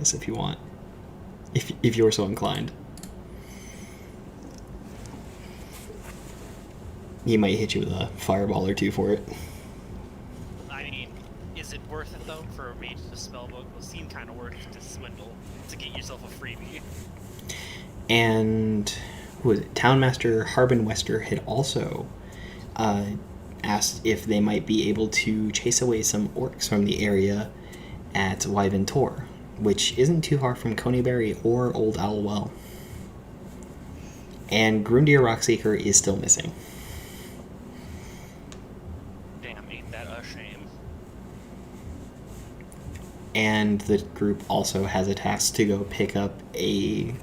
guess, if you want. If you're so inclined. He might hit you with a fireball or two for it. I mean, is it worth it though for a mage to spellbook? It will seem kind of worth it to swindle to get yourself a freebie. And who was it? Townmaster Harbin Wester had also asked if they might be able to chase away some orcs from the area at Wyvern Tor, which isn't too far from Coneyberry or Old Owl Well. And Grundir Rockseeker is still missing. Damn, ain't that a shame. And the group also has a task to go pick up a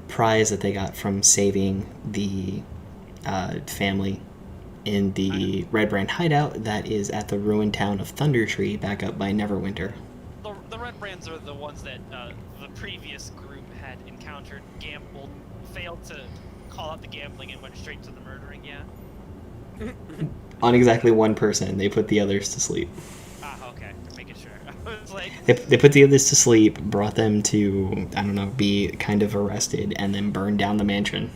prize that they got from saving the family in the Red Brand hideout that is at the ruined town of Thundertree, back up by Neverwinter. The Red Brands are the ones that the previous group had encountered, gambled, failed to call out the gambling and went straight to the murdering, yeah? On exactly one person, they put the others to sleep. Ah, okay, making sure. I was like... They put the others to sleep, brought them to, I don't know, be kind of arrested, and then burned down the mansion.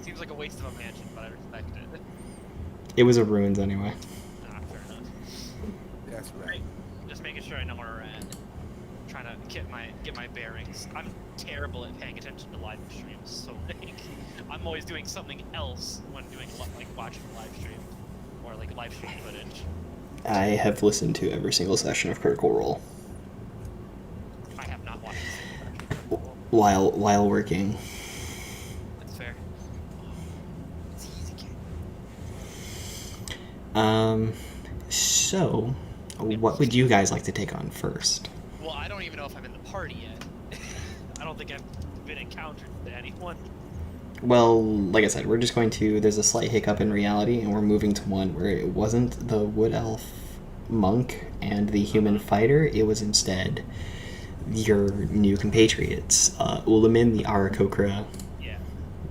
Seems like a waste of a mansion, but I respect it. It was a ruins anyway. Fair enough. That's right. Just making sure I know where we're at. Trying to get my bearings. I'm terrible at paying attention to live streams, so like I'm always doing something else when doing like watching a live stream or like live stream footage. I have listened to every single session of Critical Role I have not watched a single version. while working. That's fair. It's easy game. So, what would you guys like to take on first? Well, I don't even know if I'm in the party yet. I don't think I've been encountered to anyone. Well, like I said, we're just going to... There's a slight hiccup in reality, and we're moving to one where it wasn't the wood elf monk and the human fighter. It was instead your new compatriots, Ulamin, the Arakokra Yeah.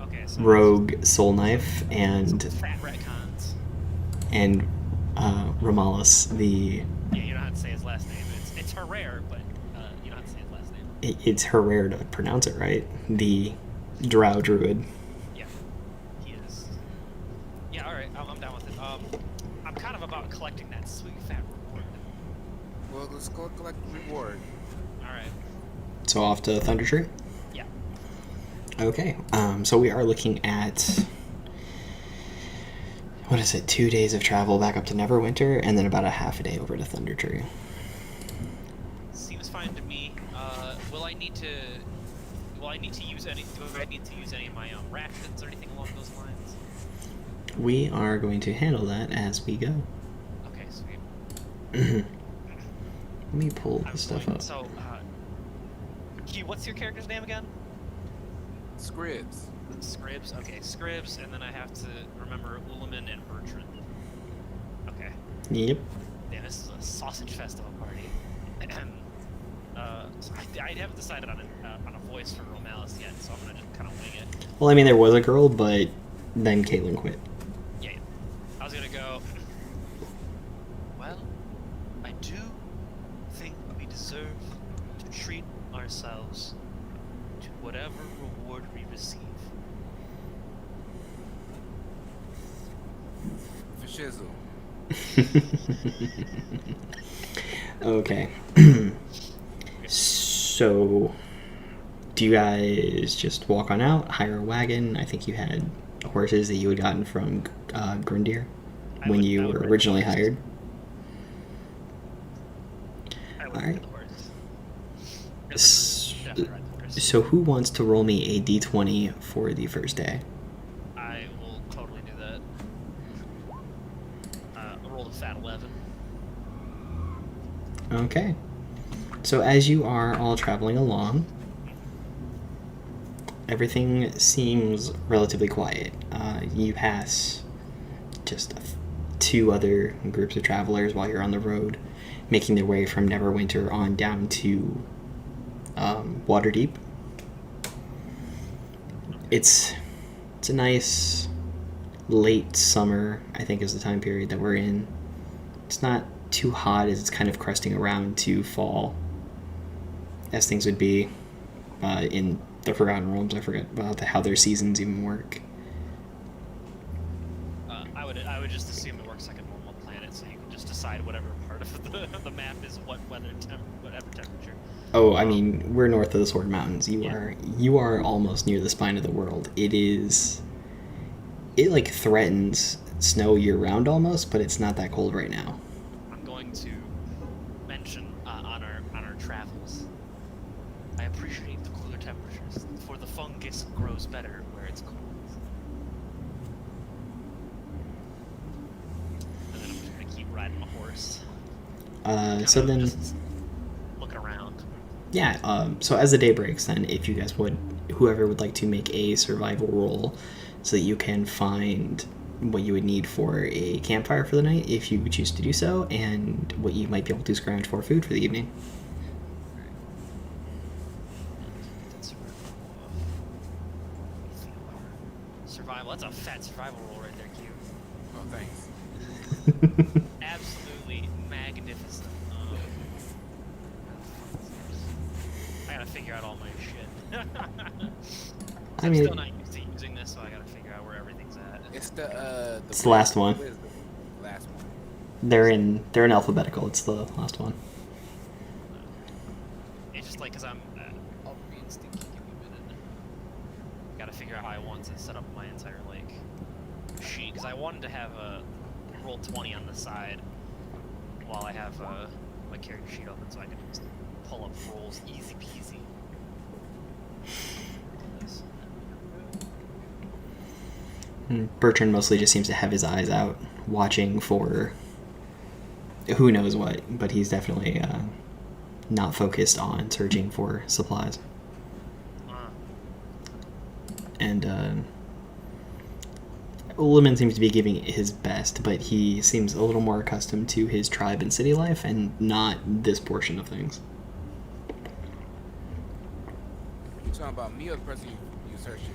Okay. So rogue soul knife, and fat retcons. Ramalis, the... Yeah, you know how to say his last name. It's Herrera, but you know how to say his last name. It's her rare to pronounce it right. The drow druid. Yeah, he is. Yeah, all right, I'm down with it. I'm kind of about collecting that sweet fat reward. Well, let's go collect the reward. All right. So off to Thundertree? Yeah. Okay, so we are looking at... What is it? 2 days of travel back up to Neverwinter, and then about a half a day over to Thundertree. Seems fine to me. Will I need to use any? Do I need to use any of my rations or anything along those lines? We are going to handle that as we go. Okay, sweet. Let me pull this stuff up. So, Q, what's your character's name again? Scribs. Scribs. Okay, Scribs, and then I have to remember Ulamin and Bertrand. Okay. Yep. Damn, this is a sausage festival party. So I haven't decided on a voice for Romalis yet, so I'm gonna just kind of wing it. Well, I mean, there was a girl, but then Caitlyn quit. Yeah, I was gonna go. Well, I do think we deserve to treat ourselves to whatever reward we receive. For shizzle. Okay. So, do you guys just walk on out, hire a wagon? I think you had horses that you had gotten from Grundir when you were originally hired. I would All ride right. the horse. Definitely ride the horse. So who wants to roll me a d20 for the first day? I will totally do that. I rolled a fat 11. Okay. So as you are all traveling along, everything seems relatively quiet. You pass just two other groups of travelers while you're on the road, making their way from Neverwinter on down to Waterdeep. It's a nice late summer, I think, is the time period that we're in. It's not too hot as it's kind of cresting around to fall. as things would be in the Forgotten Realms. I forget about how their seasons even work. I would just assume it works like a normal planet, so you can just decide whatever part of the map is whatever temperature. Oh, I mean, we're north of the Sword Mountains. Yeah. You are almost near the spine of the world. It like threatens snow year round almost, but it's not that cold right now. I'm going to mention on our travels. I appreciate the cooler temperatures, for the fungus grows better where it's cold. And then I'm just gonna keep riding my horse. So then, just looking around. yeah. So as the day breaks, then if you guys whoever would like to make a survival roll, so that you can find what you would need for a campfire for the night, if you choose to do so, and what you might be able to scrounge for food for the evening. Survival. That's a fat survival roll right there, Q. Oh, thanks. Absolutely magnificent. I gotta figure out all my shit. I I'm mean, still not used to using this, so I gotta figure out where everything's at. It's the It's the last one. what is the last one? they're in alphabetical. It's the last one. It's just like, cause I'll reinstinct. Give me a minute. Gotta figure out how I want to set up my entire like sheet, cause I wanted to have a roll 20 on the side while I have my character sheet open, so I can just pull up rolls easy peasy. Bertrand mostly just seems to have his eyes out, watching for who knows what, but he's definitely not focused on searching for supplies. And Lemon seems to be giving it his best, but he seems a little more accustomed to his tribe and city life and not this portion of things. You talking about me or the person you searching?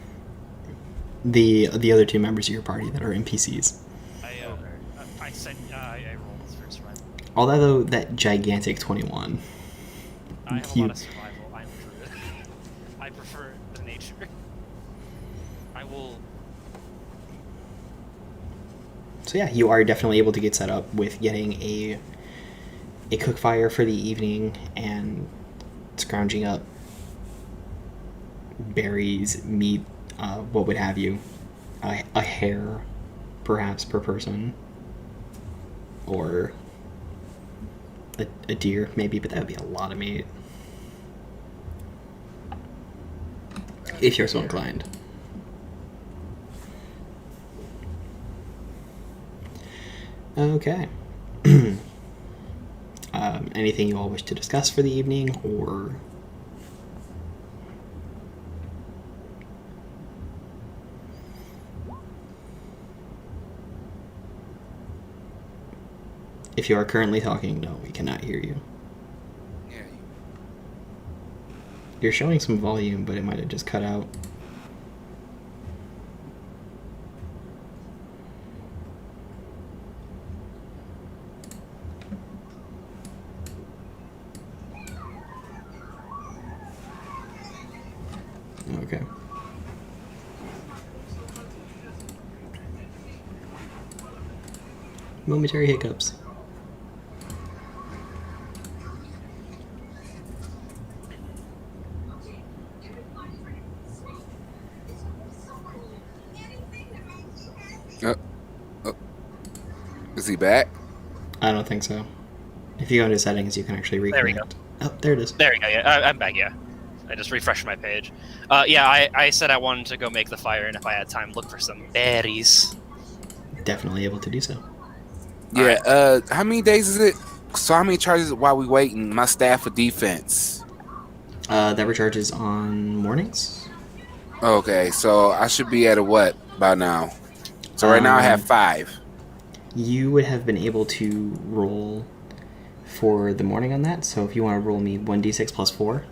The other two members of your party that are NPCs. I said I rolled this for survival. Although that gigantic 21. I have a lot of survival. I'm druid. I prefer the nature. I will. So yeah, you are definitely able to get set up with getting a cook fire for the evening and scrounging up berries, meat, what would have you, a hare, perhaps per person, or a deer maybe, but that would be a lot of meat if you're so inclined. Okay. Anything you all wish to discuss for the evening, or if you are currently talking, no, we cannot hear you. Yeah. You're showing some volume, but it might have just cut out. Okay. Momentary hiccups. Is he back? I don't think so. If you go into settings, you can actually reconnect. There we go. Oh, there it is. There we go. Yeah, I'm back. Yeah, I just refreshed my page. Yeah, I said I wanted to go make the fire, and if I had time, look for some berries. Definitely able to do so. Yeah. How many days is it? So how many charges while we waiting? My staff for defense. That recharges on mornings. Okay, so I should be at a what by now? So right now I have 5. You would have been able to roll for the morning on that. So if you want to roll me 1d6 plus 4.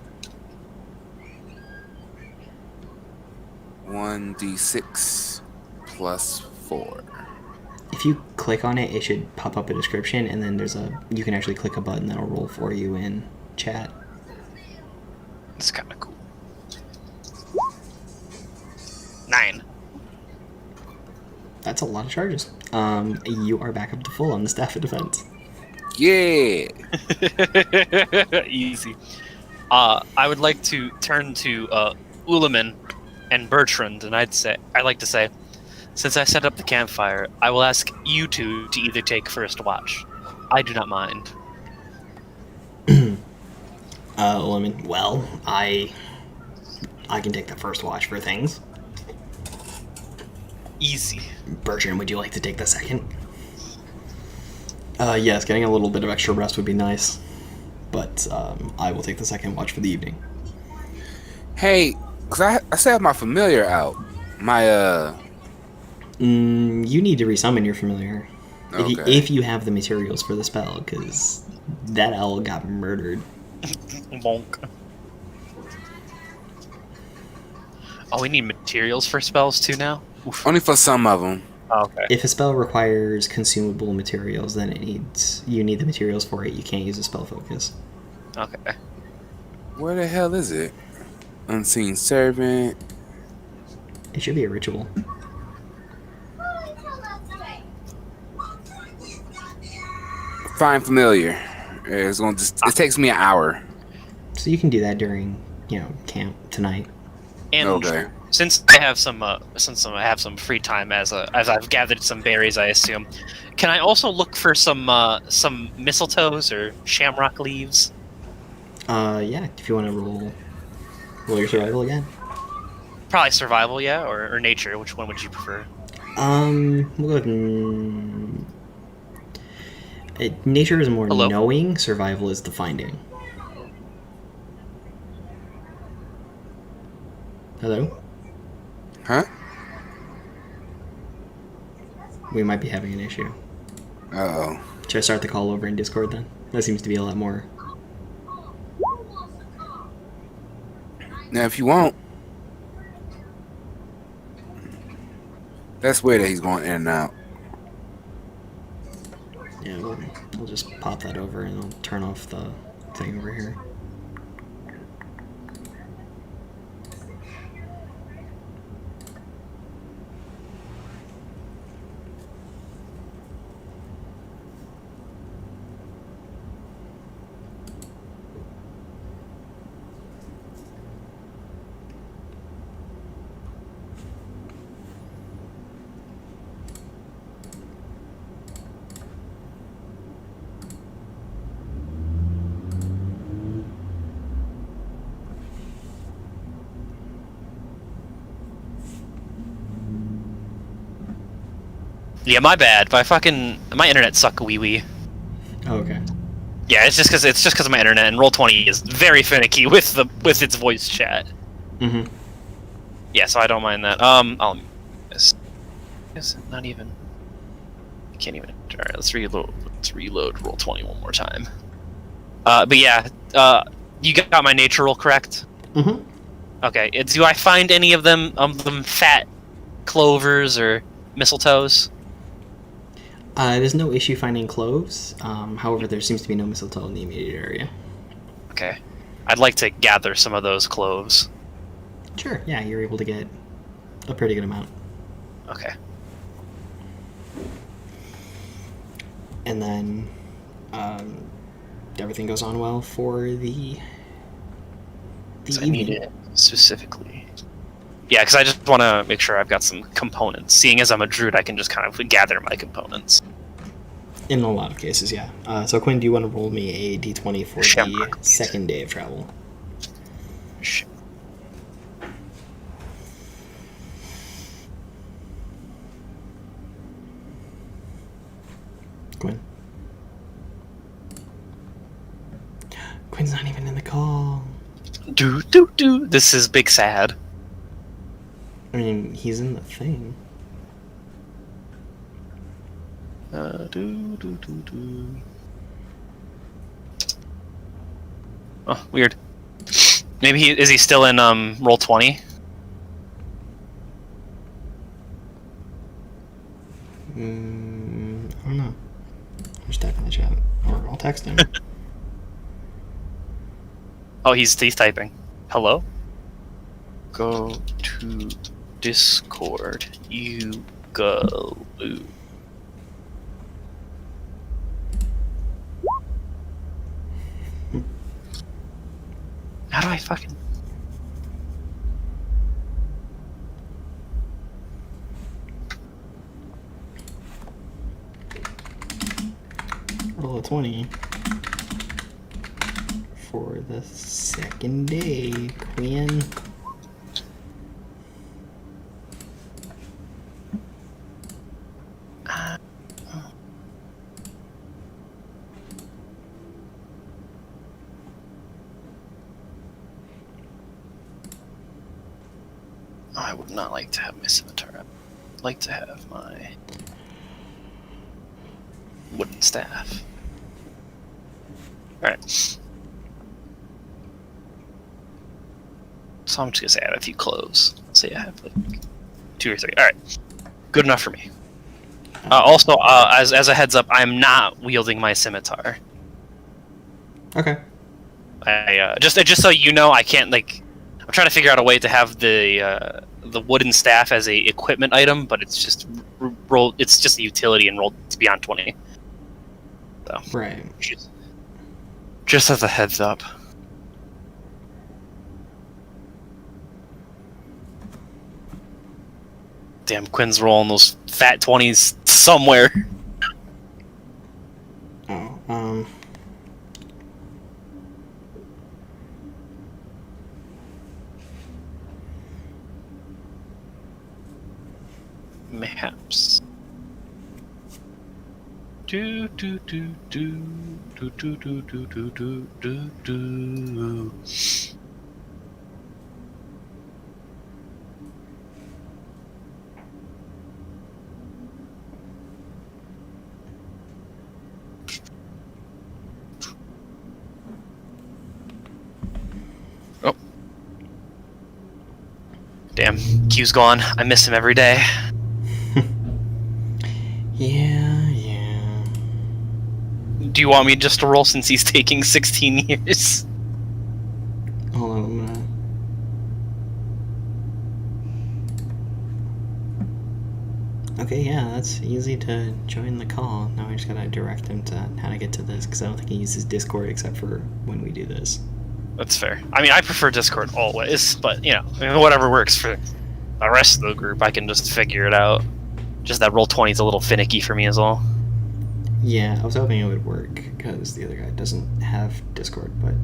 1d6 plus 4. If you click on it, it should pop up a description, and then you can actually click a button that'll roll for you in chat. It's kind of cool. 9. That's a lot of charges. You are back up to full on the staff of defense. Yeah. Easy. I would like to turn to Ulaman and Bertrand, and I'd like to say, since I set up the campfire, I will ask you two to either take first watch. I do not mind. Lemon, well, I can take the first watch for things. Easy. Bertrand, would you like to take the second? Yes, getting a little bit of extra rest would be nice. But I will take the second watch for the evening. Hey, cause I still have my familiar out. My You need to resummon your familiar. Okay. If you have the materials for the spell, because that owl got murdered. Bonk. Oh, we need materials for spells too now? Oof. Only for some of them. Oh, okay. If a spell requires consumable materials, then you need the materials for it. You can't use a spell focus. Okay. Where the hell is it? Unseen servant. It should be a ritual. Find familiar. It's gonna it takes me an hour. So you can do that during, camp tonight. And Okay. since I have some free time as I've gathered some berries, I assume, can I also look for some mistletoes or shamrock leaves? Yeah, if you want to roll your survival again. Probably survival, yeah, or nature. Which one would you prefer? We'll go with nature is more Hello? knowing. Survival is the finding. Hello? Huh? We might be having an issue. Uh-oh. Should I start the call over in Discord then? That seems to be a lot more. Now, if you want, that's weird that he's going in and out. Yeah, we'll just pop that over and I'll turn off the thing over here. Yeah, my bad. My internet suck wee wee. Oh, okay. Yeah, it's just because of my internet, and Roll20 is very finicky with its voice chat. Mm-hmm. Yeah, so I don't mind that. Is it not even? I can't even. All right, let's reload. Roll20 one more time. But yeah, you got my nature roll correct. Mm-hmm. Okay. Do I find any of them fat clovers or mistletoes? There's no issue finding cloves. However, there seems to be no mistletoe in the immediate area. Okay. I'd like to gather some of those cloves. Sure. Yeah, you're able to get a pretty good amount. Okay. And then everything goes on well for the So I evening. need it specifically. Yeah, because I just want to make sure I've got some components. Seeing as I'm a druid, I can just kind of gather my components. In a lot of cases, yeah. So Quinn, do you want to roll me a d20 for Shamrock. the second day of travel? Shit. Quinn. Quinn's not even in the call. Do. This is big sad. I mean, he's in the thing. Do. Oh, weird. Maybe is he still in Roll20? I don't know. I'll just type in the chat, or I'll text him. Oh, he's typing. Hello? Go to Discord. You go. How do I fucking... Roll a 20 for the second day, Queen. I would not like to have my scimitar. I'd like to have my wooden staff. Alright. So I'm just gonna say I have a few clothes. Let's say I have like 2 or 3. Alright. Good enough for me. Also, as a heads up, I'm not wielding my scimitar. Okay. I just so you know, I can't like. I'm trying to figure out a way to have the wooden staff as a equipment item, but it's just roll. It's just a utility and rolled to beyond 20. So Right. just as a heads up. Damn, Quinn's rolling those fat 20s somewhere. Oh, Mayhaps. Do do do do do do do do do do do do. Oh. Damn, Q's gone. I miss him every day. yeah. Do you want me just to roll since he's taking 16 years? Hold on, I'm gonna... Okay, yeah, that's easy to join the call. Now I just gotta direct him to how to get to this, because I don't think he uses Discord except for when we do this. That's fair. I mean, I prefer Discord always, but, you know, I mean, whatever works for the rest of the group, I can just figure it out. Just that roll 20 is a little finicky for me as well. Yeah, I was hoping it would work, because the other guy doesn't have Discord, but...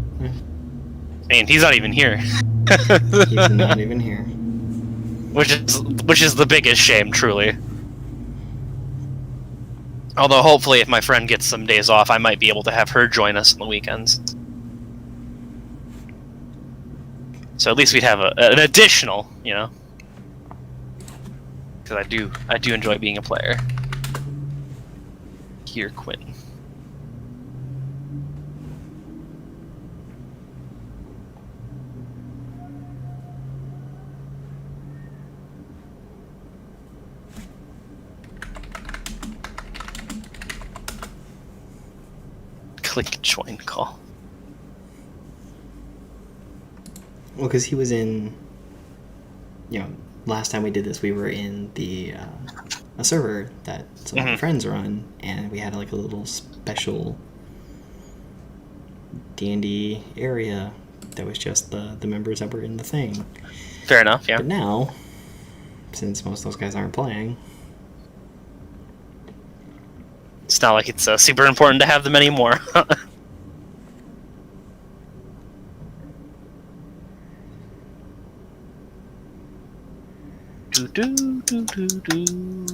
And he's not even here. He's not even here. Which is the biggest shame, truly. Although, hopefully, if my friend gets some days off, I might be able to have her join us on the weekends. So at least we'd have an additional, you know. Because I do enjoy being a player. Here, Quinn. Click join call. Well, because he was in... You know, last time we did this, we were in the... a server that some of my friends run, and we had like a little special D&D area that was just the members that were in the thing. Fair enough, yeah. But now, since most of those guys aren't playing, It's not like it's super important to have them anymore. Do do do do do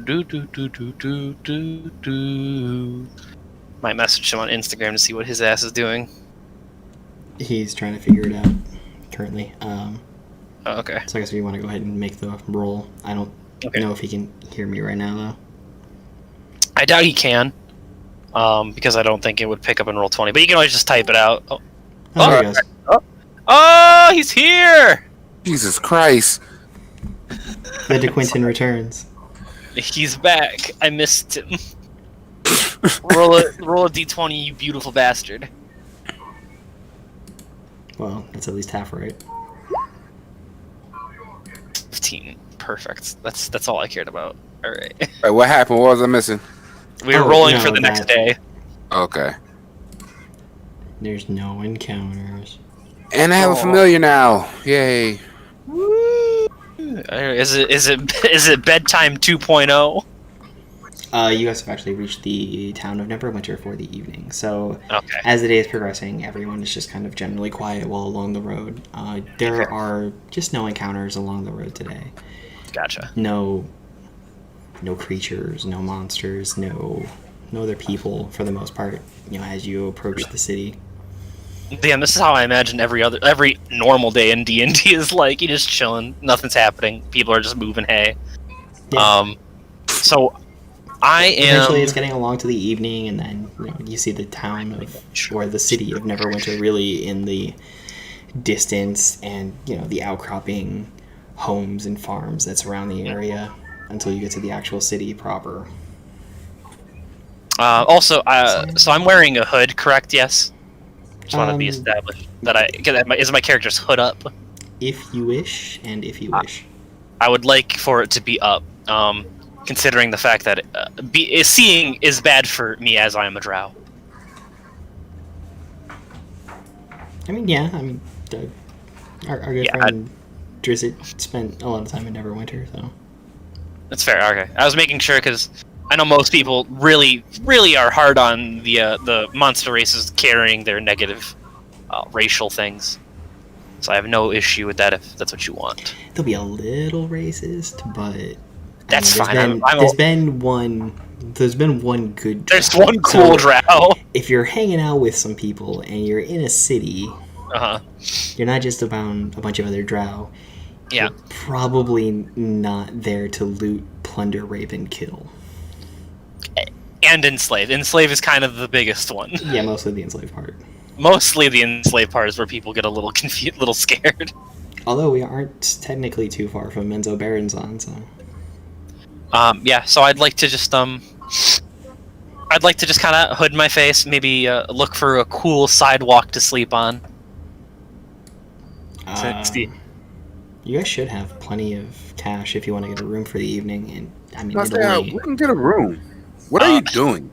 do do do do do do do. Might message him on Instagram to see what his ass is doing. he's trying to figure it out currently. Oh, okay. So I guess we want to go ahead and make the roll. I don't know if he can hear me right now, though. I doubt he can, because I don't think it would pick up and roll 20. But you can always just type it out. Oh, Oh, there he goes. oh he's here! Jesus Christ. The DeQuinton returns. He's back. I missed him. roll a d20, you beautiful bastard. Well, that's at least half right. 15. Perfect. That's all I cared about. All right. Wait, what happened? What was I missing? We were Oh, rolling no, for the next that- day. Okay. There's no encounters. And I have a familiar now. Yay. Is it bedtime 2.0? You guys have actually reached the town of Neverwinter for the evening. So, Okay. as the day is progressing, everyone is just kind of generally quiet while along the road. There Okay. are just no encounters along the road today. Gotcha. No creatures, no monsters, no other people for the most part. As you approach the city. Damn, this is how I imagine every normal day in D&D is like. You're just chilling, nothing's happening. People are just moving hay. Yeah. So I am. Eventually, it's getting along to the evening, and then you see the town of, or the city of Neverwinter really in the distance, and the outcropping homes and farms that surround the area until you get to the actual city proper. Also, so I'm wearing a hood, correct? Yes. Just want to be established that is my character's hood up. If you wish, and if you wish. I would like for it to be up, considering the fact that seeing is bad for me as I am a drow. I mean, yeah. I mean, our good friend Drizzt spent a lot of time in Neverwinter, so. That's fair. Okay, I was making sure because I know most people really, really are hard on the monster races carrying their negative racial things. So I have no issue with that if that's what you want. They'll be a little racist, but That's fine. There's been one good. There's drow. one cool So, drow. if you're hanging out with some people and you're in a city, you're not just around a bunch of other drow. Yeah. You're probably not there to loot, plunder, rape, and kill. And enslave. Enslave is kind of the biggest one. Yeah, mostly the enslaved part. Mostly the enslaved part is where people get a little confused, little scared. Although we aren't technically too far from Menzo Baronzon, so. Yeah. So I'd like to just kind of hood my face, maybe look for a cool sidewalk to sleep on. You guys should have plenty of cash if you want to get a room for the evening, and I mean, We can get a room. What are you doing?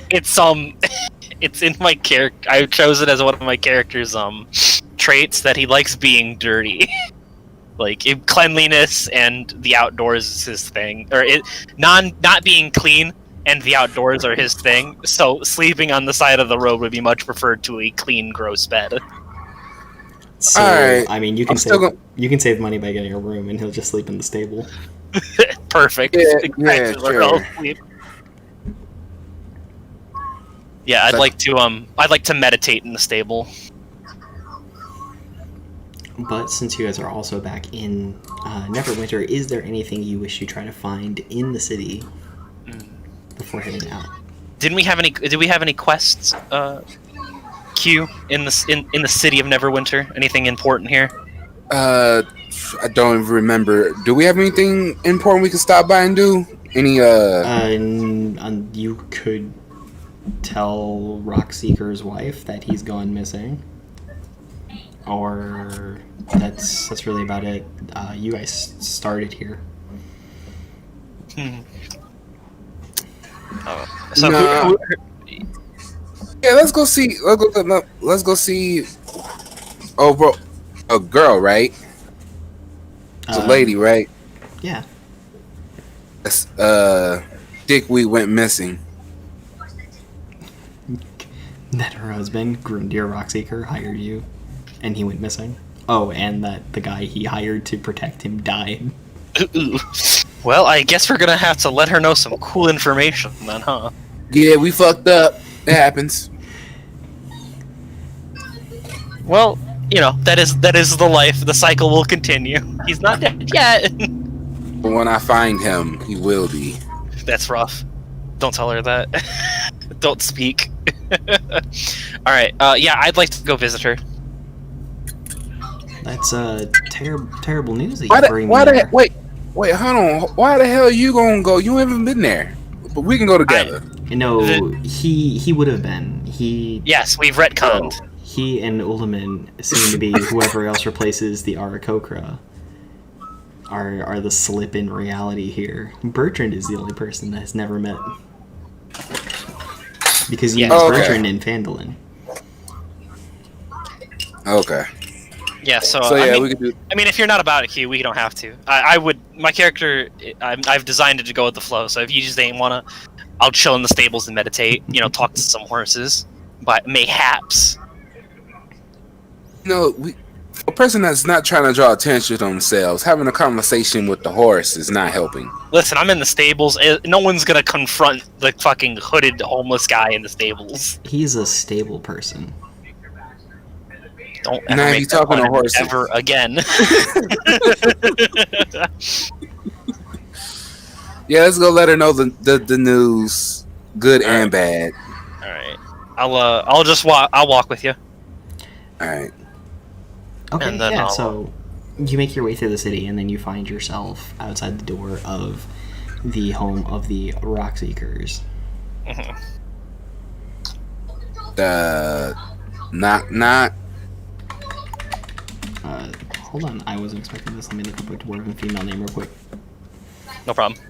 It's it's in my character. I chose it as one of my character's traits that he likes being dirty. Like cleanliness and the outdoors is his thing, or not being clean and the outdoors are his thing. So sleeping on the side of the road would be much preferred to a clean, gross bed. So, Alright, I mean, you can save money by getting a room, and he'll just sleep in the stable. Perfect. Yeah, Exactly where sure. I'll sleep. Yeah, I'd like to meditate in the stable. But since you guys are also back in Neverwinter, is there anything you wish to try to find in the city before heading out? Did we have any quests? Q in the city of Neverwinter? Anything important here? I don't even remember. Do we have anything important we can stop by and do? Any You could tell Rockseeker's wife that he's gone missing, or that's really about it. You guys started here. So Nah. Yeah, let's go see. Let's go see. Oh, bro, a girl, right? It's a lady, right? Yeah. That's, Dickweed went missing. That her husband, Grundir Rockseeker, hired you, and he went missing. Oh, and that the guy he hired to protect him died. Well, I guess we're gonna have to let her know some cool information then, huh? Yeah, we fucked up. It happens. Well, that is the life. The cycle will continue. He's not dead yet. But when I find him, he will be. That's rough. Don't tell her that. Don't speak. All right. Yeah, I'd like to go visit her. That's terrible news that you bring me there. Wait, hold on. Why the hell are you gonna go? You haven't been there. But we can go together. No, he would have been. Yes, we've retconned. he and Ulaman seem to be whoever else replaces the Arakokra are the slip in reality here. Bertrand is the only person that has never met. Because you Yeah. use Oh, okay. Bertrand in Phandalin. Okay. Yeah, so, So I yeah, mean, we could do. I mean, if you're not about it, Q, we don't have to. I would. My character, I've designed it to go with the flow. So if you just ain't wanna, I'll chill in the stables and meditate. You know, talk to some horses. But mayhaps. A person that's not trying to draw attention to themselves, having a conversation with the horse is not helping. Listen, I'm in the stables. No one's gonna confront the fucking hooded homeless guy in the stables. He's a stable person. Don't ever Now make he's that talking to pun horses. ever again. Yeah, let's go let her know the news, good and bad. All right, I'll just walk. I'll walk with you. All right. Okay, And then yeah, I'll- so you make your way through the city, and then you find yourself outside the door of the home of the Rockseekers. Mhm. Not. Hold on, I wasn't expecting this. Let me look up a dwarven female name real quick. No problem.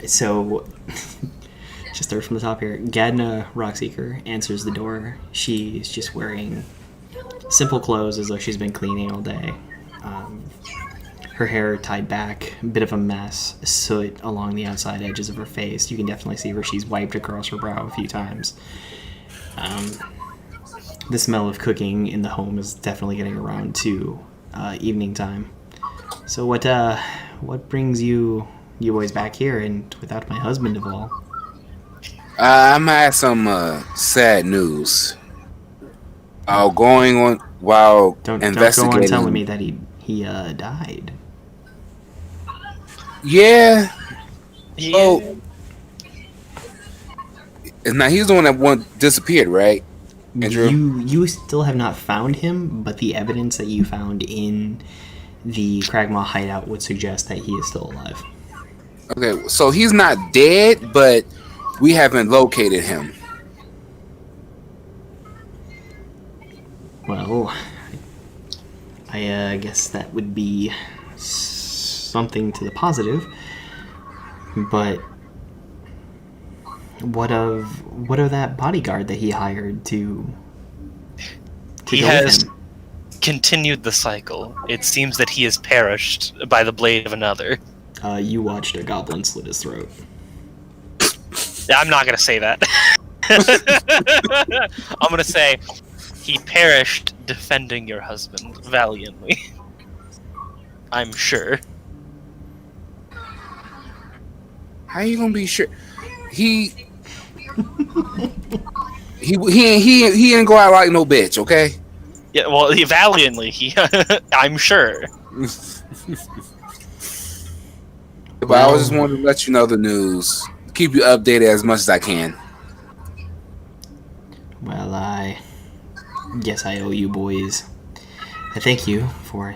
So, just start from the top here. Gadna Rockseeker answers the door. She's just wearing simple clothes as though she's been cleaning all day. Her hair tied back, a bit of a mess, soot along the outside edges of her face. You can definitely see where she's wiped across her brow a few times. The smell of cooking in the home is definitely getting around to evening time. So what brings you boys back here and without my husband of all? I might have some sad news. Going on while Don't investigating. go on telling me that he died. Yeah. Yeah. Oh. Now he's the one that disappeared, right? Andrew? You still have not found him, but the evidence that you found in the Kragmaw hideout would suggest that he is still alive. Okay, so he's not dead, but we haven't located him. Well, I guess that would be something to the positive. But what of that bodyguard that he hired to He go with has him? continued the cycle. It seems that he has perished by the blade of another. You watched a goblin slit his throat. I'm not gonna say that. I'm gonna say he perished defending your husband valiantly. I'm sure. How you gonna be sure? He didn't go out like no bitch, okay? Yeah, well, valiantly. I'm sure. But I just wanted to let you know the news. Keep you updated as much as I can. Well, I guess I owe you boys a thank you for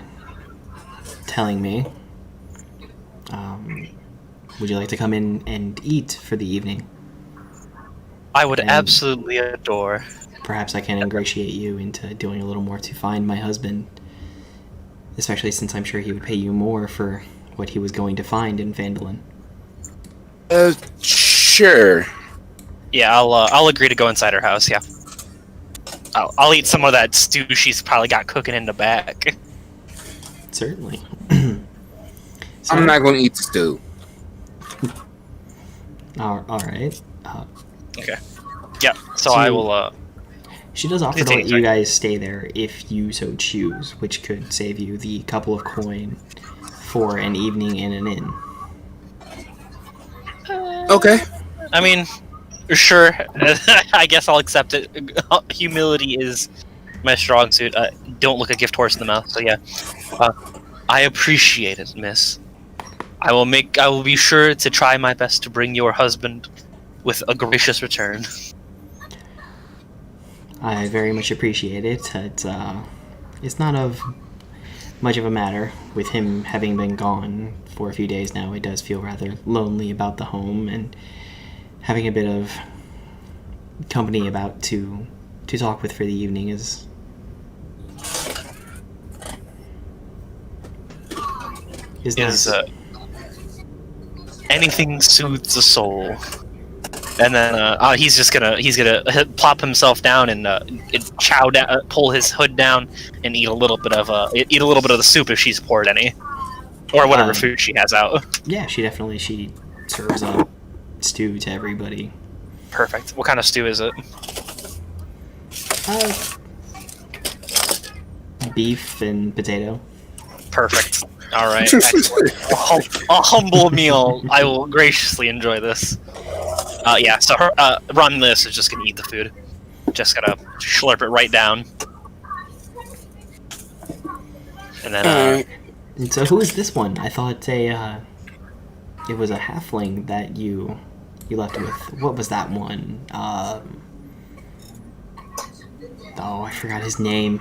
telling me. Would you like to come in and eat for the evening? I would And- absolutely adore. Perhaps I can ingratiate you into doing a little more to find my husband. Especially since I'm sure he would pay you more for what he was going to find in Phandalin. Sure. Yeah, I'll agree to go inside her house. Yeah, I'll eat some of that stew she's probably got cooking in the back. Certainly. So- I'm not gonna eat the stew. All right. Okay. Yeah. So I will. She does offer to Continue, let you sorry. guys stay there if you so choose, which could save you the couple of coin for an evening in an inn. Okay. I mean, sure. I guess I'll accept it. Humility is my strong suit. Don't look a gift horse in the mouth. So yeah, I appreciate it, miss. I will be sure to try my best to bring your husband with a gracious return. I very much appreciate it. It's not of much of a matter. With him having been gone for a few days now, it does feel rather lonely about the home, and having a bit of company about to talk with for the evening is nice. Anything soothes the soul. And then he's gonna plop himself down and chow down, pull his hood down, and eat a little bit of the soup if she's poured any, or whatever food she has out. Yeah, she serves up stew to everybody. Perfect. What kind of stew is it? Beef and potato. Perfect. All right. Excellent. A humble meal. I will graciously enjoy this. Yeah. So Romulus is just gonna eat the food. Just gonna slurp it right down. And then. And so who is this one? I thought it was a halfling that you left with. What was that one? Oh, I forgot his name.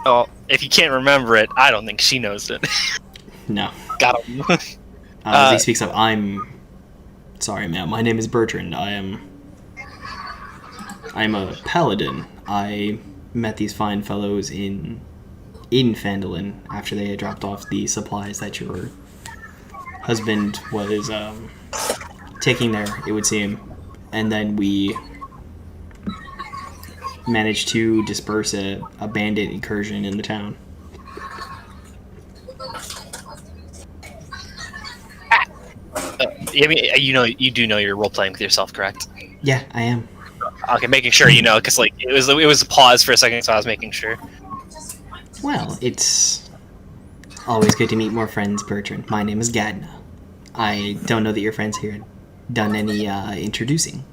Oh, if you can't remember it, I don't think she knows it. No. Got him. As he speaks up, I'm sorry, ma'am. My name is Bertrand. I'm a paladin. I met these fine fellows in Phandalin after they had dropped off the supplies that your husband was taking there, it would seem. And then we managed to disperse a bandit incursion in the town. I mean, you do know you're role playing with yourself, correct? Yeah, I am. Okay, making sure you know, because like it was a pause for a second, so I was making sure. Well, it's always good to meet more friends, Bertrand. My name is Gadna. I don't know that your friends here had done any introducing.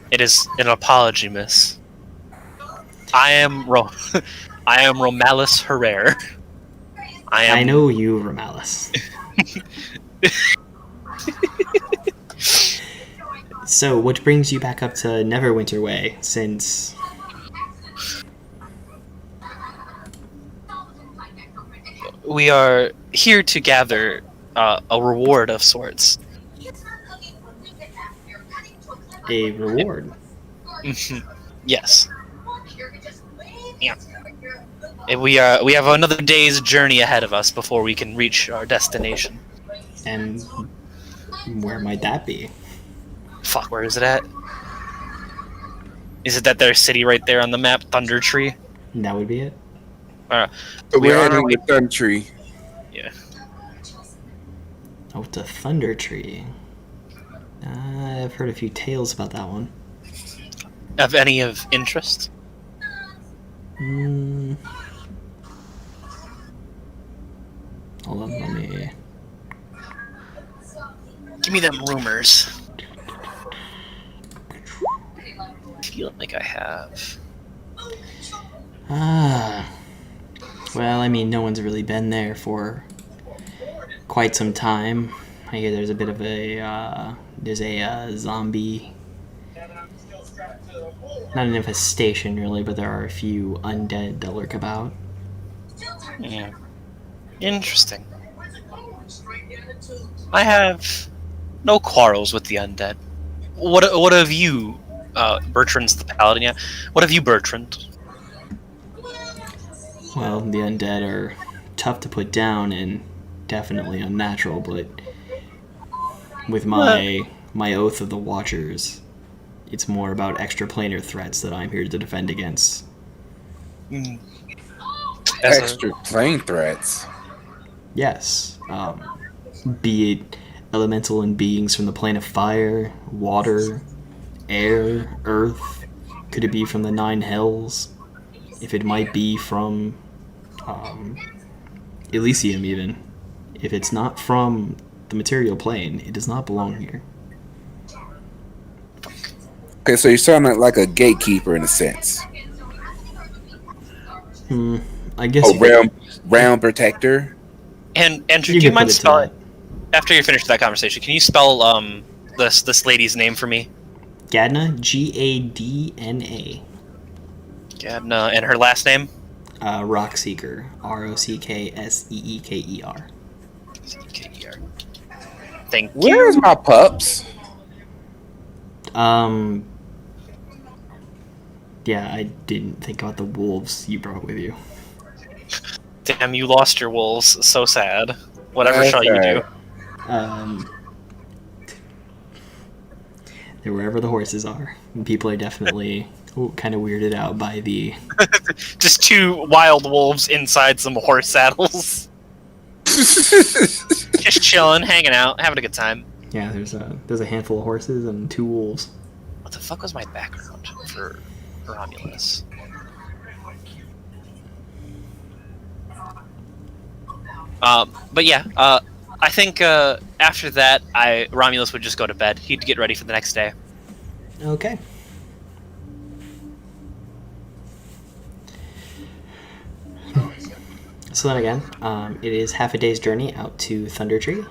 It is an apology, miss. I am Romalis Herrera. I know you, Romalis. So, what brings you back up to Neverwinter Way, since... We are here to gather a reward of sorts. A reward? Yes. Yeah. And we have another day's journey ahead of us before we can reach our destination. And where might that be? Fuck, where is it at? Is it that their city right there on the map, Thunder Tree? That would be it. We're heading to Thunder Tree. Yeah. Oh, it's a Thunder Tree. I've heard a few tales about that one. Of any of interest? Hold on, let me... Give me them rumors. I feel like I have. Well, I mean, no one's really been there for quite some time. I hear there's a bit of a, there's a zombie, not an infestation really, but there are a few undead that lurk about. Yeah. Interesting. I have no quarrels with the undead. What have you, Bertrand's the paladin, yeah? What have you, Bertrand? Well, the undead are tough to put down and definitely unnatural, but with my oath of the Watchers, it's more about extraplanar threats that I'm here to defend against. Extra plane threats? Yes. Be it elemental and beings from the plane of fire, water, air, earth. Could it be from the Nine Hells? If it might be from Elysium even. If it's not from the material plane, it does not belong here. Okay, so you're sounding like a gatekeeper in a sense. I guess. Oh, realm protector. And Andrew, do you mind spelling? After you're finished with that conversation, can you spell this lady's name for me? Gadna, Gadna. Gadna, and her last name? Rock Seeker. Rockseeker. Thank Where's you. my pups? Yeah, I didn't think about the wolves you brought with you. Damn, you lost your wolves. So sad. Whatever That's shall you do? Um, they're wherever the horses are. And people are definitely kind of weirded out by the. Just two wild wolves inside some horse saddles. Just chilling, hanging out, having a good time. Yeah, there's a handful of horses and 2 wolves. What the fuck was my background for Romulus? But yeah, I think after that, Romulus would just go to bed. He'd get ready for the next day. Okay. So then again, it is half a day's journey out to Thunder Tree.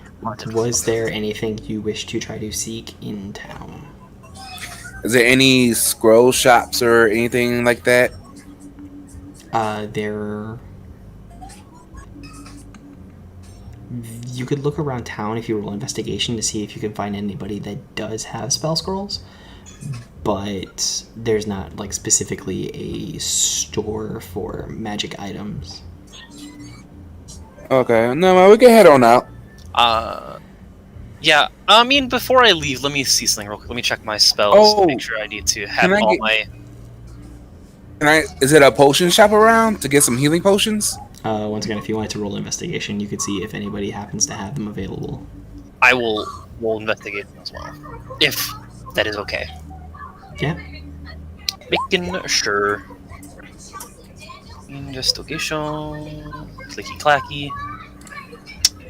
Was there anything you wish to try to seek in town? Is there any scroll shops or anything like that? There. You could look around town if you roll investigation to see if you can find anybody that does have spell scrolls, but there's not like specifically a store for magic items. Okay, no, man, we can head on out. Yeah. I mean, before I leave, let me see something real quick. Let me check my spells. Oh, to make sure I need to have can I all get- my. Is it a potion shop around to get some healing potions? Once again, if you wanted to roll investigation, you could see if anybody happens to have them available. I will investigate them as well, if that is okay. Yeah. Making sure. Investigation. Clicky clacky.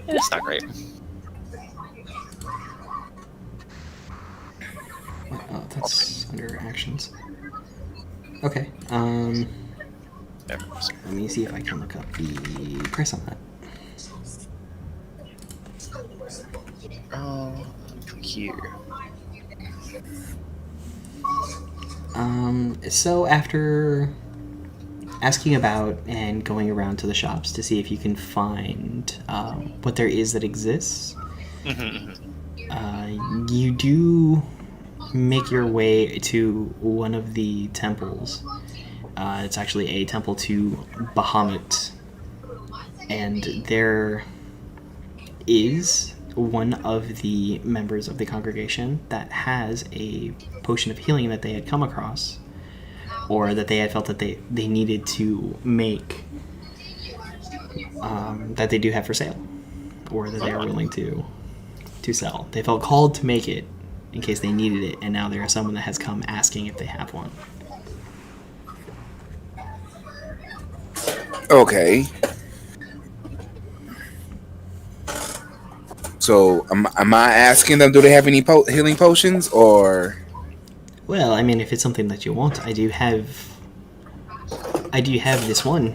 It's not great. Oh, that's under actions. Okay. There it goes. Let me see if I can look up the price on that. Click here. So after asking about and going around to the shops to see if you can find what there is that exists, you do make your way to one of the temples. It's actually a temple to Bahamut, and there is one of the members of the congregation that has a potion of healing that they had come across, or that they had felt that they needed to make, that they do have for sale, or that they are willing to sell. They felt called to make it in case they needed it, and now there is someone that has come asking if they have one. Okay. So, am I asking them, do they have any healing potions, or? Well, I mean, if it's something that you want, I do have this one.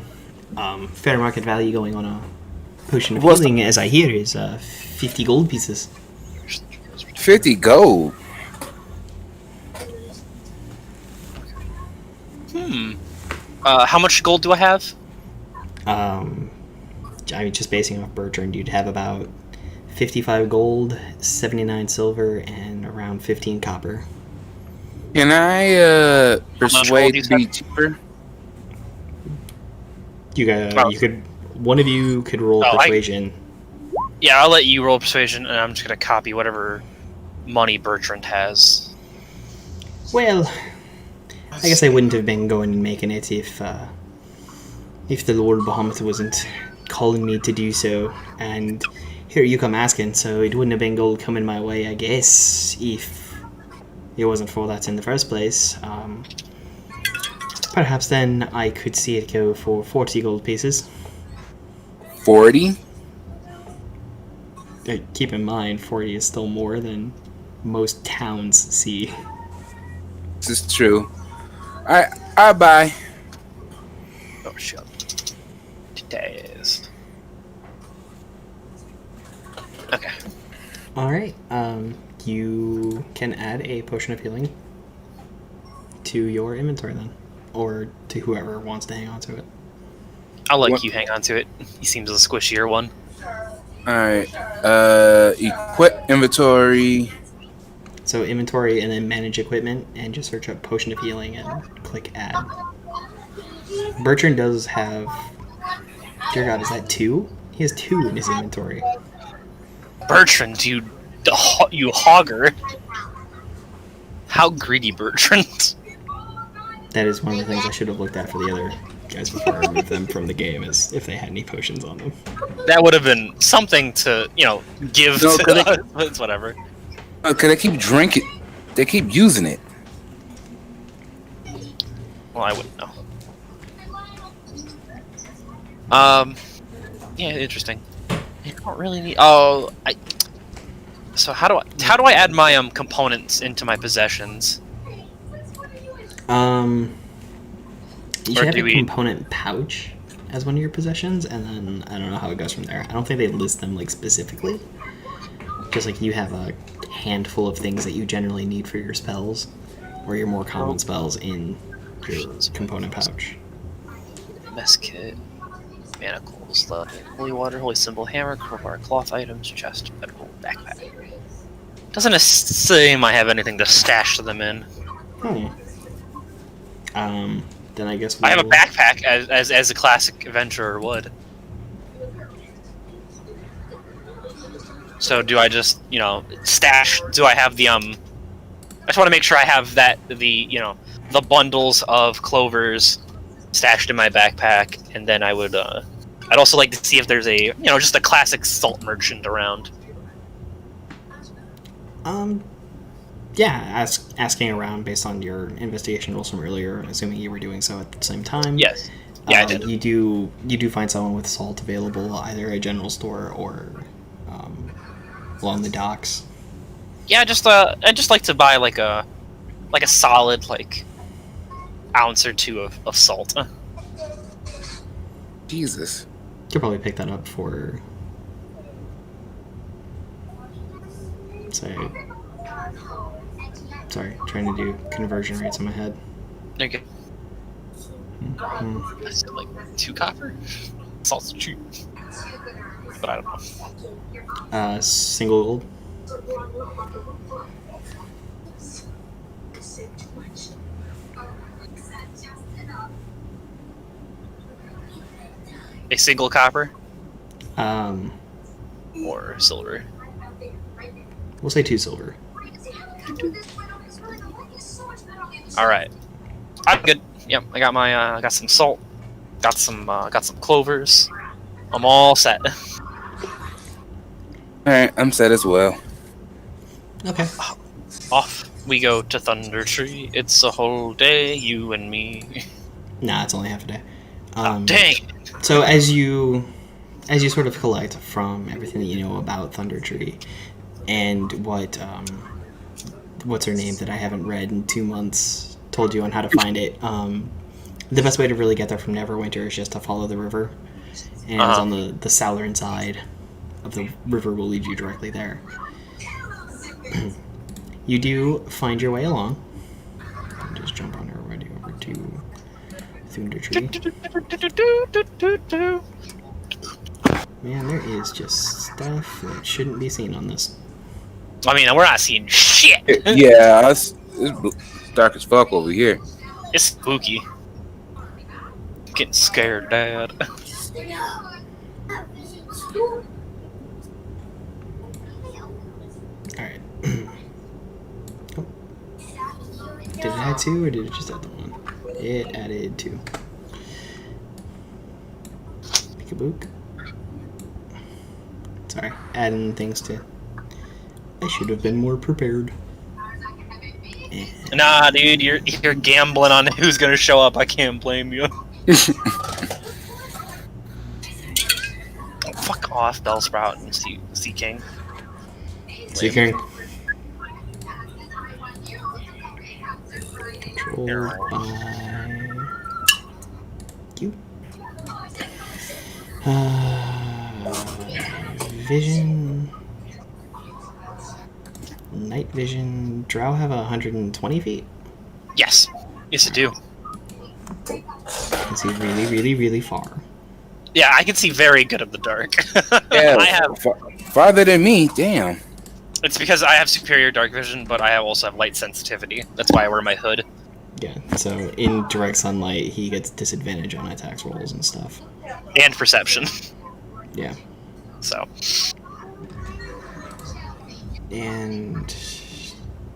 Fair market value going on a potion of What's healing, as I hear, is 50 gold pieces. 50 gold. How much gold do I have? I mean, just basing off Bertrand, you'd have about 55 gold, 79 silver, and around 15 copper. Can I gold persuade you to be said? cheaper? You could, one of you could roll persuasion. Yeah, I'll let you roll persuasion, and I'm just gonna copy whatever money Bertrand has. Well, I guess I wouldn't have been going and making it if the Lord Bahamut wasn't calling me to do so. And here you come asking, so it wouldn't have been gold coming my way, I guess, if it wasn't for that in the first place. Perhaps then I could see it go for 40 gold pieces. 40? Keep in mind, 40 is still more than most towns see. This is true. I buy. Oh shit. Test. Okay. Alright, you can add a potion of healing to your inventory then. Or to whoever wants to hang on to it. I'll let What- you hang on to it. He seems the squishier one. All right. Equip inventory. So inventory and then manage equipment and just search up potion of healing and click add. Bertrand does have. Dear God, is that 2? He has 2 in his inventory. Bertrand, you hogger. How greedy, Bertrand. That is one of the things I should have looked at for the other guys before I removed them from the game, is if they had any potions on them. That would have been something to, give No, to us. It's whatever. Cause they keep drinking. They keep using it. Well, I wouldn't know. Yeah, interesting. I don't really need. So how do I add my components into my possessions? You Or should have do a we- component pouch as one of your possessions, and then I don't know how it goes from there. I don't think they list them like specifically. Just like you have a handful of things that you generally need for your spells, or your more common spells in your component pouch. Mess kit, manacles, holy water, holy symbol, hammer, crowbar, cloth items, chest, medical, backpack. Doesn't seem I have anything to stash them in. Then I guess I have a backpack as a classic adventurer would. So do I just, stash? Do I have the I just want to make sure I have the bundles of clovers stashed in my backpack, and then I would I'd also like to see if there's a just a classic salt merchant around. Yeah, asking around based on your investigation rolls from earlier, assuming you were doing so at the same time. Yes. Yeah, I did. You do find someone with salt available, either a general store or along the docks. Yeah, I'd just like to buy like a solid ounce or two of salt. Jesus. You could probably pick that up for, say, sorry, trying to do conversion rates in my head. Okay. Mhm. That's like 2 copper. Salt's cheap, but I don't know. Single gold. A single copper Um, or silver. we'll say 2 silver. All right, I'm good. Yep, I got my I got some salt, got some clovers. I'm all set. All right, I'm set as well. Okay. Off we go to Thunder Tree. It's a whole day, you and me. Nah, it's only half a day. Dang. So as you sort of collect from everything that you know about Thunder Tree, and what what's her name that I haven't read in 2 months told you on how to find it, the best way to really get there from Neverwinter is just to follow the river, and it's on the southern side of the river will lead you directly there. You do find your way along. Just jump on already over to Thunder Tree. Man, there is just stuff that shouldn't be seen on this. I mean, we're not seeing shit. Yeah, it's dark as fuck over here. It's spooky. Getting scared, Dad. Alright. Oh. Did it add 2 or did it just add the 1? It added 2. Peekabook. Sorry, adding things to. I should have been more prepared. And Nah, dude, you're gambling on who's gonna show up. I can't blame you. Fuck off, Bellsprout and Sea King. Seeking. Controlled by you. Vision. Night vision. Drow have 120 feet. Yes, I do. You can see really, really, really far. Yeah, I can see very good in the dark. Yeah, I have. farther than me. Damn. It's because I have superior dark vision, but I also have light sensitivity. That's why I wear my hood. Yeah, so in direct sunlight, he gets disadvantage on attacks rolls and stuff. And perception. Yeah. So. And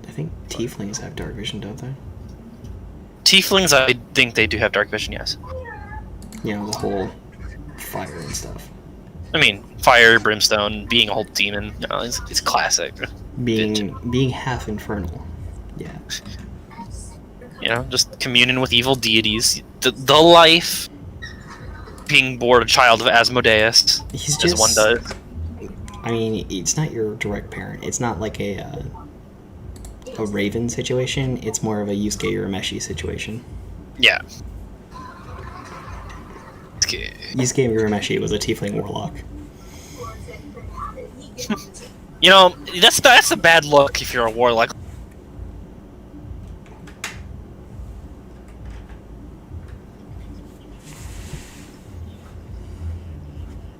I think tieflings have dark vision, don't they? Tieflings, I think they do have dark vision, yes. You know, the whole fire and stuff. I mean, fire, brimstone, being a whole demon, you know, it's classic. Being half infernal. Yeah. You know, just communing with evil deities. The life, being born a child of Asmodeus, He's as just, one does. I mean, it's not your direct parent. It's not like a Raven situation. It's more of a Yusuke Urameshi situation. Yeah. Okay. Yusuke Urameshi was a tiefling warlock. You know, that's a bad look if you're a warlock.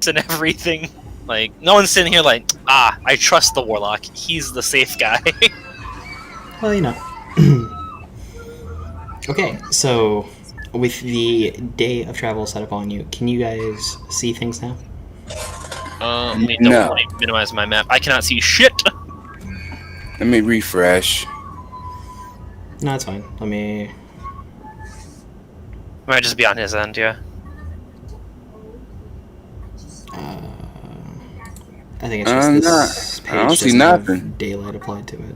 And everything. Like, no one's sitting here like, I trust the warlock. He's the safe guy. Well, you know. Okay, so with the day of travel set upon you, can you guys see things now? Let me No. minimize my map. I cannot see shit. Let me refresh. No, it's fine. Let me. Might just be on his end, yeah. I think it's just this page I don't see doesn't have nothing. daylight applied to it.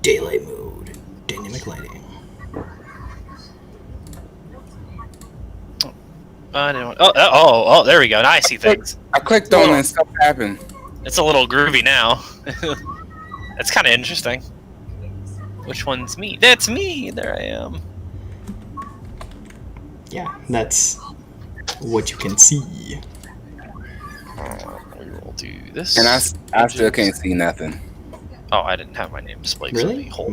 Daylight mode. Dynamic lighting. I didn't want, oh, there we go. Now I see things. I clicked on it and stuff happened. It's a little groovy now. It's kind of interesting. Which one's me? That's me! There I am. Yeah, that's what you can see. We will do this. And I still can't see nothing. Oh, I didn't have my name displayed. So let me Really? hold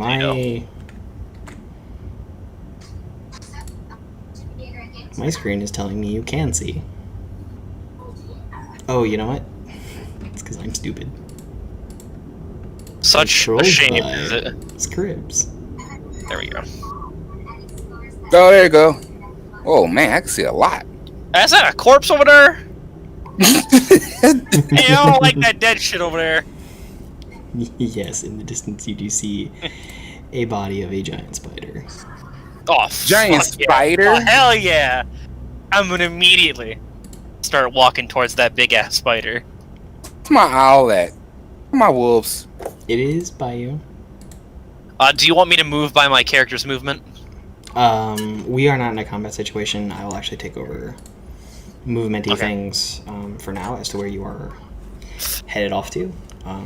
My screen is telling me you can see. Oh, you know what? It's because I'm stupid. Such a Controlled shame, by is it? Scribs. There we go. Oh, there you go. Oh man, I can see a lot. Is that a corpse over there? Hey, I don't like that dead shit over there. Yes, in the distance you do see a body of a giant spider. Oh, Giant fuck yeah. spider? Oh, hell yeah! I'm gonna immediately start walking towards that big ass spider. Where's my owl at? Where my wolves? It is by you. Do you want me to move by my character's movement? We are not in a combat situation. I will actually take over movementy Okay. things for now as to where you are headed off to.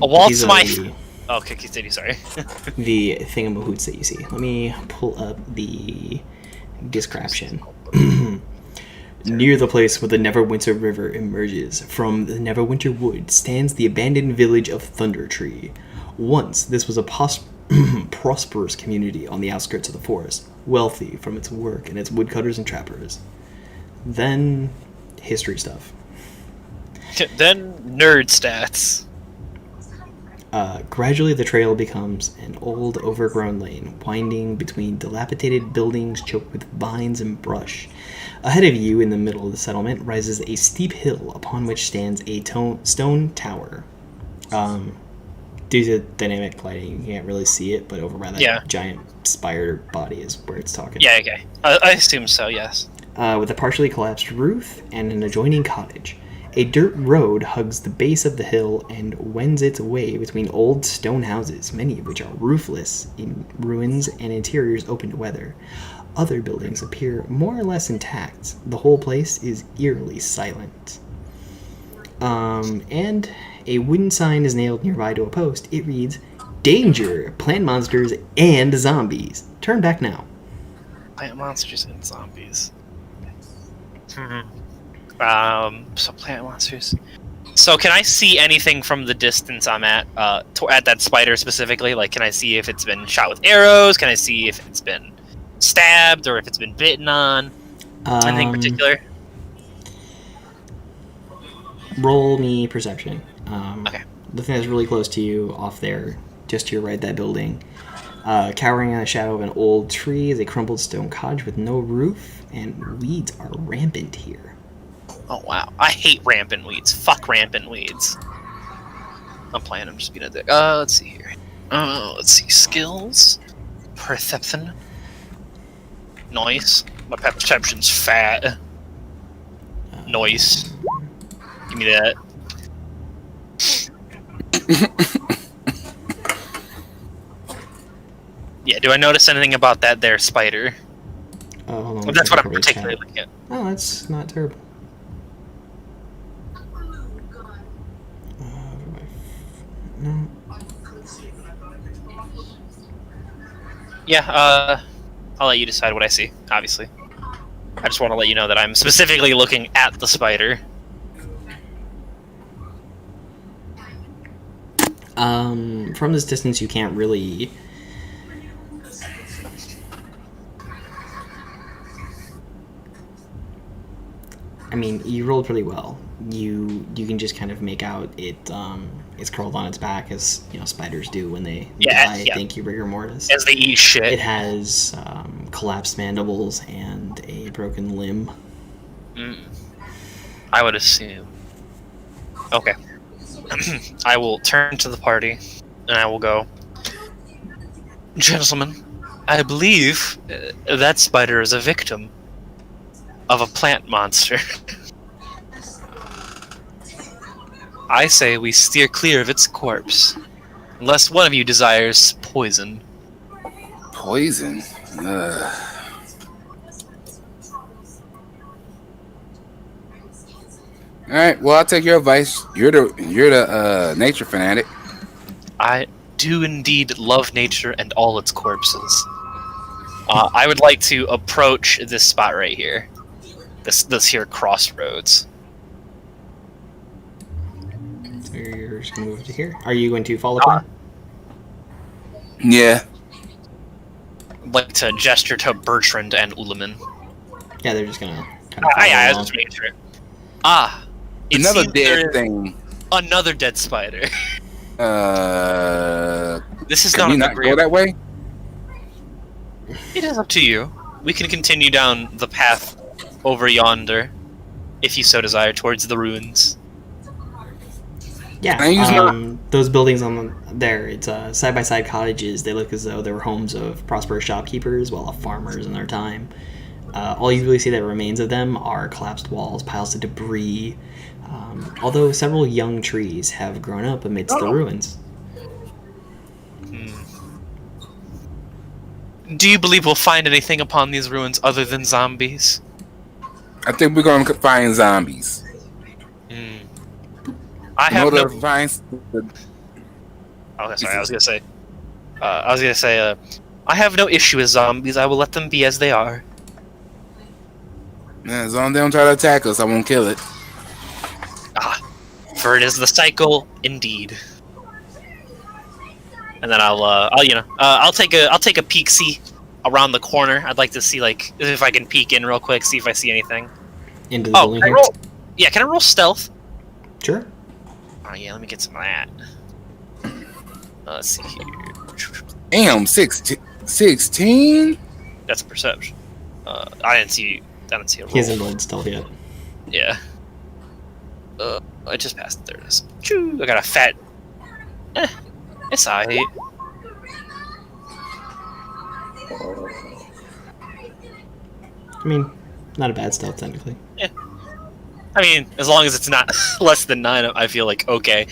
Waltz these are my- the, Okay, continue, sorry. the thingamahoots that you see. Let me pull up the description. Near the place where the Neverwinter River emerges from the Neverwinter Wood stands the abandoned village of Thunder Tree. Once, this was a prosperous community on the outskirts of the forest, wealthy from its work and its woodcutters and trappers. Then, history stuff. Then nerd stats. Gradually, the trail becomes an old, overgrown lane, winding between dilapidated buildings choked with vines and brush. Ahead of you, in the middle of the settlement, rises a steep hill upon which stands a stone tower. Due to dynamic lighting, you can't really see it, but over by that giant spider body is where it's talking. Yeah, okay. I assume so, yes. With a partially collapsed roof and an adjoining cottage. A dirt road hugs the base of the hill and wends its way between old stone houses, many of which are roofless, in ruins and interiors open to weather. Other buildings appear more or less intact. The whole place is eerily silent. And a wooden sign is nailed nearby to a post. It reads, "Danger! Plant monsters and zombies. Turn back now." Plant monsters and zombies. So plant monsters. So can I see anything from the distance I'm at that spider specifically? Like, can I see if it's been shot with arrows? Can I see if it's been stabbed or if it's been bitten on? Anything in particular? Roll me perception. Okay. The thing that's really close to you, off there, just to your right, that building. Cowering in the shadow of an old tree is a crumbled stone cottage with no roof, and weeds are rampant here. Oh wow, I hate rampant weeds. Fuck rampant weeds. I'm playing. I'm just being a dick. Let's see here. Let's see. Skills, perception, noise. My perception's fat. Noise. Give me that. Yeah. Do I notice anything about that there spider? Hold on. Well, that's what I'm Probably particularly chat. looking at. Oh, that's not terrible. No. Yeah. I'll let you decide what I see. Obviously. I just want to let you know that I'm specifically looking at the spider. From this distance, you can't really. I mean, you rolled pretty well. You can just kind of make out it's curled on its back, as spiders do when they die. Yeah. Thank you, rigor mortis. As they eat shit. It has collapsed mandibles and a broken limb. I would assume. Okay. I will turn to the party, and I will go. Gentlemen, I believe that spider is a victim of a plant monster. I say we steer clear of its corpse, unless one of you desires poison. Poison? All right. Well, I'll take your advice. You're the nature fanatic. I do indeed love nature and all its corpses. I would like to approach this spot right here. This here crossroads. So you're just going to move to here. Are you going to follow him? Yeah. I'd like to gesture to Bertrand and Ulaman. Yeah, they're just going to kind of Yeah, I was follow just making sure. It Another seems there dead is thing. Another dead spider. This is Can we not not go that way? It is up to you. We can continue down the path over yonder, if you so desire, towards the ruins. Yeah, Can I use those buildings on there, it's side-by-side cottages. They look as though they were homes of prosperous shopkeepers, well off farmers in their time. All you really see that remains of them are collapsed walls, piles of debris, although several young trees have grown up amidst the ruins. Do you believe we'll find anything upon these ruins other than zombies? I think we're going to find zombies. I have no... Oh, sorry, I was gonna say, I have no issue with zombies. I will let them be as they are. Yeah, as long as they don't try to attack us, I won't kill it. For it is the cycle, indeed. And then I'll take a peek-see around the corner. I'd like to see, like, if I can peek in real quick, see if I see anything. Into the building can I here? roll? Yeah, can I roll stealth? Sure. Oh yeah, let me get some of that. Let's see here. Damn, 16? That's a perception. I didn't see a roll. He hasn't rolled stealth yet. Yeah. I just passed it. There it is. Choo! I got a fat... it's alright. I mean, not a bad stealth, technically. Yeah. I mean, as long as it's not less than 9, I feel like okay.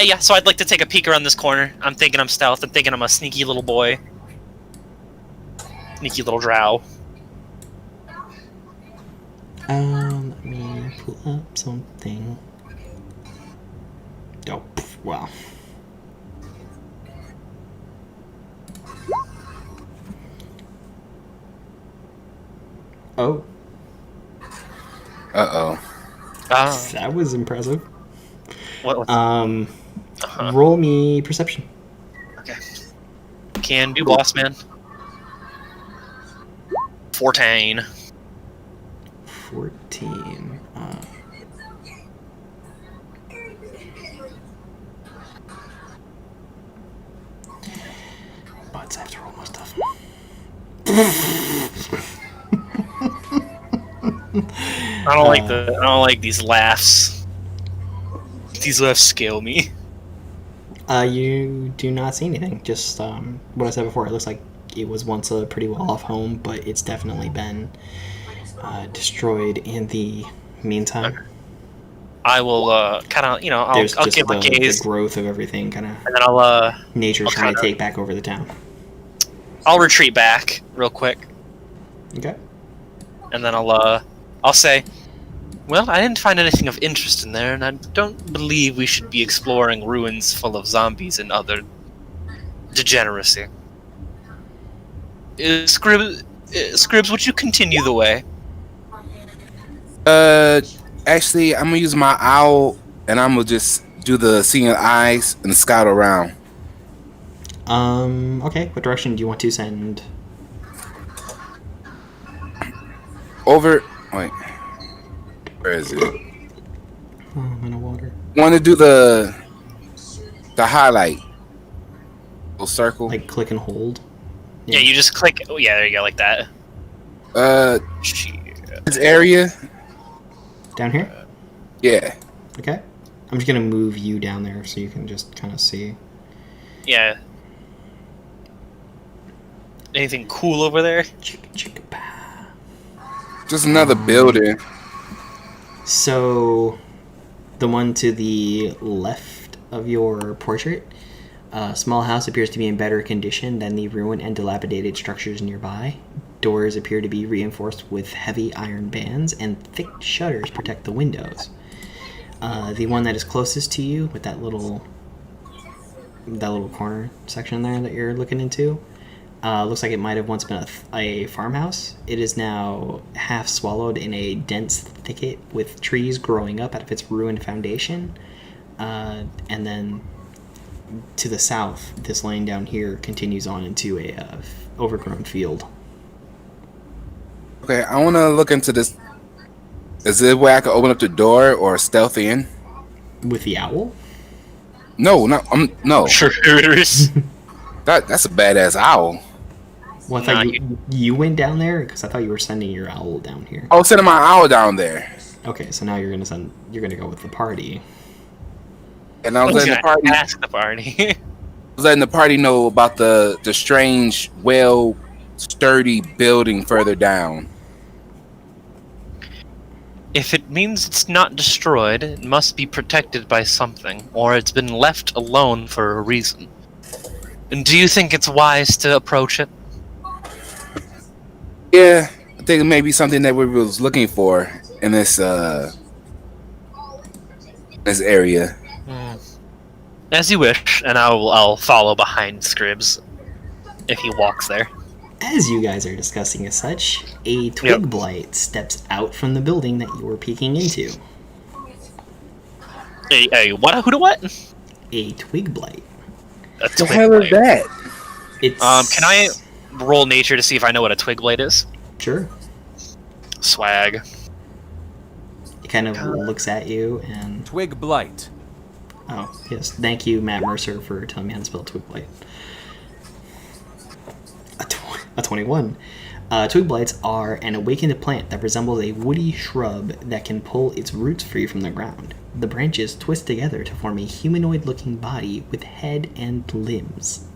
Yeah, so I'd like to take a peek around this corner. I'm thinking I'm stealth. I'm thinking I'm a sneaky little boy. Sneaky little drow. Let me pull up something. Oh, wow. Oh. Uh-oh. That was impressive. What? Roll me perception. Okay. Can do, boss man. 14. 14. But I have to roll more stuff. I don't like these laughs. These laughs scale me. You do not see anything. Just what I said before. It looks like it was once a pretty well-off home, but it's definitely been destroyed in the meantime. I will kind of, I'll There's give just my gaze, the growth of everything, kind of and then I'll nature I'll trying to kinda- take back over the town. I'll retreat back real quick, Okay. and then I'll say, well, I didn't find anything of interest in there, and I don't believe we should be exploring ruins full of zombies and other degeneracy. Scribs, would you continue the way? Actually, I'm gonna use my owl, and I'm gonna just do the seeing eyes and scout around. Okay. What direction do you want to send? Over. Wait. Where is it? Oh, I'm in the water. Want to do the highlight? Little circle. Like click and hold. Yeah, you just click. Oh, yeah, there you go, like that. This area. Down here. Yeah. Okay. I'm just gonna move you down there so you can just kind of see. Yeah. Anything cool over there? Chicka chicka pa. Just another building. So, the one to the left of your portrait, a small house appears to be in better condition than the ruined and dilapidated structures nearby. Doors appear to be reinforced with heavy iron bands, and thick shutters protect the windows. The one that is closest to you, with that little corner section there that you're looking into, looks like it might have once been a farmhouse. It is now half swallowed in a dense thicket with trees growing up out of its ruined foundation. And then to the south, this lane down here continues on into a overgrown field. Okay, I want to look into this. Is there a way I can open up the door or stealth in? With the owl? No, no. Sure. That's a badass owl. Well, I thought you went down there because I thought you were sending your owl down here. I was sending my owl down there, Okay, so now you're gonna go with the party. and I was letting the party. Ask the party. Letting the party know about the strange, sturdy building further down. If it means it's not destroyed, it must be protected by something, or it's been left alone for a reason. And do you think it's wise to approach it? Yeah, I think it may be something that we was looking for in this area. As you wish, and I'll follow behind Scribs if he walks there. As you guys are discussing as such, a twig blight steps out from the building that you were peeking into. A what? Who to what? A twig blight. A The twig hell is blade. that? It's Can I roll nature to see if I know what a twig blade is? Sure. Swag. It kind of looks at you and Twig blight. oh yes, thank you, Matt Mercer, for telling me how to spell twig blight. A 21. Twig blights are an awakened plant that resembles a woody shrub that can pull its roots free from the ground. The branches twist together to form a humanoid-looking body with head and limbs.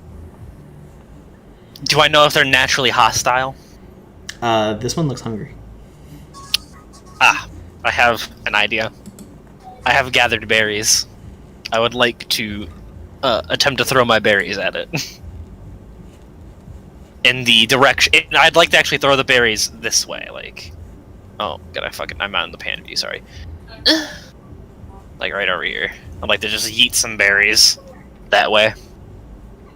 Do I know if they're naturally hostile? This one looks hungry. I have an idea. I have gathered berries. I would like to attempt to throw my berries at it. In the direction... I'd like to actually throw the berries this way, like... Oh, God, I'm out in the pan view, sorry. Like, right over here. I'd like to just yeet some berries that way.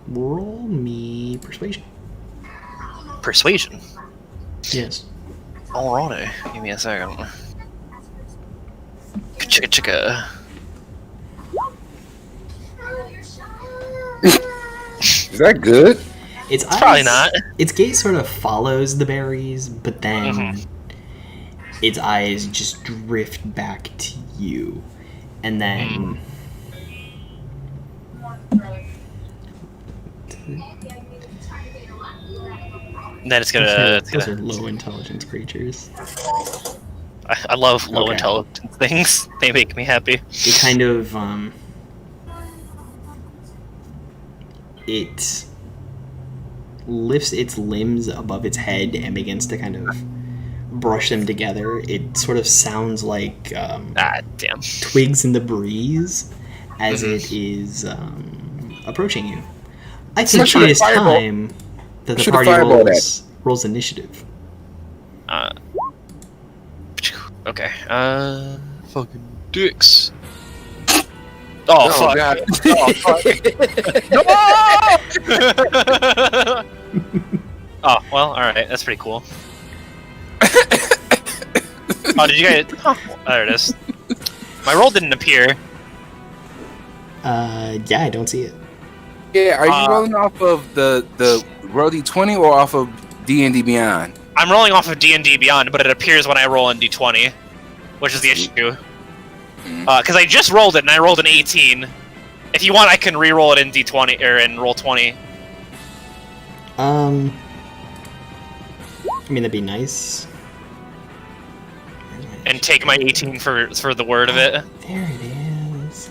Roll me persuasion. Persuasion? Yes. Alrighty, give me a second. Chicka chicka. Is that good? It's Probably not. Its gaze sort of follows the berries, but then its eyes just drift back to you, and then Then it's gonna. those are low intelligence creatures. I love low Okay. intelligence things. They make me happy. It kind of it lifts its limbs above its head and begins to kind of brush them together. It sort of sounds like Damn. twigs in the breeze as it is approaching you. I think should it I is fireball? time that the Should I party fireball rolls initiative. Okay. Fucking dicks. Oh, fuck. God. Oh, fuck. No! Oh, well, alright. That's pretty cool. Oh, did you guys... Oh, there it is. My roll didn't appear. Yeah, I don't see it. Yeah, are you rolling off of the Roll D20 or off of D&D Beyond? I'm rolling off of D&D Beyond, but it appears when I roll in D20, which is the issue. Because I just rolled it, and I rolled an 18. If you want, I can re-roll it in D20, or in roll 20. I mean, that'd be nice. And take my 18 for the word of it. There it is.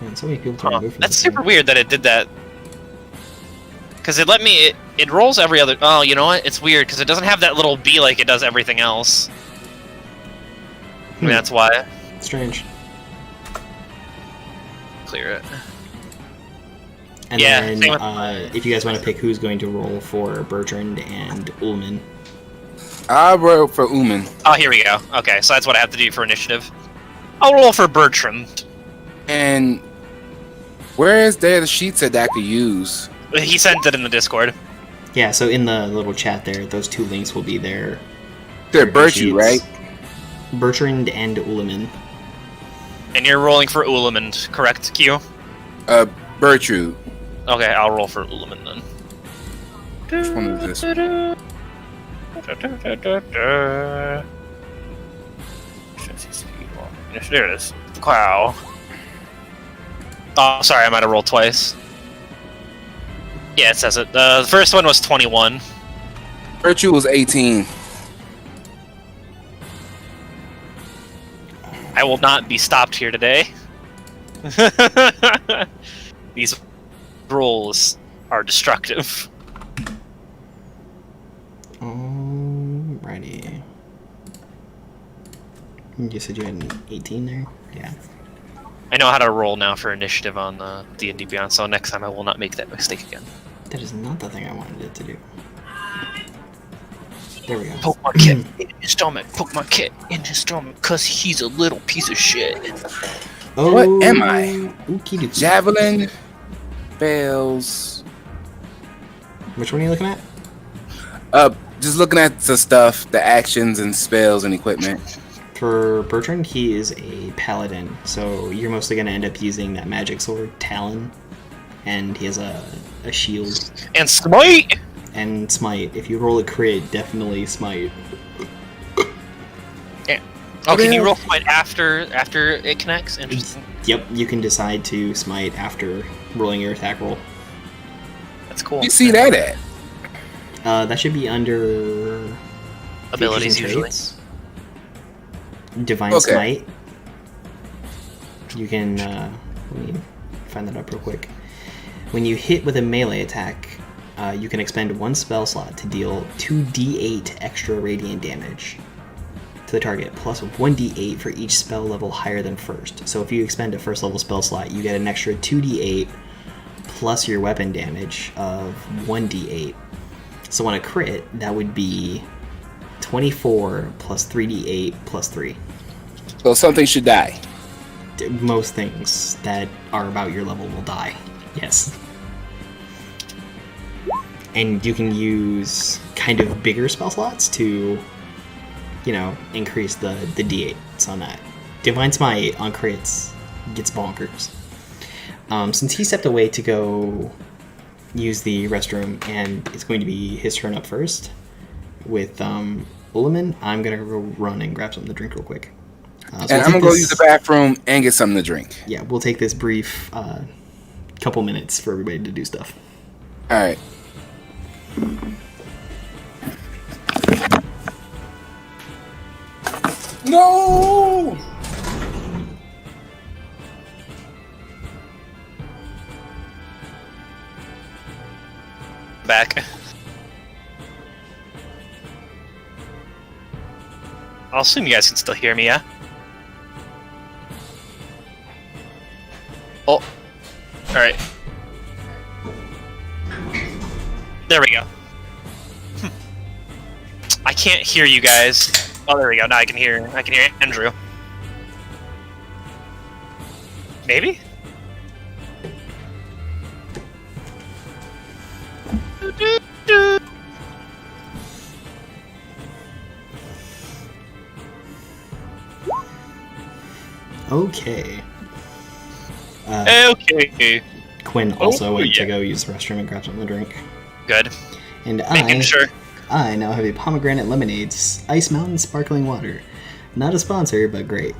Man, so many people trying to go for That's this super thing. weird that it did that. Because it let me... It rolls every other... Oh, you know what? It's weird, because it doesn't have that little B like it does everything else. I mean, that's why. Strange. Clear it. And Yeah, then, same with if you guys want to pick who's going to roll for Bertrand and Ullman. I roll for Uman. Oh, here we go. Okay, so that's what I have to do for initiative. I'll roll for Bertram. And where is there the sheets that I could use? He sent it in the Discord. Yeah, so in the little chat there, those two links will be there. They're Birchie, right? Bertrand and Ullman. And you're rolling for Ullman, correct, Q? Bertrude. Okay, I'll roll for Ullman then. Which one is this? There it is. Wow. Oh, sorry, I might have rolled twice. Yeah, it says it. The first one was 21. Bertrude was 18. I will not be stopped here today. These rolls are destructive. Alrighty. You said you had an 18 there? Yeah. I know how to roll now for initiative on the D&D Beyond, so next time I will not make that mistake again. That is not the thing I wanted it to do. There we go. Poke my kid in his stomach. Poke my kid in his stomach, cause he's a little piece of shit. Oh, What am I? Ookie dookie. Javelin, spells. Which one are you looking at? Just looking at the stuff, the actions and spells and equipment. For Bertrand, he is a paladin, so you're mostly going to end up using that magic sword, Talon, and he has a shield. And smite! And smite. If you roll a crit, definitely smite. Oh, can you roll smite after it connects? Interesting. Yep, you can decide to smite after rolling your attack roll. That's cool. You see that at? That should be under Abilities features and usually. traits. Divine Okay. Smite. You can let me find that up real quick. When you hit with a melee attack, you can expend one spell slot to deal 2d8 extra radiant damage to the target, plus 1d8 for each spell level higher than first. So if you expend a first level spell slot, you get an extra 2d8 plus your weapon damage of 1d8. So on a crit, that would be 24 plus 3d8 plus 3. So something should die. Most things that are about your level will die. Yes. And you can use kind of bigger spell slots to, you know, increase the d8s on that. Divine Smite on crits gets bonkers. Since he stepped away to go use the restroom, and it's going to be his turn up first, with Ullman, I'm gonna go run and grab something to drink real quick. So And we'll I'm take gonna go this- use the bathroom and get something to drink. Yeah, we'll take this brief couple minutes for everybody to do stuff. All right. No! Back. I'll assume you guys can still hear me, yeah? Oh. Alright. There we go. I can't hear you guys. Oh, there we go. Now I can hear Andrew. Maybe? Okay. Okay. Quinn also went to yeah. go use the restroom and grab something to drink. Good. And Making sure. I now have a pomegranate lemonade, Ice Mountain sparkling water. Not a sponsor, but great.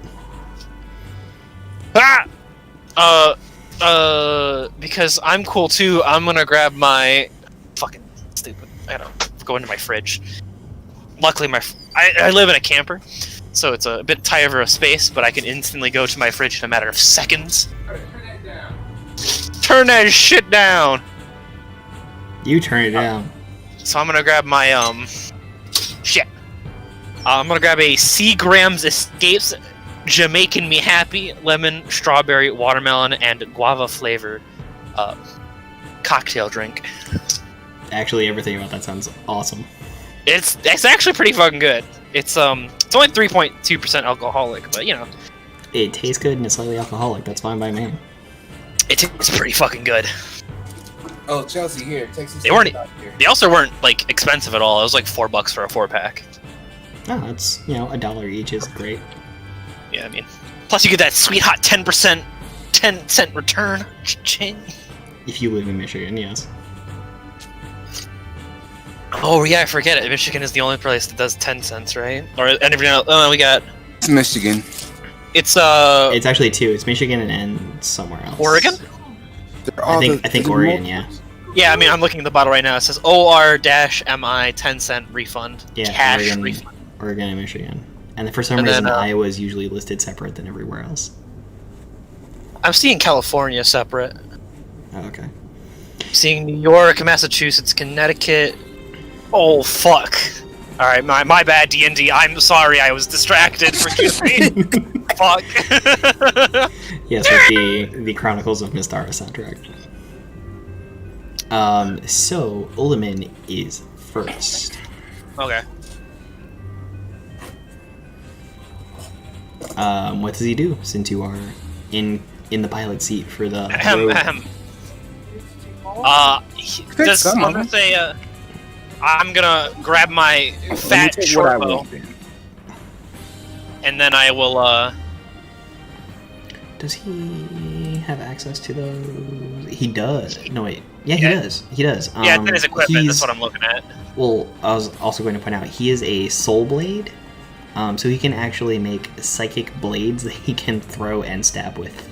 Ah! Because I'm cool too, I'm gonna grab my... Fucking stupid. I gotta go into my fridge. Luckily, I live in a camper, so it's a bit tight of a space, but I can instantly go to my fridge in a matter of seconds. Turn that shit down! You turn it down. So I'm gonna grab my, shit. I'm gonna grab a Seagram's Escapes Jamaican Me Happy lemon, strawberry, watermelon, and guava flavored cocktail drink. Actually, everything about that sounds awesome. It's actually pretty fucking good. It's only 3.2% alcoholic, but you know, It tastes good and it's slightly alcoholic. That's fine by me. it tastes pretty fucking good. Oh, Chelsea, here. Take some They weren't- out here. They also weren't like expensive at all. It was like $4 for a 4-pack. Oh, it's, $1 each is great. Yeah, I mean, plus you get that sweet hot 10%, 10-cent return. Cha-ching. If you live in Michigan, yes. Oh yeah, I forget it. Michigan is the only place that does 10 cents, right? Or and every now, we got It's Michigan. it's It's actually two. It's Michigan and somewhere else. Oregon. They're I all think the Oregon, yeah. Yeah, I mean, I'm looking at the bottle right now. It says OR-MI 10-cent refund. Yeah, Cash Oregon, refund. Oregon and Michigan. And for some And reason, then, Iowa is usually listed separate than everywhere else. I'm seeing California separate. Oh, okay. I'm seeing New York, Massachusetts, Connecticut. Oh fuck! All right, my bad, D&D. I'm sorry, I was distracted. Forgive me. Fuck. Yes, with the Chronicles of Mystara soundtrack. So Ullman is first. Okay. What does he do since you are in the pilot seat for the Ahem, road? ahem. Pick some I'm of gonna them. say, I'm gonna grab my fat Let me take short what I bow, want then. and then I will, Does he have access to those? He does. No wait. Yeah, he Yeah. does. He does. yeah, it's in his equipment, he's- that's what I'm looking at. Well, I was also going to point out he is a soul blade, so he can actually make psychic blades that he can throw and stab with.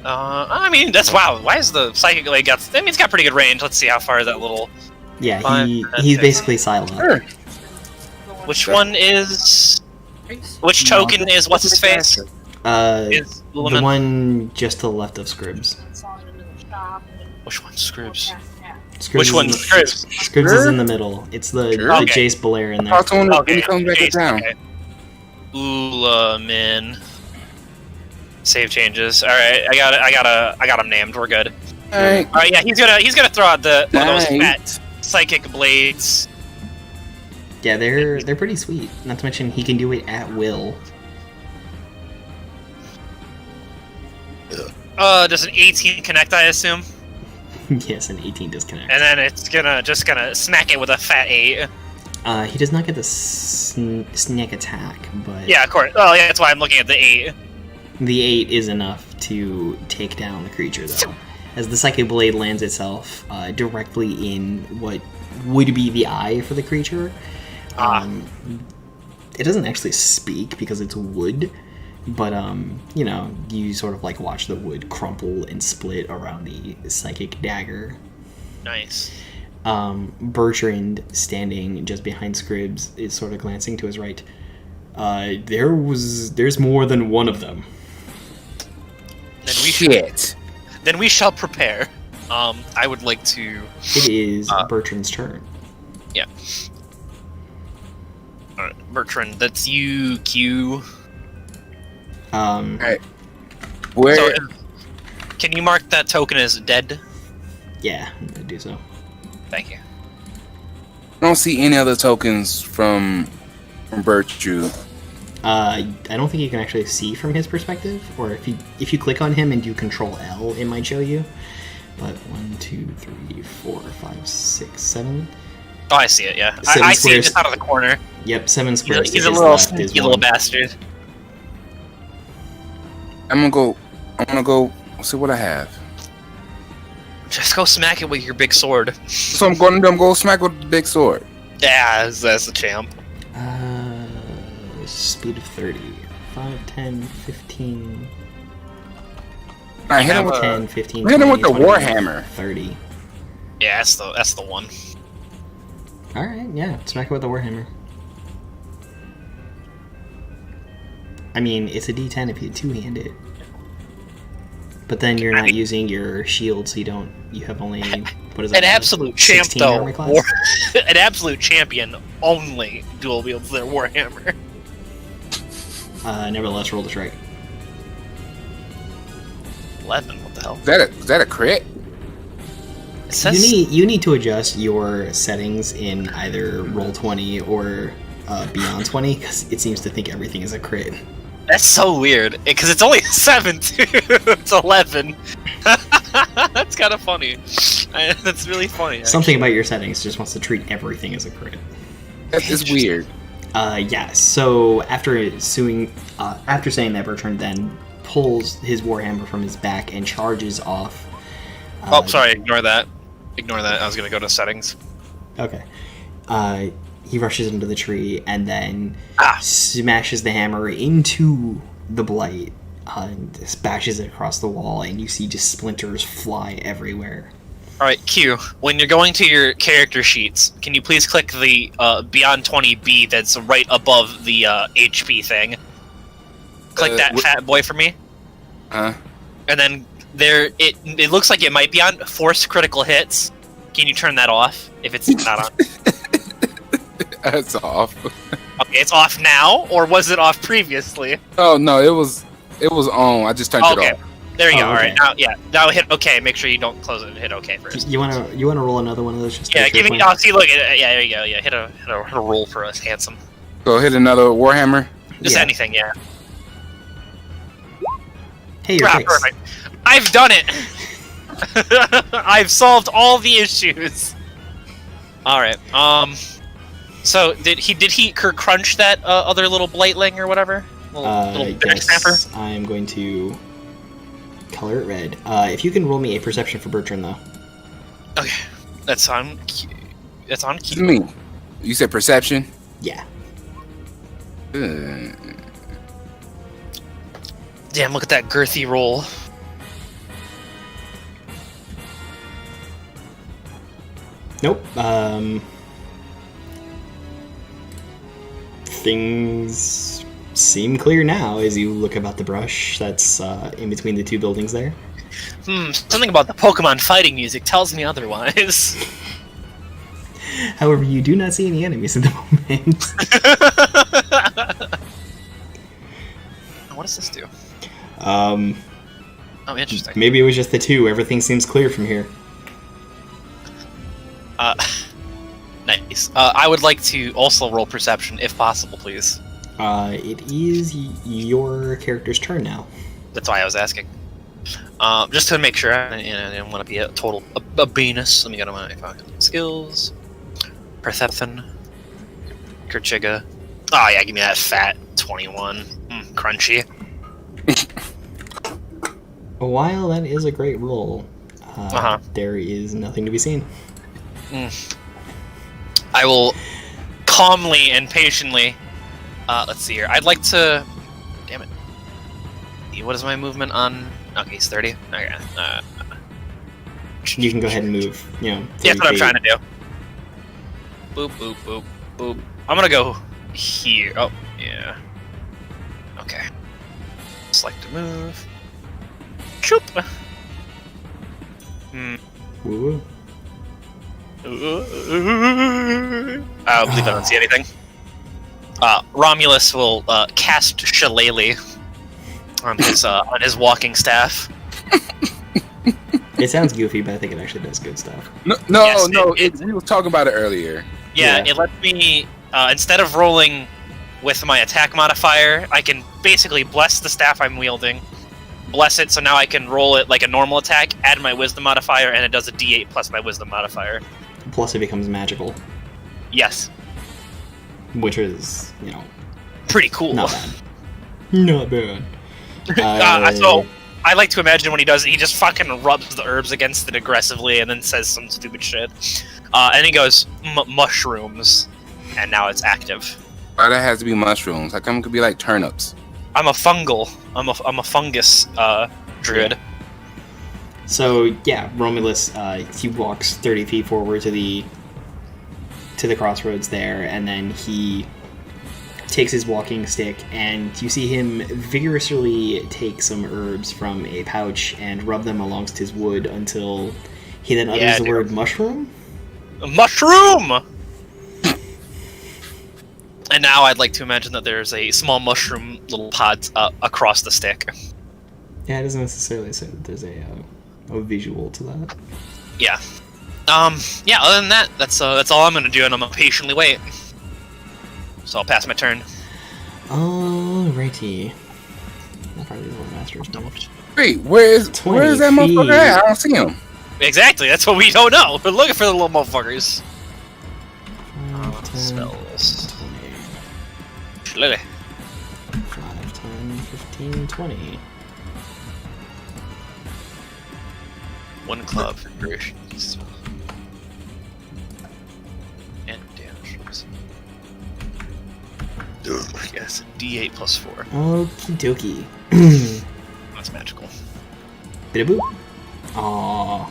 I mean, that's wow. Why is the psychic blade got? I mean, it's got pretty good range. Let's see how far that little. Yeah, Fine, he's that's basically Psylocke. Sure. Which one is? Which token is what's his face? Is The Lumen? one just to the left of Scribs. Which one's Scribs? Scribs Which is one's in the- Scribs? Scribs is in the middle. It's the Okay. Jace Blair in there. Talk to him when Okay, he comes back Jace, in town. okay. Ulamin. Save changes. All right, I got him named. We're good. All right. All right, yeah, he's gonna throw out one of those Nice. fat psychic blades. Yeah, they're pretty sweet. Not to mention he can do it at will. Does an 18 connect? I assume, Yes, an 18 disconnect. and then it's gonna smack it with a fat 8. He does not get the sneak attack, but Yeah, of course. Oh, yeah, that's why I'm looking at the 8. the 8 is enough to take down the creature, though. As the Psychic Blade lands itself directly in what would be the eye for the creature, It doesn't actually speak because it's wood, but you know, you sort of like watch the wood crumple and split around the psychic dagger. Nice. Bertrand, standing just behind Scribs, is sort of glancing to his right. There's more than one of them. Then we shall prepare. I would like to. It is Bertrand's turn. Yeah. All right, Bertrand, that's you. Q. Alright. Where? So, can you mark that token as dead? Yeah, I'm gonna do so. Thank you. I don't see any other tokens from Bertrude. I don't think you can actually see from his perspective, or if you click on him and do Control L, it might show you. But 1, 2, 3, 4, 5, 6, 7. Oh, I see it. Yeah, Seven I see it squares. just out of the corner. Yep, 7 squares. He's to a his little left is sneaky one. little bastard. I'm gonna go see what I have. Just go smack it with your big sword. So I'm gonna do. I'm gonna smack with the big sword. Yeah, that's the champ. Speed of 30. 5, 10, 15. I hit him with 10, 15, hit him with 20, the 25, Warhammer. 30. Yeah, that's the one. Alright, yeah, smack it with the Warhammer. I mean, it's a d10 if you two-hand it. But then you're not using your shield, so you have only, what is that? An absolute champ 16 though. armor class? An absolute champion only dual wields their warhammer. Nevertheless, roll the strike. 11. What the hell? Is that a crit? It says You need to adjust your settings in either Roll20 or Beyond 20, because it seems to think everything is a crit. that's so weird because it's only 7 too. It's 11. That's kind of funny. That's really funny. Something about your settings just wants to treat everything as a crit. That's weird. Yeah, so after saying that, Bertrand then pulls his Warhammer from his back and charges off. Oh, sorry. Ignore that. Ignore that. I was gonna go to settings. Okay. He rushes into the tree and then Ah. smashes the hammer into the blight, and bashes it across the wall, and you see just splinters fly everywhere. All right, Q. When you're going to your character sheets, can you please click the Beyond 20B that's right above the HP thing? Click that fat boy for me. Huh? And then there, it looks like it might be on force critical hits. Can you turn that off if it's not on? That's off. Okay, it's off now, or was it off previously? Oh no, it was on. I just turned it Okay, off. there you Oh, go. All right, okay. now hit OK. Make sure you don't close it. Hit OK first. You wanna roll another one of those? Just to Yeah, make sure give me. it's Oh, see, look. Yeah, there you go. Yeah, hit a roll for us, handsome. Go hit another Warhammer. Just Yeah. anything, yeah. Hey, you're fixed. Perfect. I've done it. I've solved all the issues. All right. So did he crunch that other little blightling or whatever? Little snapper. Yes, I'm going to color it red. If you can roll me a perception for Bertrand, though. Okay, that's on. That's on It's Q. me. You said perception. Yeah. Damn, look at that girthy roll. Nope. Things seem clear now as you look about the brush that's in between the two buildings there. Something about the Pokemon fighting music tells me otherwise. However, you do not see any enemies at the moment. What does this do? um, Oh, interesting. maybe it was just the two. Everything seems clear from here. Nice. I would like to also roll perception, if possible, please. It is your character's turn now. That's why I was asking. Just to make sure, I didn't want to be a total a Venus. Let me go to my fucking skills. Perception. Kerchiga. Oh yeah, give me that fat 21. Crunchy. While that is a great roll, there is nothing to be seen. I will calmly and patiently. Let's see here. I'd like to. Damn it. What is my movement on? Okay, it's 30. Okay. You can go ahead and move. You know. Yeah, that's what I'm 30 trying feet. to do. Boop, boop, boop, boop. I'm gonna go here. Oh, yeah. Okay. Select to move. Choop. Woo. I believe I don't see anything. Romulus will cast Shillelagh on his walking staff. It sounds goofy, but I think it actually does good stuff. No, Yes, we were talking about it earlier. Yeah, Yeah. it lets me instead of rolling with my attack modifier, I can basically bless the staff I'm wielding. Bless it, so now I can roll it like a normal attack, add my wisdom modifier, and it does a d8 plus my wisdom modifier. Plus, it becomes magical, Yes. which is, you know, Pretty cool. not bad. Not bad. So, I like to imagine when he does it, he just fucking rubs the herbs against it aggressively and then says some stupid shit. And he goes, mushrooms. And now it's active. Why that has to be mushrooms? How come it could be like turnips? I'm a fungal. I'm a fungus druid. Yeah. So yeah, Romulus he walks 30 feet forward to the crossroads there, and then he takes his walking stick, and you see him vigorously take some herbs from a pouch and rub them alongst his wood until he then utters the word mushroom. Mushroom! And now I'd like to imagine that there's a small mushroom little pod across the stick. Yeah, it doesn't necessarily say that there's a visual to that. Yeah. Yeah, other than that, that's all I'm gonna do, and I'm gonna patiently wait. So I'll pass my turn. Alrighty. That probably is what Master's done. Wait, where is 20 that motherfucker at? I don't see him. Exactly, that's what we don't know. We're looking for the little motherfuckers. 5, 10, Spells. 20. Lily. 5, 10, 15, 20. One club for durations. And damage. Yes, D8 plus 4. Okie dokie. That's magical. Bit of boop. Aww.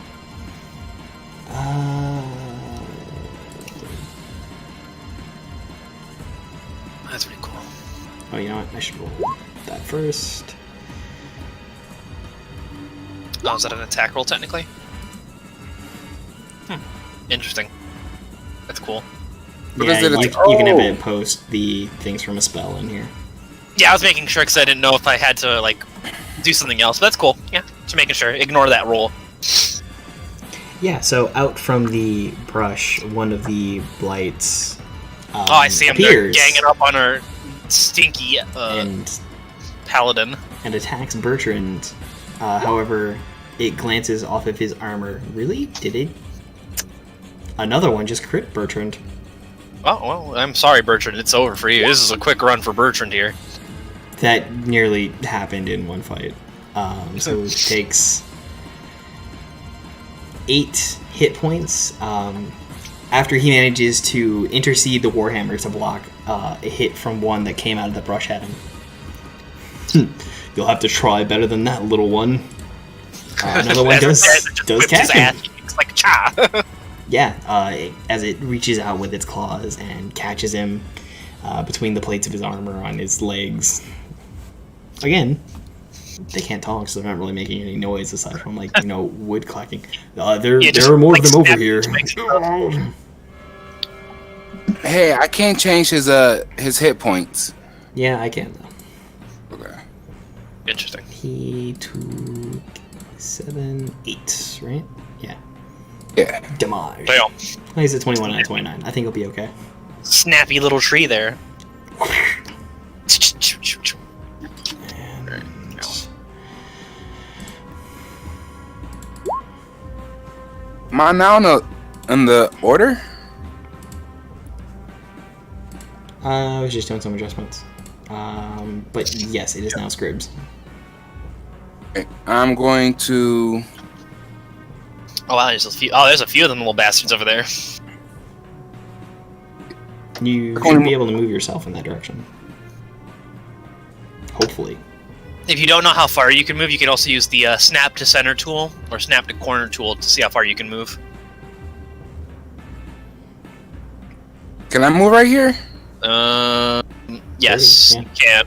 That's pretty cool. Oh, you know what? I should roll that first. Oh, is that an attack roll technically? Interesting. That's cool. What Yeah, is it? you can have it post the things from a spell in here. Yeah, I was making sure because I didn't know if I had to like do something else. But that's cool. Yeah, just making sure. Ignore that roll. Yeah, so out from the brush, one of the blights Oh, I see him. They're appears ganging up on our stinky and paladin. attacks Bertrand. However, it glances off of his armor. Really? Did it? Another one just crit Bertrand. Oh, well, I'm sorry, Bertrand. It's over for you. This is a quick run for Bertrand here. That nearly happened in one fight. So it takes 8 hit points. After he manages to intercede the Warhammer to block a hit from one that came out of the brush at him. You'll have to try better than that, little one. Another one does catch him. It's like cha. Yeah, as it reaches out with its claws and catches him between the plates of his armor on his legs. Again, they can't talk, so they're not really making any noise aside from, like, you know, wood clacking. There are more of them over here. Hey, I can't change his hit points. Yeah, I can, though. Okay. Interesting. He took 7, 8, right? Yeah. Yeah. Damage. Damn. He's at 21 and 29. I think he'll be okay. Snappy little tree there. And Am I now in the order? I was just doing some adjustments. But yes, it is now Scribs. Okay, I'm going to. Oh wow, there's a few. Oh, there's a few of them little bastards over there. You should be able to move yourself in that direction. Hopefully. If you don't know how far you can move, you can also use the snap to center tool or snap to corner tool to see how far you can move. Can I move right here? Yes, Yeah. you can.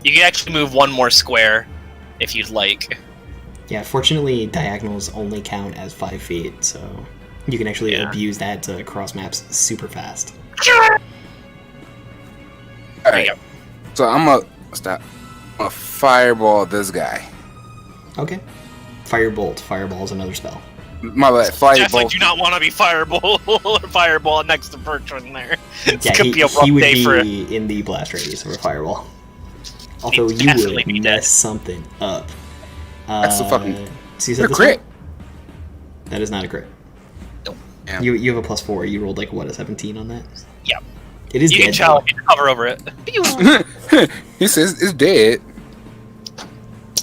You can actually move one more square if you'd like. Yeah, fortunately, diagonals only count as 5 feet, so you can actually abuse that to cross maps super fast. All right. So I'm gonna stop. I'm gonna fireball this guy. Okay. Firebolt. Fireball is another spell. My bad. Definitely Fireball. do not want to be fireball next to Bertrand there. This Yeah, could be a rough he would day for be in the blast radius of a fireball. Although He'd you definitely would be mess dead. something up. That's the fucking. So you said A this crit. one? That is not a crit. Nope. Yeah. You have a +4. You rolled like what, a 17 on that? Yep. It is You dead. can challenge and hover over it. He says it's dead.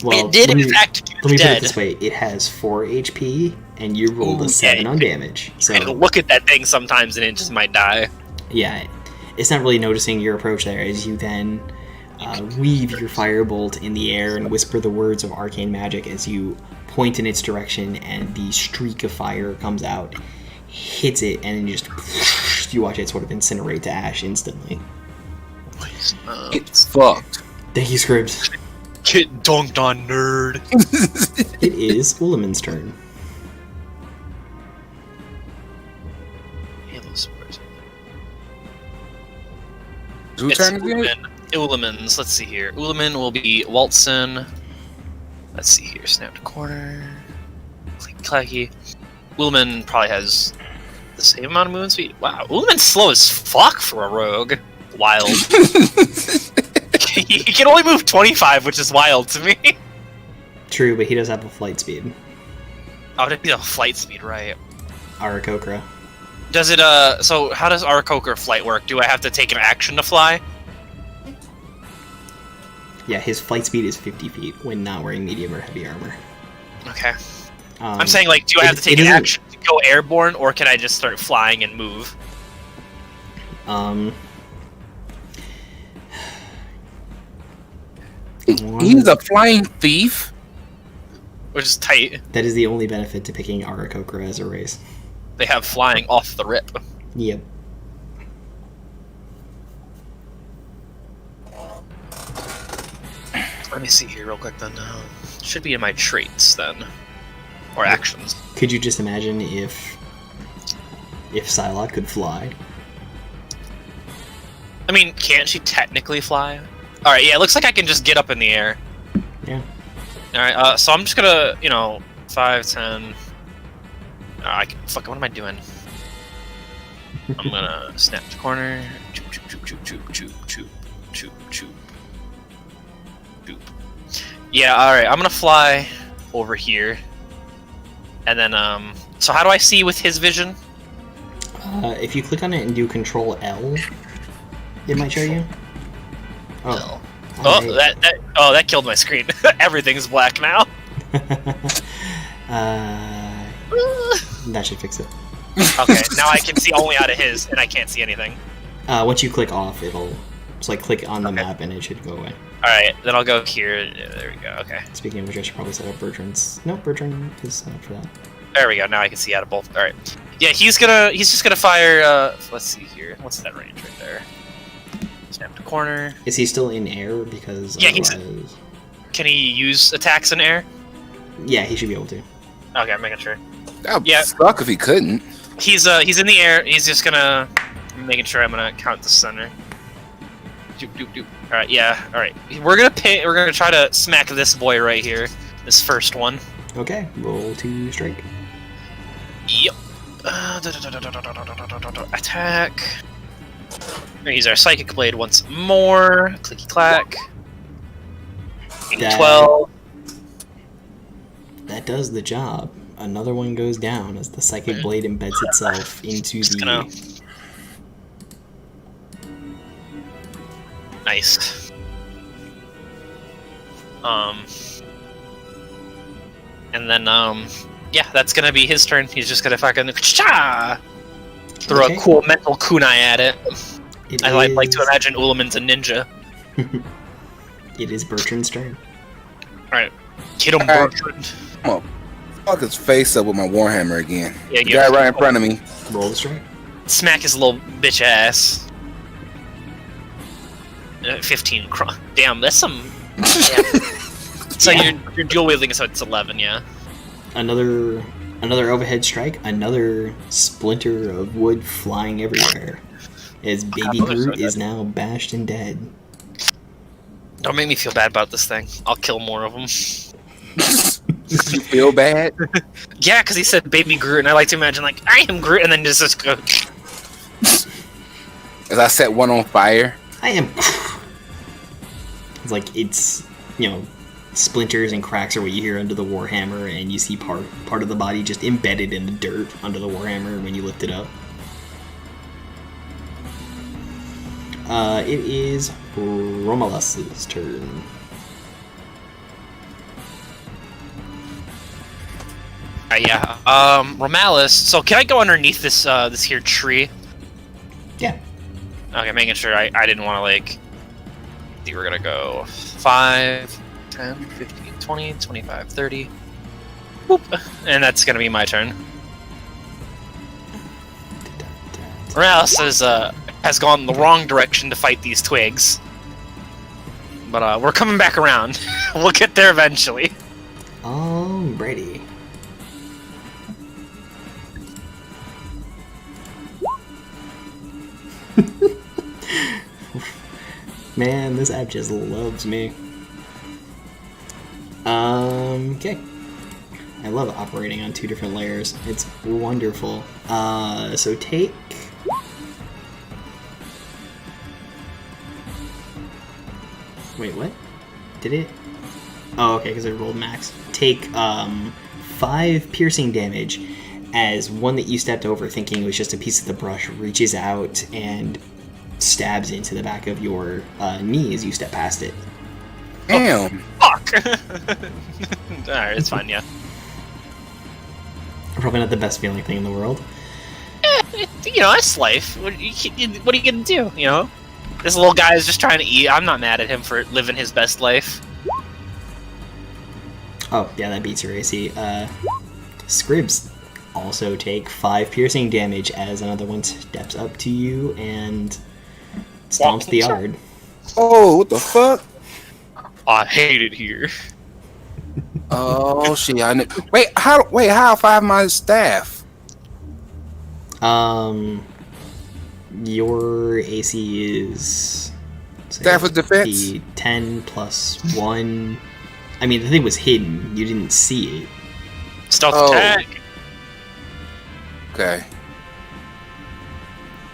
Well, It did let in me- fact do Let me put dead. it this way: it has 4 HP, and you rolled Ooh, a 7 yeah, on damage. So And look at that thing sometimes and it just might die. yeah, it's not really noticing your approach there as you then weave your firebolt in the air and whisper the words of arcane magic as you point in its direction, and the streak of fire comes out, hits it, and then just you watch it sort of incinerate to ash instantly. It's fucked. Thank you, Scribs. Get dunked on, nerd. It is Ullaman's turn. Halo Spurs. Who turn is it? Ullaman's. Let's see here. Ullaman will be Waltzen. Let's see here. Snap to corner. Click clacky. Ullaman probably has the same amount of movement speed. Wow, Ullaman's slow as fuck for a rogue. Wild. He can only move 25, which is wild to me. True, but he does have a flight speed. Oh, it'd be a flight speed, right? Arakokra. Does it, so how does Arakokra flight work? Do I have to take an action to fly? Yeah, his flight speed is 50 feet when not wearing medium or heavy armor. Okay. I'm saying, like, do I have to take an action to go airborne, or can I just start flying and move? He's a flying thief. Which is tight. That is the only benefit to picking Arakokra as a race. They have flying off the rip. Yep. Let me see here real quick then. Should be in my traits then. Or actions. Could you just imagine if Psylocke could fly? I mean, can't she technically fly? Alright, yeah, it looks like I can just get up in the air. Yeah. Alright, so I'm just gonna, 5, 10... fuck, what am I doing? I'm gonna snap to corner. Choop, choop, choop, choop, choop, choop, choop, choop, choop. Yeah, alright, I'm gonna fly over here. And then, so how do I see with his vision? If you click on it and do Control L, it might show you. Oh. Oh, Alright. that killed my screen. Everything's black now. That should fix it. Okay, now I can see only out of his, and I can't see anything. Once you click off, it'll just like click on the map and it should go away. Alright, then I'll go here. There we go, okay. Speaking of which, I should probably set up Bertrand's. No, Bertrand is set up for that. There we go, now I can see out of both. Alright. Yeah, he's just gonna fire, let's see here. What's that range right there? Snap to corner. Is he still in air? Because Yeah, he's- otherwise... Can he use attacks in air? Yeah, he should be able to. Okay, I'm making sure. That would Yeah. suck if he couldn't. He's in the air, he's just gonna... making sure I'm gonna count the center. Doop, doop, doop. Alright, yeah, alright. We're gonna try to smack this boy right here. This first one. Okay, roll to strike. Yep. Attack. We're gonna use our Psychic Blade once more. Clicky clack. That- 12. That does the job. Another one goes down as the Psychic Blade embeds itself into Just the... gonna- Nice. And then, yeah, that's gonna be his turn. He's just gonna fucking throw Okay. a cool mental kunai at it. It I like to is- imagine Ulaman's a ninja. It is Bertrand's turn. Alright. Hit him, Alright. Bertrand. I'm gonna fuck his face up with my Warhammer again. Yeah, The give guy it- right in front of me. Roll the strike. Smack his little bitch ass. 15. Damn, that's some. Yeah. So you're dual wielding, so it's 11, yeah. Another overhead strike. Another splinter of wood flying everywhere. As Baby God, those are Groot so is now bashed and dead. Don't make me feel bad about this thing. I'll kill more of them. You feel bad? Yeah, because he said Baby Groot, and I like to imagine, like, I am Groot, and then just go. As I set one on fire. I am. It's like it's splinters and cracks are what you hear under the Warhammer, and you see part of the body just embedded in the dirt under the Warhammer when you lift it up. It is Romulus's turn. Yeah. Romalis. So can I go underneath this this here tree? Yeah. Okay, making sure I didn't want to like. I think we're gonna go 5, 10, 15, 20, 25, 30. Whoop. And that's gonna be my turn. Romalis has gone the wrong direction to fight these twigs. But we're coming back around. We'll get there eventually. Alrighty. Man, this app just loves me. Okay. I love operating on 2 different layers. It's wonderful. So take... Wait, what? Did it? Oh, okay, because I rolled max. Take 5 piercing damage as one that you stepped over thinking it was just a piece of the brush reaches out and stabs into the back of your knee as you step past it. Damn. Fuck! Alright, it's fine, yeah. Probably not the best feeling thing in the world. That's life. What are you gonna do, This little guy is just trying to eat. I'm not mad at him for living his best life. Oh, yeah, that beats your AC. Scribs also take 5 piercing damage as another one steps up to you and stomps the yard. Oh, what the fuck? I hate it here. Oh shit! Wait, how if I have my staff? Your AC is Staff of defense? the 10 plus 1. I mean, the thing was hidden. You didn't see it. Stealth Oh. attack. Okay.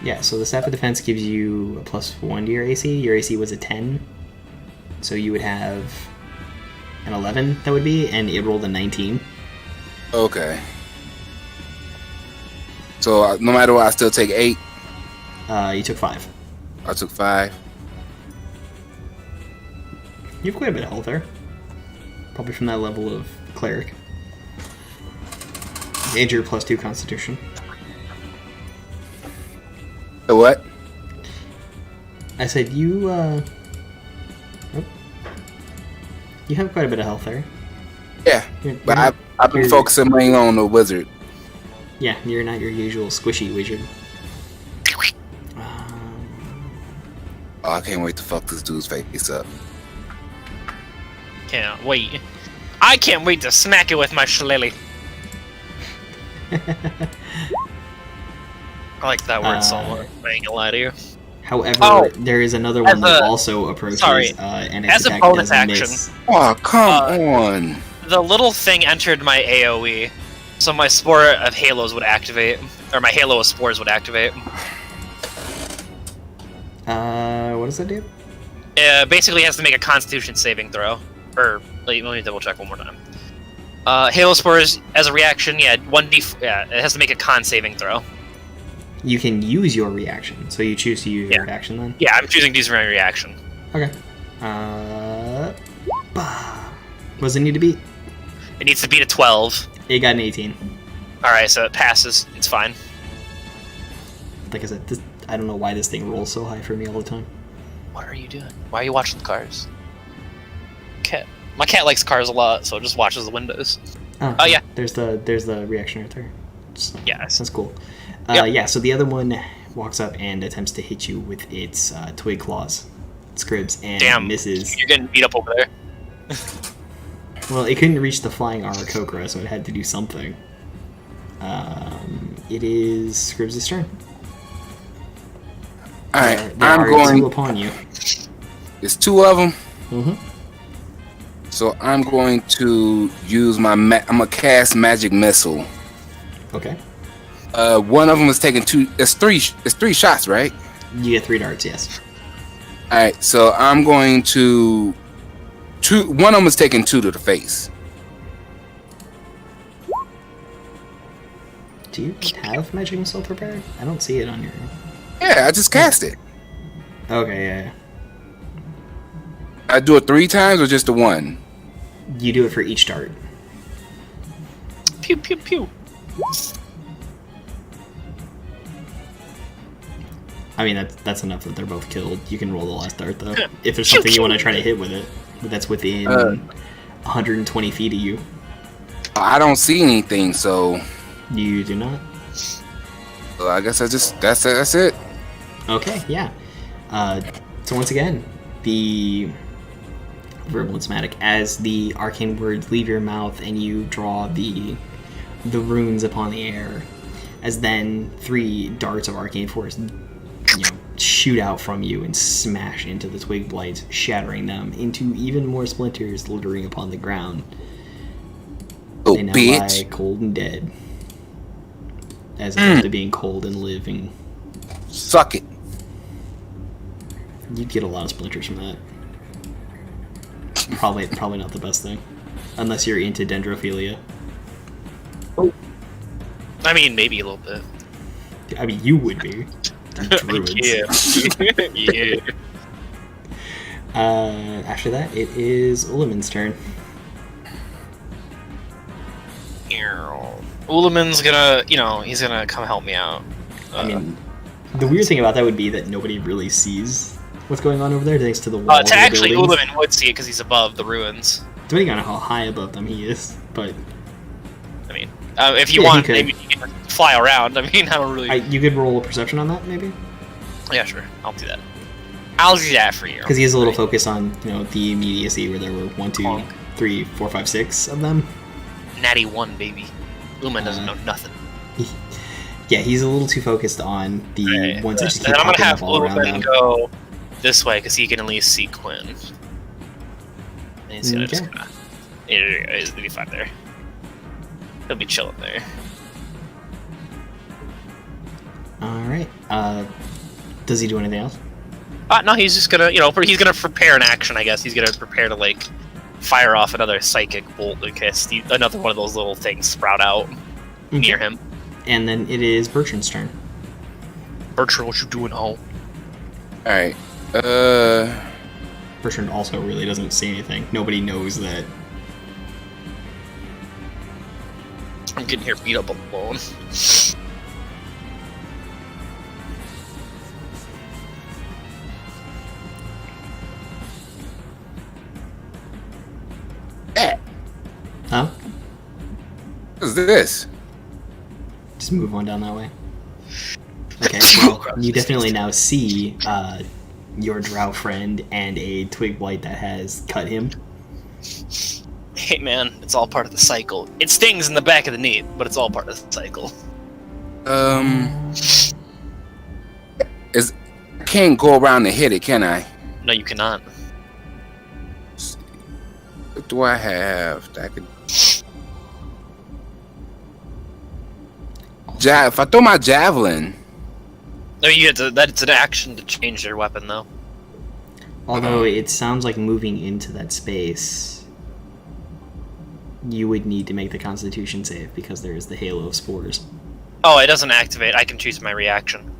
Yeah, so the staff of defense gives you a plus 1 to your AC. Your AC was a 10, so you would have an 11. That would be, and it rolled a 19. Okay. So no matter what, I still take 8. You took 5. I took 5. You have quite a bit of health there. Probably from that level of cleric. And your plus 2 constitution. The what? I said you, oh. You have quite a bit of health there. Yeah, You're but not- I've been you're- focusing mainly on the wizard. Yeah, you're not your usual squishy wizard. Oh, I can't wait to fuck this dude's face up. Can't wait. I can't wait to smack it with my shillelagh. I like that word so much. I ain't gonna lie to you. However, Oh, there is another as one that a- also approaches, sorry, and its as a attack bonus does action. miss. Oh, come Uh, on. The little thing entered my AoE, so my Spore of Halos would activate, or my Halo of Spores would activate. What does that do? Basically, it has to make a Constitution saving throw. Or let me double check one more time. Halo Spores as a reaction, yeah, 1d. Yeah, it has to make a Con saving throw. You can use your reaction, so you choose to use your reaction then? Yeah, I'm choosing to use my reaction. Okay. Bah. What does it need to beat? It needs to beat a 12. It got an 18. All right, so it passes. It's fine. Like I said, I don't know why this thing rolls so high for me all the time. What are you doing? Why are you watching the cars? Cat. My cat likes cars a lot, so it just watches the windows. Oh, yeah. There's the reaction right there. Yes. That's cool. Yep. Yeah, so the other one walks up and attempts to hit you with its twig claws. Scribs and Damn. misses. You're getting beat up over there. Well, it couldn't reach the flying Aarakocra, so it had to do something. It is Scribs' turn. Alright, There I'm are going. two upon you. There's two of them. Mm-hmm. So I'm going to use my. I'm gonna cast magic missile. Okay. One of them is taking two. It's three shots, right? You get 3 darts, yes. All right. So I'm going to. One of them is taking 2 to the face. Do you have magic missile prepared? I don't see it on your. Yeah, I just cast it. Okay, yeah. I do it 3 times or just the one? You do it for each dart. Pew, pew, pew. I mean, that's enough that they're both killed. You can roll the last dart, though. If there's something you want to try to hit with it, but that's within 120 feet of you. I don't see anything, so You do not? I guess that's it. Okay, yeah. So once again, the verbal and somatic, as the arcane words leave your mouth and you draw the runes upon the air, as then 3 darts of arcane force, shoot out from you and smash into the twig blights, shattering them into even more splinters littering upon the ground. Oh, They now bitch! lie cold and dead, as opposed to being cold and living. Suck it. You'd get a lot of splinters from that. Probably not the best thing, unless you're into dendrophilia. I mean, maybe a little bit. I mean, you would be. Druids. Yeah. Yeah. After that, it is Uliman's turn. Uliman's gonna, he's gonna come help me out. I mean, the weird thing about that would be that nobody really sees what's going on over there, thanks to the wall. To actually, Uliman would see it because he's above the ruins. Depending on how high above them he is, but I mean, if you Yeah, he want, could. maybe you can fly around. I mean, I don't really. you could roll a perception on that, maybe, Yeah, sure. I'll do that. I'll do that for you. because he has a little focus on the immediacy where there were 1, 2, 3, 4, 5, 6 of them. Natty 1, baby. Uliman doesn't know nothing. Yeah, he's a little too focused on the Right. ones that just And keep then I'm gonna popping have up all around Uliman them. go this way because he can at least see Quinn. And he's gonna just Okay. gonna. Yeah, he's gonna be fine there. He'll be chilling there. All right. Does he do anything else? No, he's just gonna, he's gonna prepare an action. I guess he's gonna prepare to fire off another psychic bolt in case another one of those little things sprout out near him. And then it is Bertrand's turn. Bertrand, what you doing home? All right. Bertrand also really doesn't see anything. Nobody knows that. I'm getting here beat up alone. Huh? What is this? Just move on down that way. Okay, well, you definitely now see your drow friend and a twig blight that has cut him. Hey man, it's all part of the cycle. It stings in the back of the knee, but it's all part of the cycle. I can't go around and hit it, can I? No, you cannot. What do I have that I could? If I throw my javelin, No, you have to. That's an action to change your weapon, though. Although it sounds like moving into that space, you would need to make the Constitution save because there is the Halo of Spores. Oh, it doesn't activate. I can choose my reaction.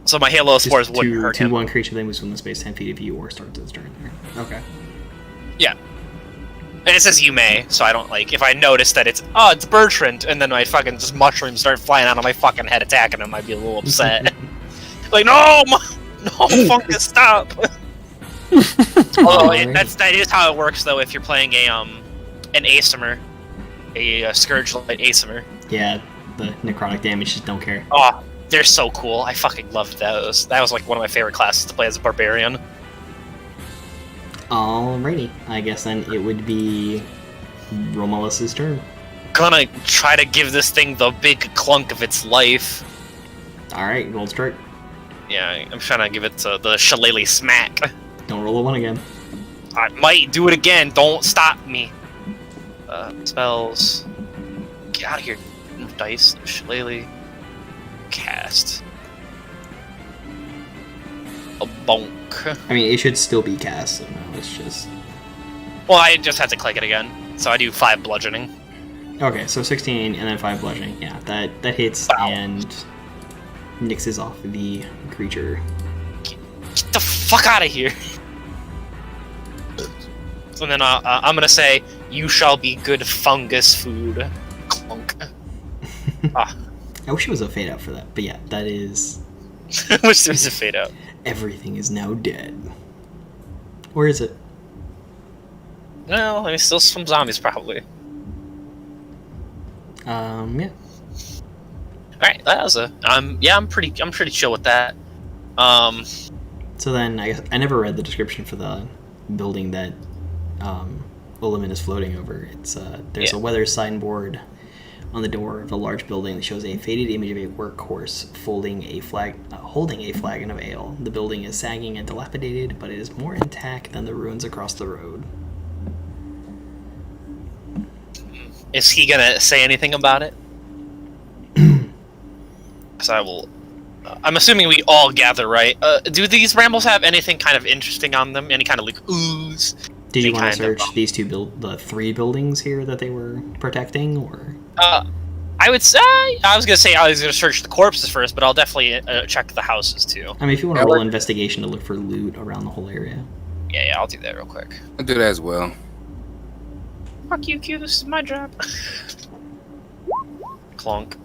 So my Halo of Spores wouldn't hurt him. One creature that moves from the space 10 feet of you or starts its turn there. Okay. Yeah. And it says you may, so I don't like if I notice that it's Bertrand, and then my fucking just mushrooms start flying out of my fucking head attacking him, I'd be a little upset. Like no, fungus, stop. Although that is how it works though. If you're playing an Aesimer, a Scourge Light Aesimer. Yeah, the necrotic damage just don't care. Oh, they're so cool. I fucking loved those. That was like one of my favorite classes to play as a barbarian. Alrighty, I guess then it would be Romulus's turn. Gonna try to give this thing the big clunk of its life. Alright, roll strike. Yeah, I'm trying to give it the shillelagh smack. Don't roll a 1 again. I might do it again. Don't stop me. Spells. Get out of here. Dice. Shillelagh. Cast. A bonk. I mean, it should still be cast, so no, it's just... Well, I just have to click it again. So I do 5 bludgeoning. Okay, so 16 and then 5 bludgeoning. Yeah, that hits and nixes off the creature. Get the fuck out of here. And then I'm gonna say, you shall be good fungus food. Clunk. I wish it was a fade out for that, but yeah, that is... Wish there was a fade out. Everything is now dead. Where is it? No, I mean, still some zombies probably. Yeah. Alright, that was a... yeah, I'm pretty chill with that. So then, I guess I never read the description for the building that Uliman is floating over. It's there's a weather signboard on the door of a large building that shows a faded image of a workhorse holding a flagon of ale. The building is sagging and dilapidated, but it is more intact than the ruins across the road. Is he gonna say anything about it? So I will... I'm assuming we all gather, right? Do these rambles have anything kind of interesting on them? Any kind of like ooze? Did you want to search these the 3 buildings here that they were protecting, or? I would say I was gonna search the corpses first, but I'll definitely check the houses too. I mean, if you want to roll investigation to look for loot around the whole area. Yeah, I'll do that real quick. I'll do that as well. Fuck you, Q. This is my job. Clunk.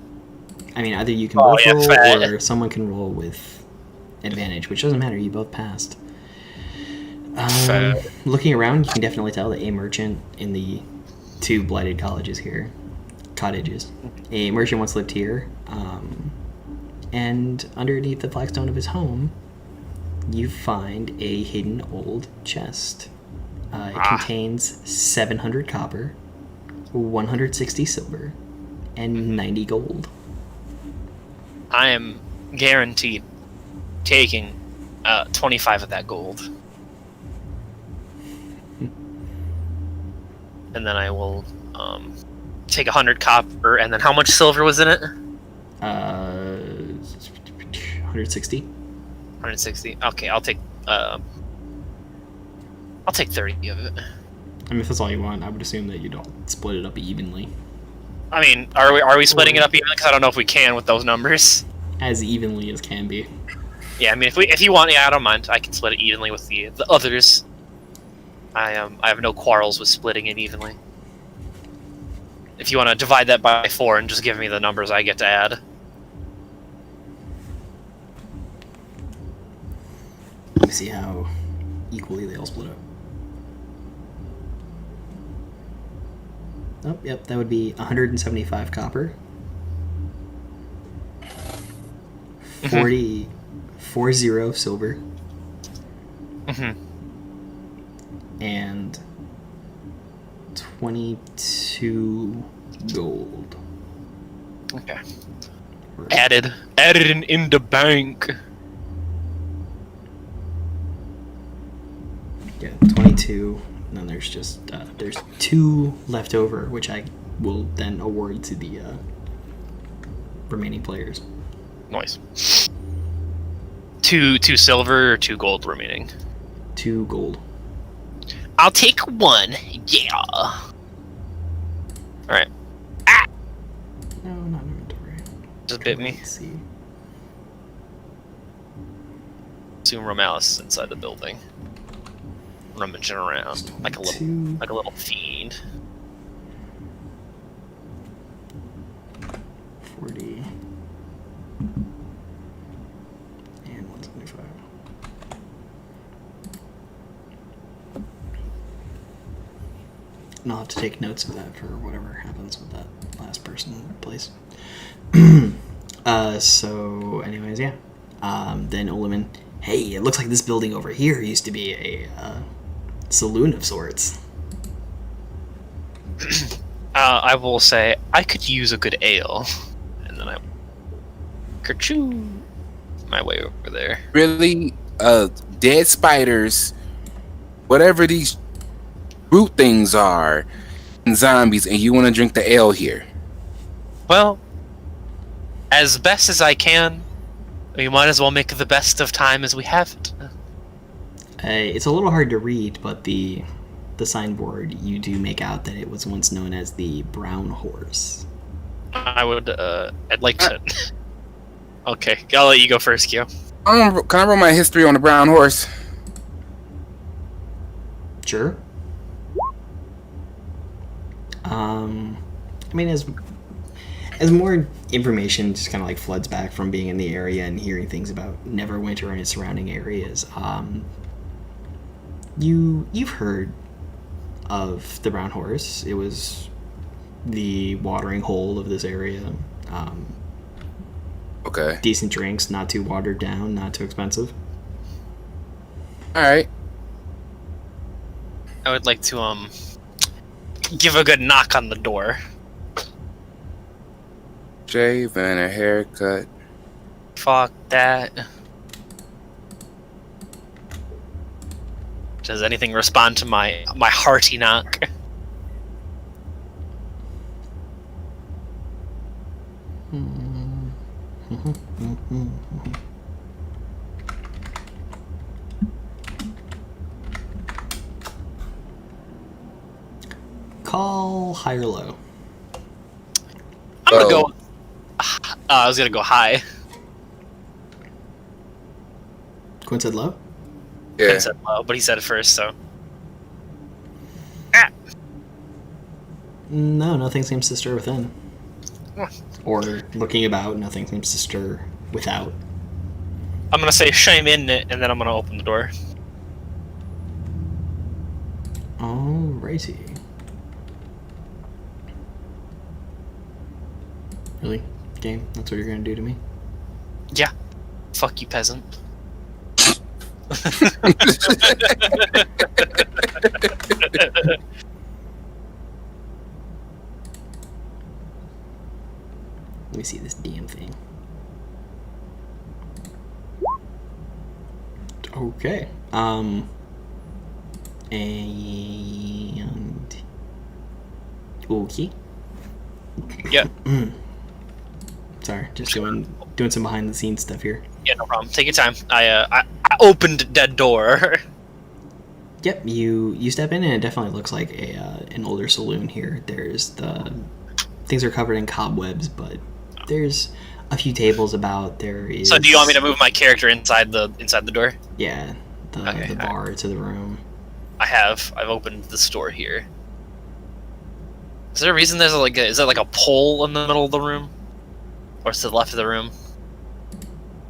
I mean, either you can both roll, or someone can roll with advantage, which doesn't matter. You both passed. Looking around, you can definitely tell that a merchant in the 2 blighted cottages. A merchant once lived here, and underneath the flagstone of his home, you find a hidden old chest. It contains 700 copper, 160 silver, and 90 gold. I am guaranteed taking 25 of that gold. And then I will take 100 copper, and then how much silver was in it? 160. 160. Okay, I'll take 30 of it. I mean, if that's all you want, I would assume that you'd all split it up evenly. I mean, are we splitting it up evenly? Because I don't know if we can with those numbers. As evenly as can be. Yeah, I mean, if you want, yeah, I don't mind. I can split it evenly with the others. I have no quarrels with splitting it evenly. If you want to divide that by 4 and just give me the numbers I get to add. Let me see how equally they all split up. Oh, yep, that would be 175 copper. 40 silver. And 22 gold. Okay. Added in the bank. Yeah, 22. And then there's just there's 2 left over, which I will then award to the remaining players. Nice. 2 silver or 2 gold remaining. 2 gold. I'll take 1. Yeah. All right. Ah! No, not inventory. Just bit me. Let's see. Assume Romalis is inside the building. rummaging around like a little fiend. 40 and 175. And I'll have to take notes of that for whatever happens with that last person place. So anyways, yeah. Then Oleman, hey, it looks like this building over here used to be a saloon of sorts. I will say I could use a good ale, and then I kerchoo my way over there. Really, dead spiders, whatever these root things are, and zombies, and you want to drink the ale here? Well, as best as I can, we might as well make the best of time as we have it. It's a little hard to read, but the signboard, you do make out that it was once known as the Brown Horse. I'd like to. Okay, I'll let you go first, Kyo. Can I roll my history on the brown horse? Sure. I mean, as more information just kind of like floods back from being in the area and hearing things about Neverwinter and its surrounding areas, you've heard of the Brown Horse. It was the watering hole of this area. Okay. Decent drinks, not too watered down, not too expensive. All right. I would like to give a good knock on the door. Shave and a haircut. Fuck that. Does anything respond to my hearty knock? Call high or low. I'm gonna go. I was gonna go high. Quinn said low? Yeah. Ken said low, but he said it first, so. No, nothing seems to stir within. What? Or looking about, nothing seems to stir without. I'm gonna say shame in it, and then I'm gonna open the door. Alrighty. Really? Game? That's what you're gonna do to me? Yeah. Fuck you, peasant. Let me see this damn thing. Okay. And okay. Yeah. Sorry, just doing some behind the scenes stuff here. Yeah, no problem. Take your time. I opened that door. Yep, you step in and it definitely looks like an older saloon here. Things are covered in cobwebs, but there's a few tables about. There is. So, do you want me to move my character inside the door? Yeah, the bar to the room. I've opened the store here. Is there a reason there's is there like a pole in the middle of the room, or to the left of the room,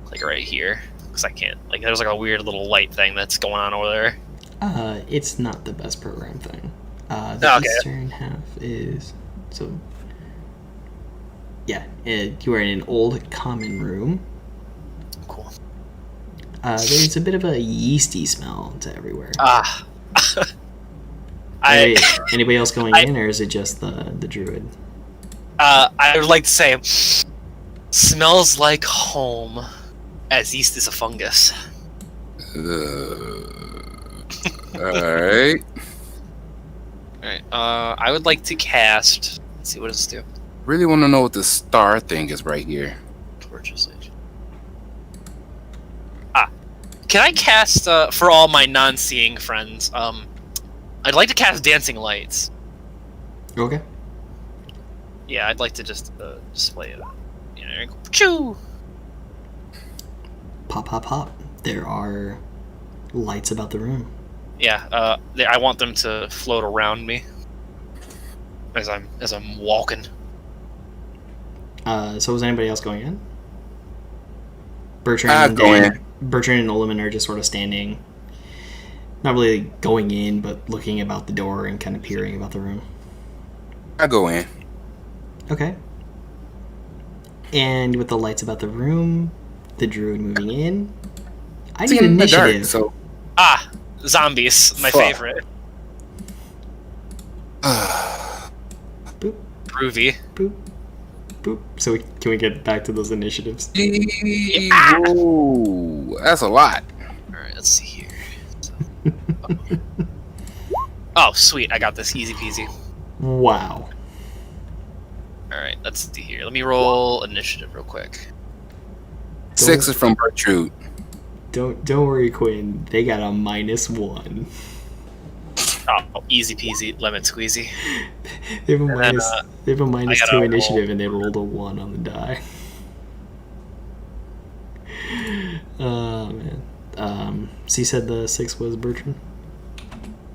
like right here? Because I can't. Like, there's like a weird little light thing that's going on over there. It's not the best program thing. The eastern half is so. Yeah, you are in an old common room. Cool. There's a bit of a yeasty smell to everywhere. Anybody else going in, or is it just the druid? I would like to say, smells like home, as yeast is a fungus. Alright. Alright, I would like to cast... Let's see, what does this do? Really want to know what the star thing is right here. Torches. Can I cast, for all my non-seeing friends, I'd like to cast Dancing Lights. Okay. Yeah, I'd like to just display it. Choo! Pop, pop, pop. There are lights about the room. Yeah, I want them to float around me as I'm walking. So was anybody else going in? I'll Bertrand go and in. Bertrand and Oliman are just sort of standing, not really going in, but looking about the door and kind of peering about the room. I go in. Okay. And with the lights about the room, the druid moving in, I It's need in the dark, initiative. so Zombies, my Fuck. favorite. Boop, Groovy. boop, boop. So can we get back to those initiatives? Whoa, that's a lot. Alright, let's see here. Oh, sweet, I got this easy peasy. Wow. Alright, let's see here. Let me roll initiative real quick. 6 is from Bertrude. Don't worry, Quinn. They got a -1. Oh, easy peasy, lemon squeezy. They have a And minus. then, They have a I gotta -2 roll. initiative, and they rolled a 1 on the die. Oh man. So you said the 6 was Bertrand?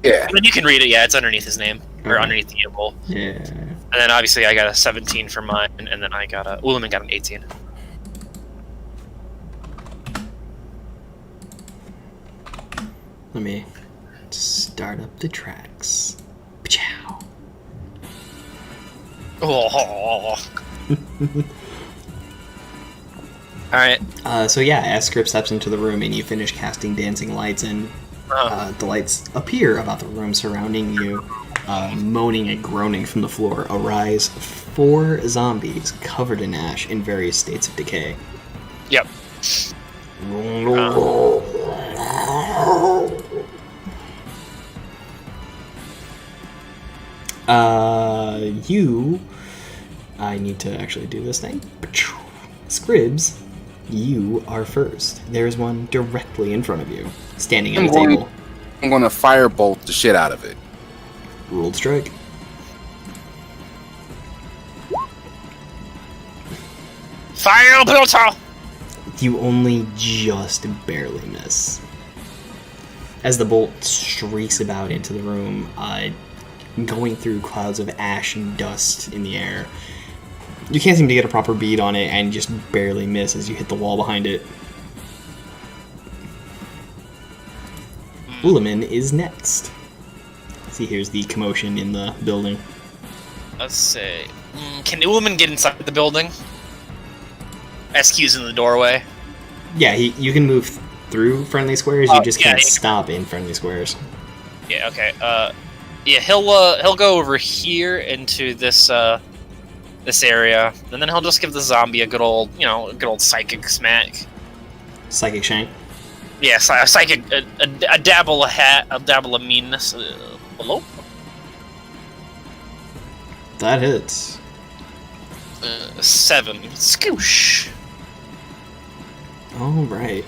Yeah. I mean, you can read it, yeah, it's underneath his name. Or Okay. underneath the symbol. Yeah. And then obviously I got a 17 for mine, and then I got Ullman got an 18. Let me start up the tracks. Ciao. Oh. Alright. So yeah, as Script steps into the room and you finish casting dancing lights, and the lights appear about the room surrounding you, moaning and groaning from the floor, arise 4 zombies covered in ash in various states of decay. Yep. I need to actually do this thing. Scribs, you are first. There's one directly in front of you, standing at a table. I'm gonna firebolt the shit out of it. Ruled strike. Fire Pluto! You only just barely miss. As the bolt streaks about into the room, going through clouds of ash and dust in the air, you can't seem to get a proper bead on it and just barely miss as you hit the wall behind it. Ullaman is next. See, here's the commotion in the building. Let's say, can Ullman get inside the building? SQ's in the doorway. Yeah, you can move through friendly squares. You just yeah, can't he- stop in friendly squares. Yeah. Okay. Yeah. He'll go over here into this this area, and then he'll just give the zombie a good old psychic smack. Psychic shank. Yes, a psychic, a dabble of meanness. Hello. 'That hits. 7. Scoosh. All right.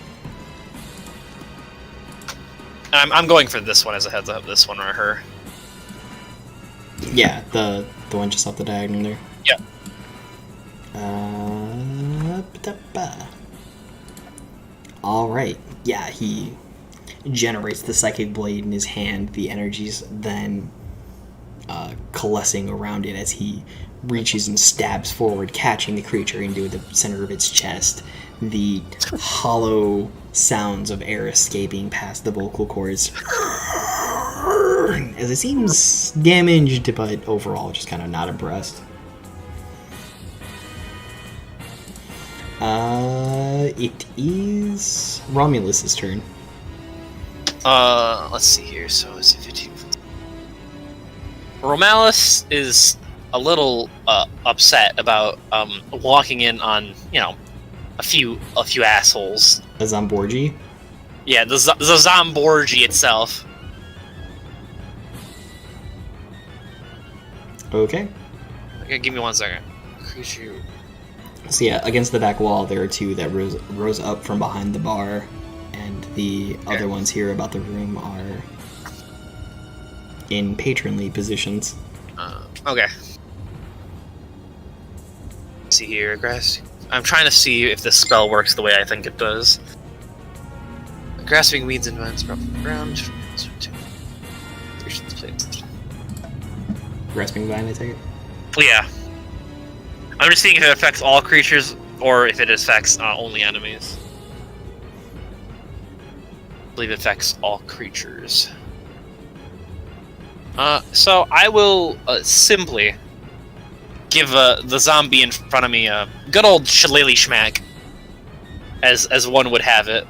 I'm going for this one as a heads up. This one or her. Yeah, the one just off the diagonal there. Yep. All right. Yeah, he generates the psychic blade in his hand. The energies then coalescing around it as he reaches and stabs forward, catching the creature into the center of its chest. The hollow sounds of air escaping past the vocal cords as it seems damaged, but overall just kind of not impressed. It is Romulus's turn. Let's see here. So it's 15. Romalis is a little upset about walking in on a few assholes. A Zomborgi. Yeah, the Zomborgi itself. Okay. Okay, give me 1 second. Creature. So yeah, against the back wall, there are 2 that rose up from behind the bar, and the other ones here about the room are in patronly positions. Okay. Let's see here, grass. I'm trying to see if this spell works the way I think it does. Grasping weeds and vines from the ground. Grasping Vine, I take it. Yeah. I'm just seeing if it affects all creatures or if it affects only enemies. I believe it affects all creatures. So I will simply give the zombie in front of me a good old shillelagh schmack, as one would have it.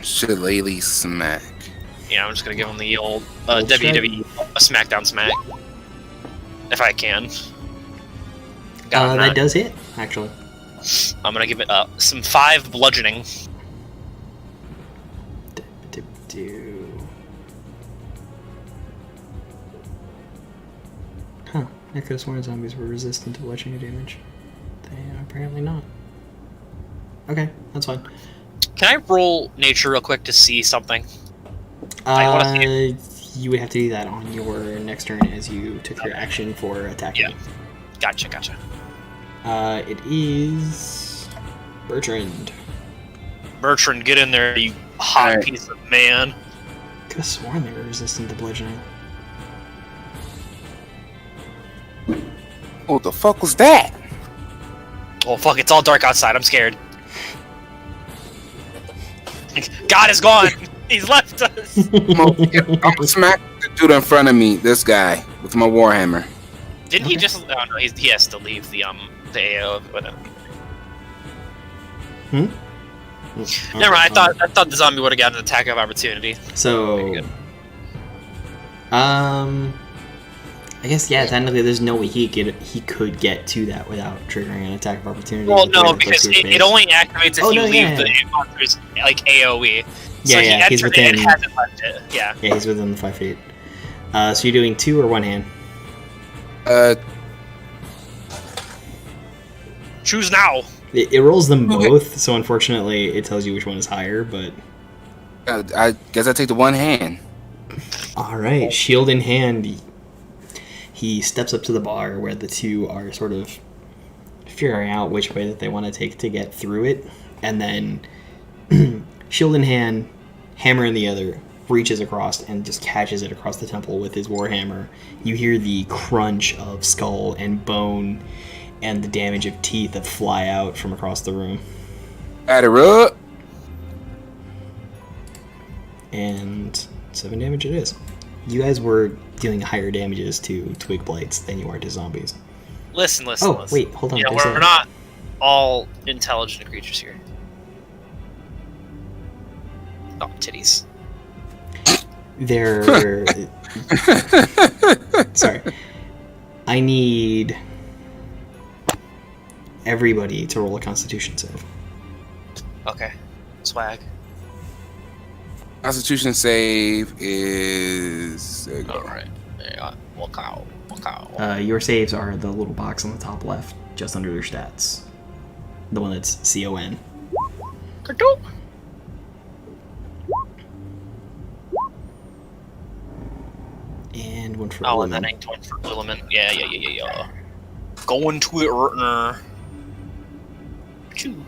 Shillelagh smack. Yeah, I'm just gonna give him the old Old WWE SmackDown smack, if I can. Got him That does hit, actually. I'm gonna give it some 5 bludgeoning. Huh. I could have sworn zombies were resistant to bludgeoning damage. They are apparently not. Okay, that's fine. Can I roll nature real quick to see something? I wanna see You would have to do that on your next turn as you took your action for attacking. Yeah. Gotcha. It is Bertrand. Bertrand, get in there, you hot Alright. piece of man. Could have sworn they were resistant to bludgeoning. What the fuck was that? Oh fuck, it's all dark outside, I'm scared. God is gone! He's left us! I'm gonna smack the dude in front of me, this guy, with my warhammer. Didn't he Okay. just... Oh no, he has to leave the AO of whatever. Never mind, I thought the zombie would have gotten an attack of opportunity. So, Very good. I guess technically there's no way he could get to that without triggering an attack of opportunity. Well, before no, it goes because to his it base. only activates if Oh, you no, leave yeah. the monster's like AOE. So Yeah, he yeah, he's entered it and within- hasn't left it. Yeah. Yeah, he's within the 5 feet. So you're doing 2 or 1 hand? Choose now. It rolls them Okay. both, so unfortunately it tells you which one is higher. But I guess I take the one hand. all right, shield in hand, he steps up to the bar where the two are sort of figuring out which way that they want to take to get through it, and then shield in hand, hammer in the other, reaches across and just catches it across the temple with his warhammer. You hear the crunch of skull and bone and the damage of teeth that fly out from across the room. Add her up. And 7 damage it is. You guys were dealing higher damages to twig blights than you are to zombies. Listen. Oh, wait, hold on. Yeah, there's we're not all intelligent creatures here. Oh, titties. They're... Sorry. I need everybody to roll a Constitution save. Okay. Swag. Constitution save is. There you go. Alright. There you go. Walk out. Your saves are the little box on the top left, just under your stats. The one that's CON. Kerdoop. And one for Oh, and then Lemon. I ain't one for Williman. Yeah. Going to it, Rutner. Choo.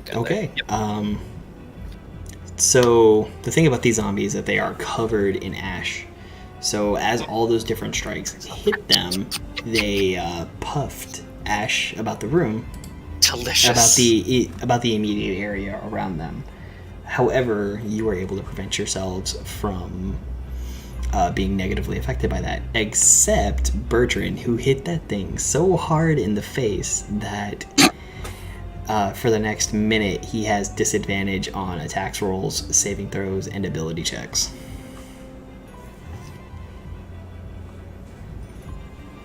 Got Okay. that. Yep. So the thing about these zombies is that they are covered in ash. So as all those different strikes hit them, they puffed ash about the room, Delicious. about the immediate area around them. However, you were able to prevent yourselves from being negatively affected by that, except Bertrand, who hit that thing so hard in the face that for the next minute he has disadvantage on attacks rolls, saving throws, and ability checks.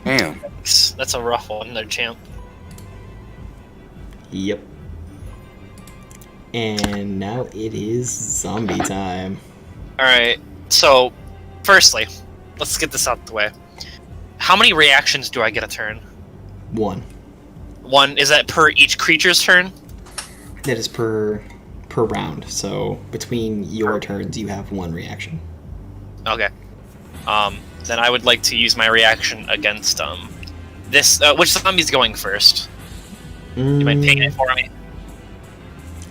Damn. That's a rough one there, champ. Yep. And now it is zombie time. Alright, so, firstly, let's get this out of the way. How many reactions do I get a turn? 1. One, is that per each creature's turn? That is per round. So between your turns, you have 1 reaction. Okay. Then I would like to use my reaction against, this, which zombie's going first? Do you mind picking it for me?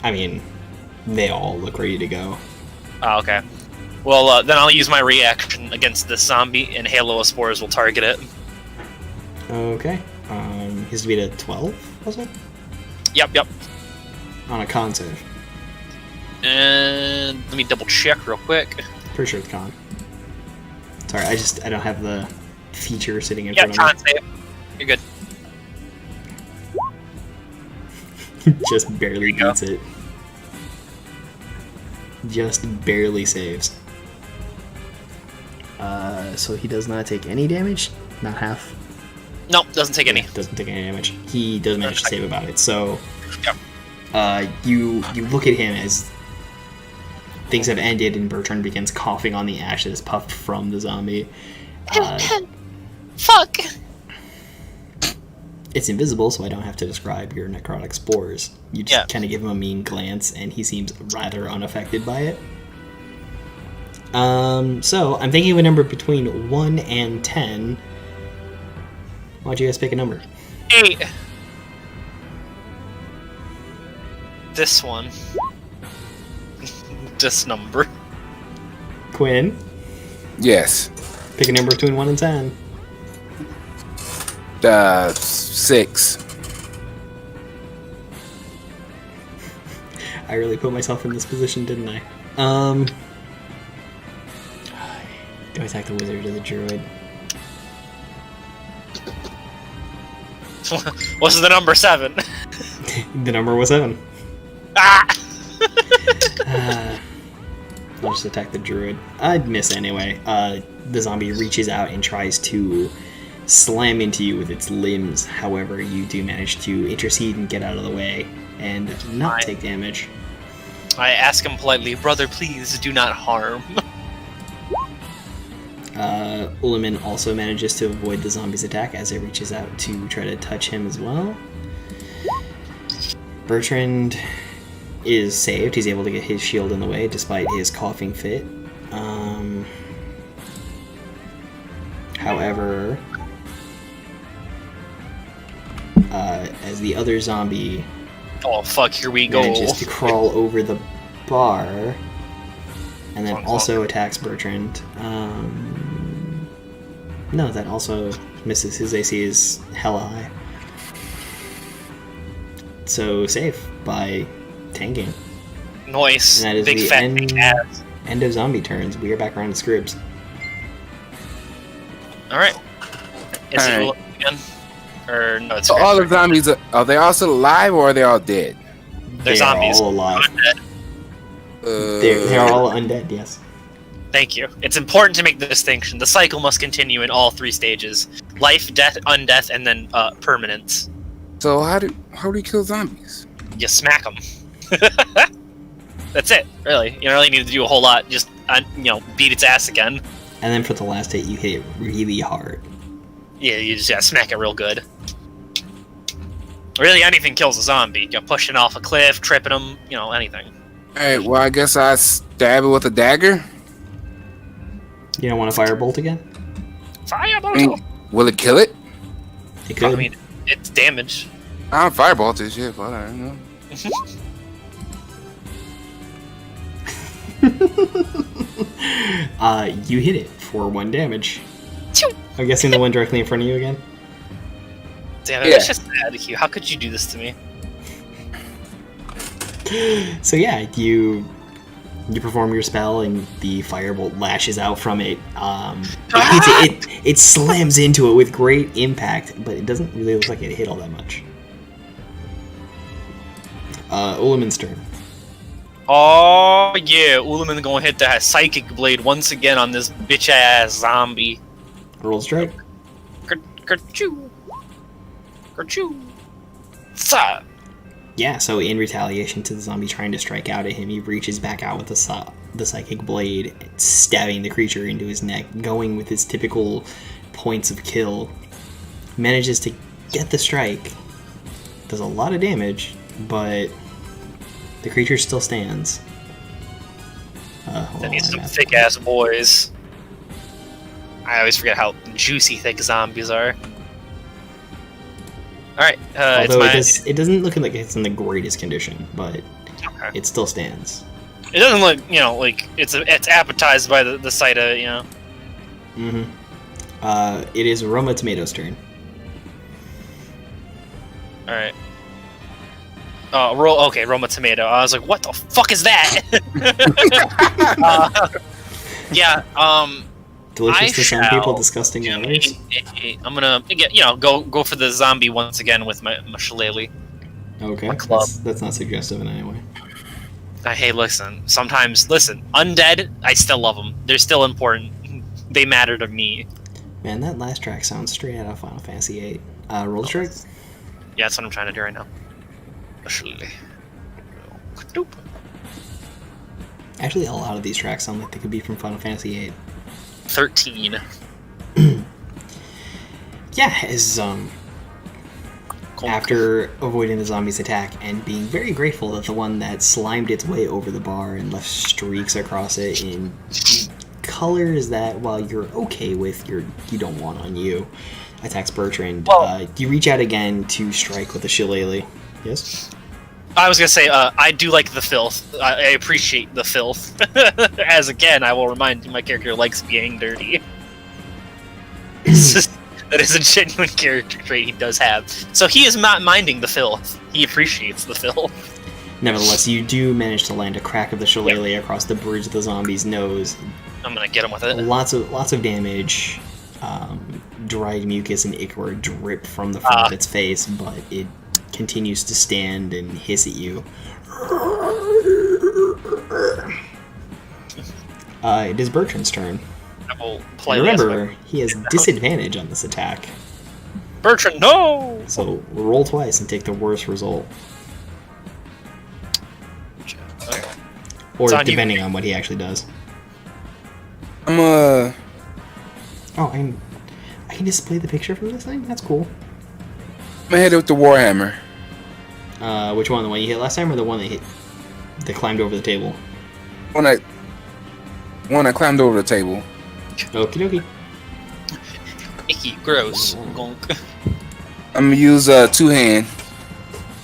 I mean, they all look ready to go. Oh, okay. Well, then I'll use my reaction against this zombie, and Halo of Spores will target it. Okay. His to beat a 12, was it? Yep. On a con save. And let me double check real quick. Pretty sure it's con. Sorry, I don't have the feature sitting in Yeah, front of con save. You're good. me. Just barely go. beats it. Just barely saves. So he does not take any damage? Not half? Nope, doesn't take any. Doesn't take any damage. He does manage to save about it. So, Yep. you look at him as things have ended, and Bertrand begins coughing on the ashes puffed from the zombie. Fuck! It's invisible, so I don't have to describe your necrotic spores. You just kind of give him a mean glance, and he seems rather unaffected by it. So I'm thinking of a number between 1 and 10. Why don't you guys pick a number? 8. This one. This number. Quinn, Yes. pick a number between 1 and 10. 6. I really put myself in this position, didn't I? Do I attack the wizard or the druid? What's the number 7? The number was 7. Ah! I'll just attack the druid. I'd miss anyway. The zombie reaches out and tries to slam into you with its limbs. However, you do manage to intercede and get out of the way and not take damage. I ask him politely, brother, please do not harm. Ullman also manages to avoid the zombie's attack as it reaches out to try to touch him as well. Bertrand is saved. He's able to get his shield in the way despite his coughing fit. However, as the other zombie Oh fuck, here we go. manages to crawl over the bar and then Fuck. also attacks Bertrand. No, that also misses. His AC is hella high. So safe by tanking. Nice. And that is Big the fat big ass. end of zombie turns. We are back around to Scribs. Alright. Is it Alright. roll again? Or no, it's So all the zombies are they all still alive or are they all dead? They're They zombies. are all alive. Undead. They are all undead, yes. Thank you. It's important to make the distinction. The cycle must continue in all 3 stages: life, death, undeath, and then permanence. So how do you kill zombies? You smack them. That's it. Really, you don't really need to do a whole lot. Just beat its ass again. And then for the last hit, you hit it really hard. Yeah, you just smack it real good. Really, anything kills a zombie. You pushing off a cliff, tripping them, anything. Alright, well I guess I stab it with a dagger. You don't want to firebolt again? Firebolt. Will it kill it? It could. I mean, it's damage. I don't firebolt this shit, but I don't know. You hit it for 1 damage. Choo. I'm guessing the one directly in front of you again? Damn it, Yeah. it's just bad of you. How could you do this to me? So yeah, you perform your spell and the firebolt lashes out from it. It slams into it with great impact, but it doesn't really look like it hit all that much. Ullman's turn. Oh yeah, Ullman gonna hit that psychic blade once again on this bitch ass zombie. Roll strike. Kerchoo. Kerchoo. Sa. Yeah, so in retaliation to the zombie trying to strike out at him, he reaches back out with the psychic blade, stabbing the creature into his neck, going with his typical points of kill. Manages to get the strike. Does a lot of damage, but the creature still stands. Then he's some thick ass boys. I always forget how juicy thick zombies are. Alright, Although it's my... it doesn't look like it's in the greatest condition, but Okay. it still stands. It doesn't look, like it's appetized by the sight of it, It is Roma Tomato's turn. All right. Roma Tomato. I was like, what the fuck is that? Yeah. Delicious to some people, shall disgusting to do others. I'm gonna go for the zombie once again with my shillelagh. Okay, My club. that's not suggestive in any way. Hey, listen. Undead. I still love them. They're still important. They matter to me. Man, that last track sounds straight out of Final Fantasy VIII. Roll the strike. Yeah, that's what I'm trying to do right now. Shillelagh. Doop. Actually, a lot of these tracks sound like they could be from Final Fantasy VIII. 13. Yeah, as after avoiding the zombie's attack and being very grateful that the one that slimed its way over the bar and left streaks across it in colors that, while you're okay with, you don't want on you, attacks Bertrand. You reach out again to strike with a shillelagh. Yes? I was gonna say, I do like the filth. I appreciate the filth. As again, I will remind you, my character likes being dirty. That is a genuine character trait he does have. So he is not minding the filth. He appreciates the filth. Nevertheless, you do manage to land a crack of the shillelagh across the bridge of the zombie's nose. I'm gonna get him with it. Lots of damage. Dried mucus and ichor drip from the front of its face, but it continues to stand and hiss at you. It is Bertrand's turn. I will play. Remember, he has disadvantage on this attack. Bertrand, no! So roll twice and take the worst result. Okay. Or on you. depending on what he actually does. I'm Oh, I can display the picture from this thing? That's cool. gonna hit it with the Warhammer. Which one? The one you hit last time or the one that climbed over the table? One I climbed over the table. Okie dokie. Icky, gross. Gonk. I'm gonna use two hand.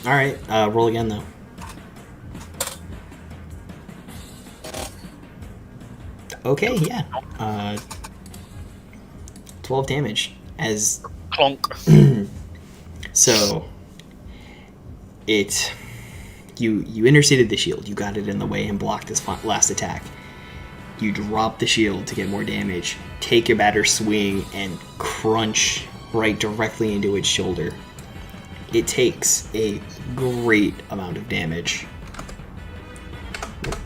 Alright, roll again though. Okay, yeah. 12 damage. As Clonk. so you intercepted the shield, you got it in the way and blocked this last attack. You drop the shield to get more damage, take your batter swing and crunch right directly into its shoulder. It takes a great amount of damage.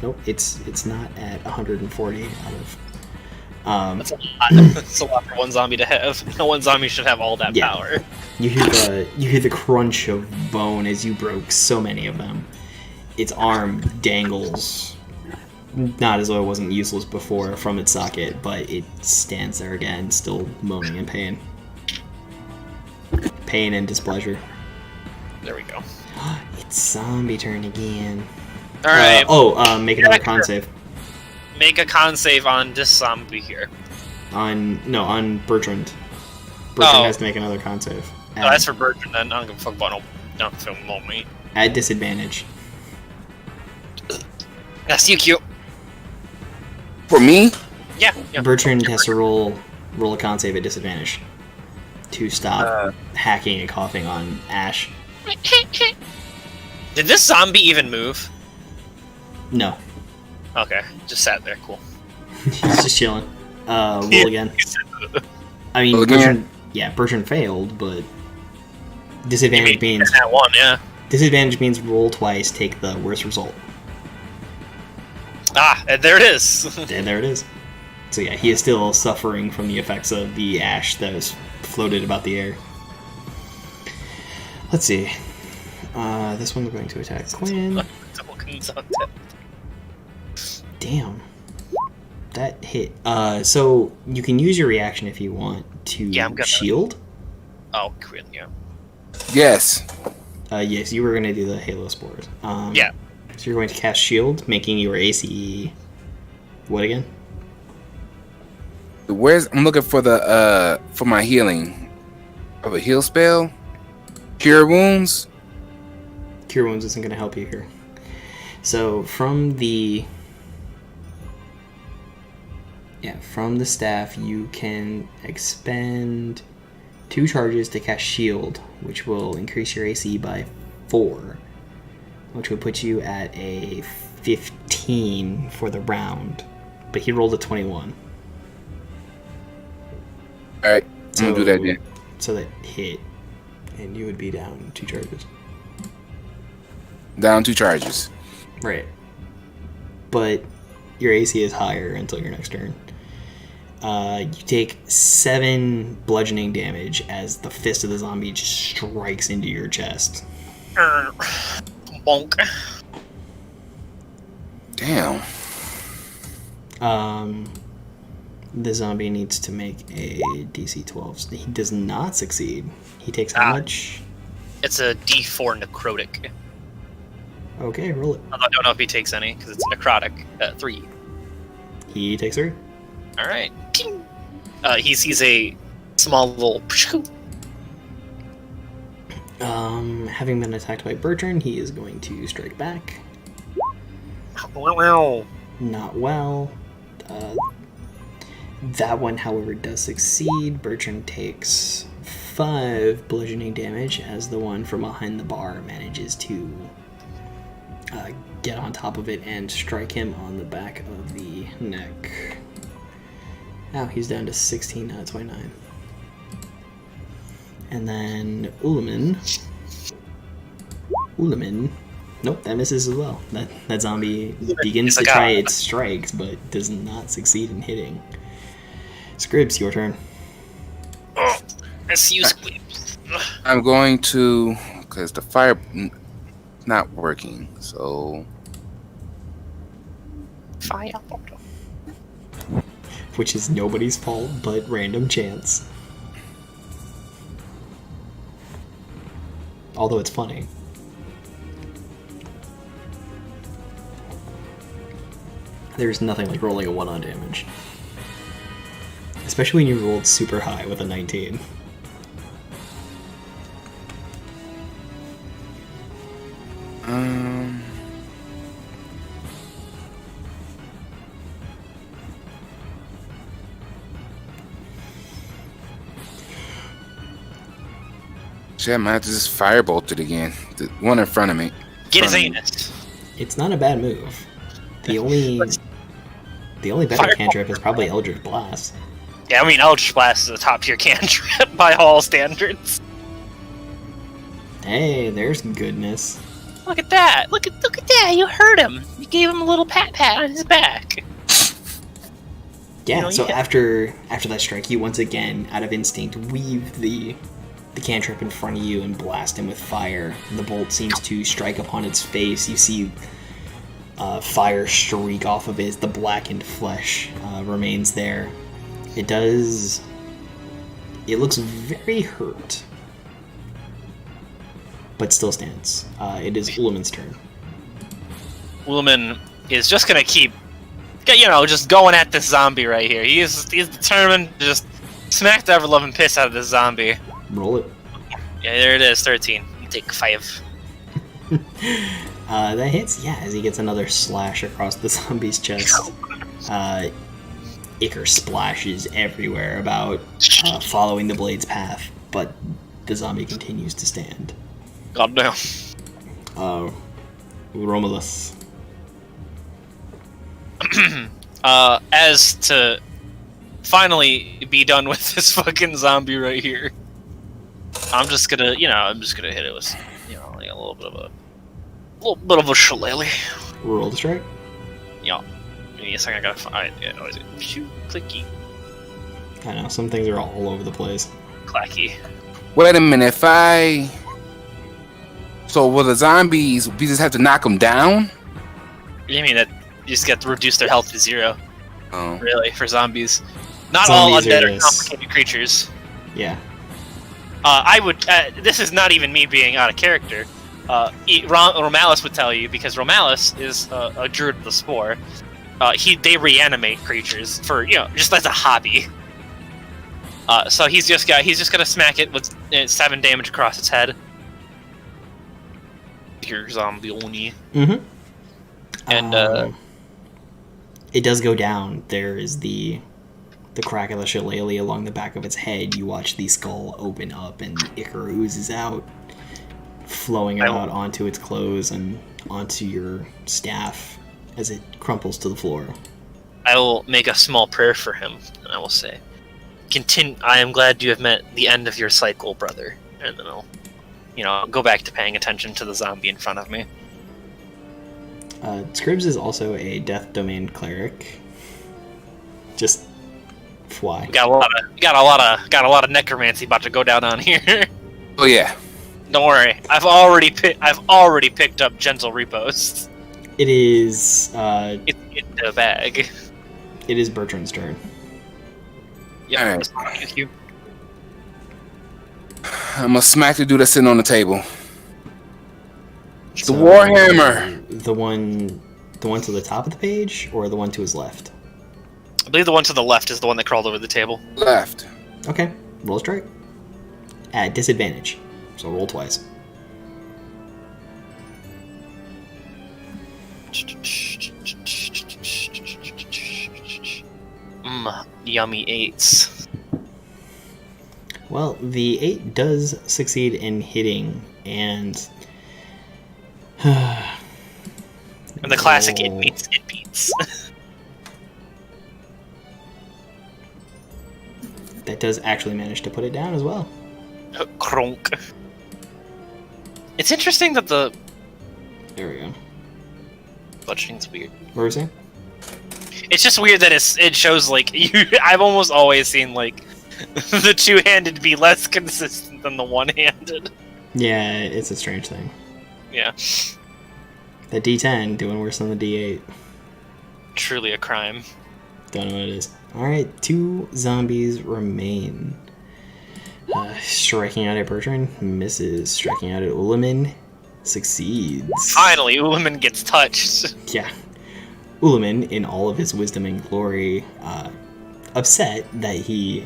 Nope, it's not at 140 out of That's a lot. That's a lot for one zombie to have. No one zombie should have all that power. You hear the crunch of bone as you broke so many of them. Its arm dangles, not as though it wasn't useless before, from its socket, but it stands there again, still moaning in pain. Pain and displeasure. There we go. It's zombie turn again. Alright. Make another con save. Make a con save on this zombie here. On Bertrand. Bertrand has to make another con save. That's for Bertrand then. I don't give a fuck about no film me. At disadvantage. That's you cute. For me? Yeah. Bertrand has to roll a con save at disadvantage to stop hacking and coughing on Ash. Did this zombie even move? No. Okay, just sat there. Cool. He's just chilling. Roll again. I mean, Roll again? Bertrand failed, but disadvantage means that one, yeah. Disadvantage means roll twice, take the worst result. And there it is. And there it is. So yeah, he is still suffering from the effects of the ash that was floated about the air. Let's see. This one's going to attack Quinn. Damn. That hit. So you can use your reaction if you want to shield. Oh, Quinn, yeah. Yes. Yes, you were going to do the Halo Spores. Yeah. So you're going to cast Shield, making your AC... What again? I'm looking for the for my healing. Of a heal spell? Cure wounds? Cure Wounds isn't going to help you here. So from the Yeah, from the staff, you can expend 2 charges to cast Shield, which will increase your AC by 4, which would put you at a 15 for the round. But he rolled a 21. All right, I'm gonna do that then. So that hit, and you would be down 2 charges. Down 2 charges. Right. But your AC is higher until your next turn. You take 7 bludgeoning damage as the fist of the zombie just strikes into your chest. Bonk. Damn. The zombie needs to make a DC 12. He does not succeed. He takes how much? It's a D4 necrotic. Okay, roll it. I don't know if he takes any because it's necrotic. 3. He takes 3. All right. He sees a small little. Having been attacked by Bertrand, he is going to strike back. Not well. That one, however, does succeed. Bertrand takes 5 bludgeoning damage as the one from behind the bar manages to get on top of it and strike him on the back of the neck. Now he's down to 16 out of 29. And then Ulamin. Nope, that misses as well. That zombie begins to try its strikes, but does not succeed in hitting. Scribs, your turn. Let's use Scribs. I'm going to, because the fire not working, so Fire. Which is nobody's fault but random chance. Although it's funny. There's nothing like rolling a 1 on damage. Especially when you rolled super high with a 19. Shit, I might have to just firebolt it again. The one in front of me. Get his anus. It's not a bad move. The only better Fireball. cantrip is probably Eldritch Blast. Yeah, I mean, Eldritch Blast is a top tier cantrip by all standards. Hey, there's goodness. Look at that! Look at that! You hurt him. You gave him a little pat on his back. Yeah, You know, so yeah. after that strike, you once again, out of instinct, weave the cantrip in front of you and blast him with fire. The bolt seems to strike upon its face. You see fire streak off of it. The blackened flesh remains there. It looks very hurt, but still stands. It is Ulamin's turn. Ulamin is just gonna keep, just going at this zombie right here. He's determined to just smack the ever-loving piss out of this zombie. Roll it. Yeah, there it is, 13. You take 5. That hits, yeah, as he gets another slash across the zombie's chest. Ichor splashes everywhere about, following the blade's path, but the zombie continues to stand. Goddamn. Romulus. As to finally be done with this fucking zombie right here, I'm just gonna hit it with, like a little bit of a shillelagh. Roll the strike. Yeah. Give me a second, I gotta find. Yeah, is it? Shoot, clicky, I know, some things are all over the place. clacky. Wait a minute, so will the zombies, we just have to knock them down? You mean that you just get to reduce their health to 0? Oh. Really, for zombies. Not all Zombies undead are are just- complicated creatures. Yeah. I would. This is not even me being out of character. Romalis would tell you, because Romalis is a druid of the spore. They reanimate creatures for just as a hobby. So he's just gonna smack it with 7 damage across its head. Your zombie oni. Mm-hmm. And it does go down. There is the the crack of the shillelagh along the back of its head, you watch the skull open up and the ichor oozes out, flowing out onto its clothes and onto your staff as it crumples to the floor. I will make a small prayer for him, and I will say, I am glad you have met the end of your cycle, brother. And then I'll, go back to paying attention to the zombie in front of me. Scribs is also a Death Domain cleric. Just fly. Got a lot of necromancy about to go down on here. Oh yeah. Don't worry, I've already picked up gentle repost. It is. It's in the bag. It is Bertrand's turn. Yep. Alright. Thank you. I'm gonna smack the dude that's sitting on the table. The Warhammer. The one to the top of the page, or the one to his left? I believe the one to the left is the one that crawled over the table. Left. Okay, roll strike. At disadvantage, so roll twice. Yummy 8s. Well, the 8 does succeed in hitting, and... And the classic it beats. That does actually manage to put it down as well. Kronk. It's interesting that the There we go. bludgeoning's weird. What were we saying? It's just weird that it shows like I've almost always seen like the two-handed be less consistent than the one-handed. Yeah, it's a strange thing. Yeah, The D10 doing worse than the D8. truly a crime. Don't know what it is. Alright, 2 zombies remain. Striking out at Bertrand, misses. Striking out at Ulamin, succeeds. Finally, Uliman gets touched. Yeah. Ulamin, in all of his wisdom and glory, upset that he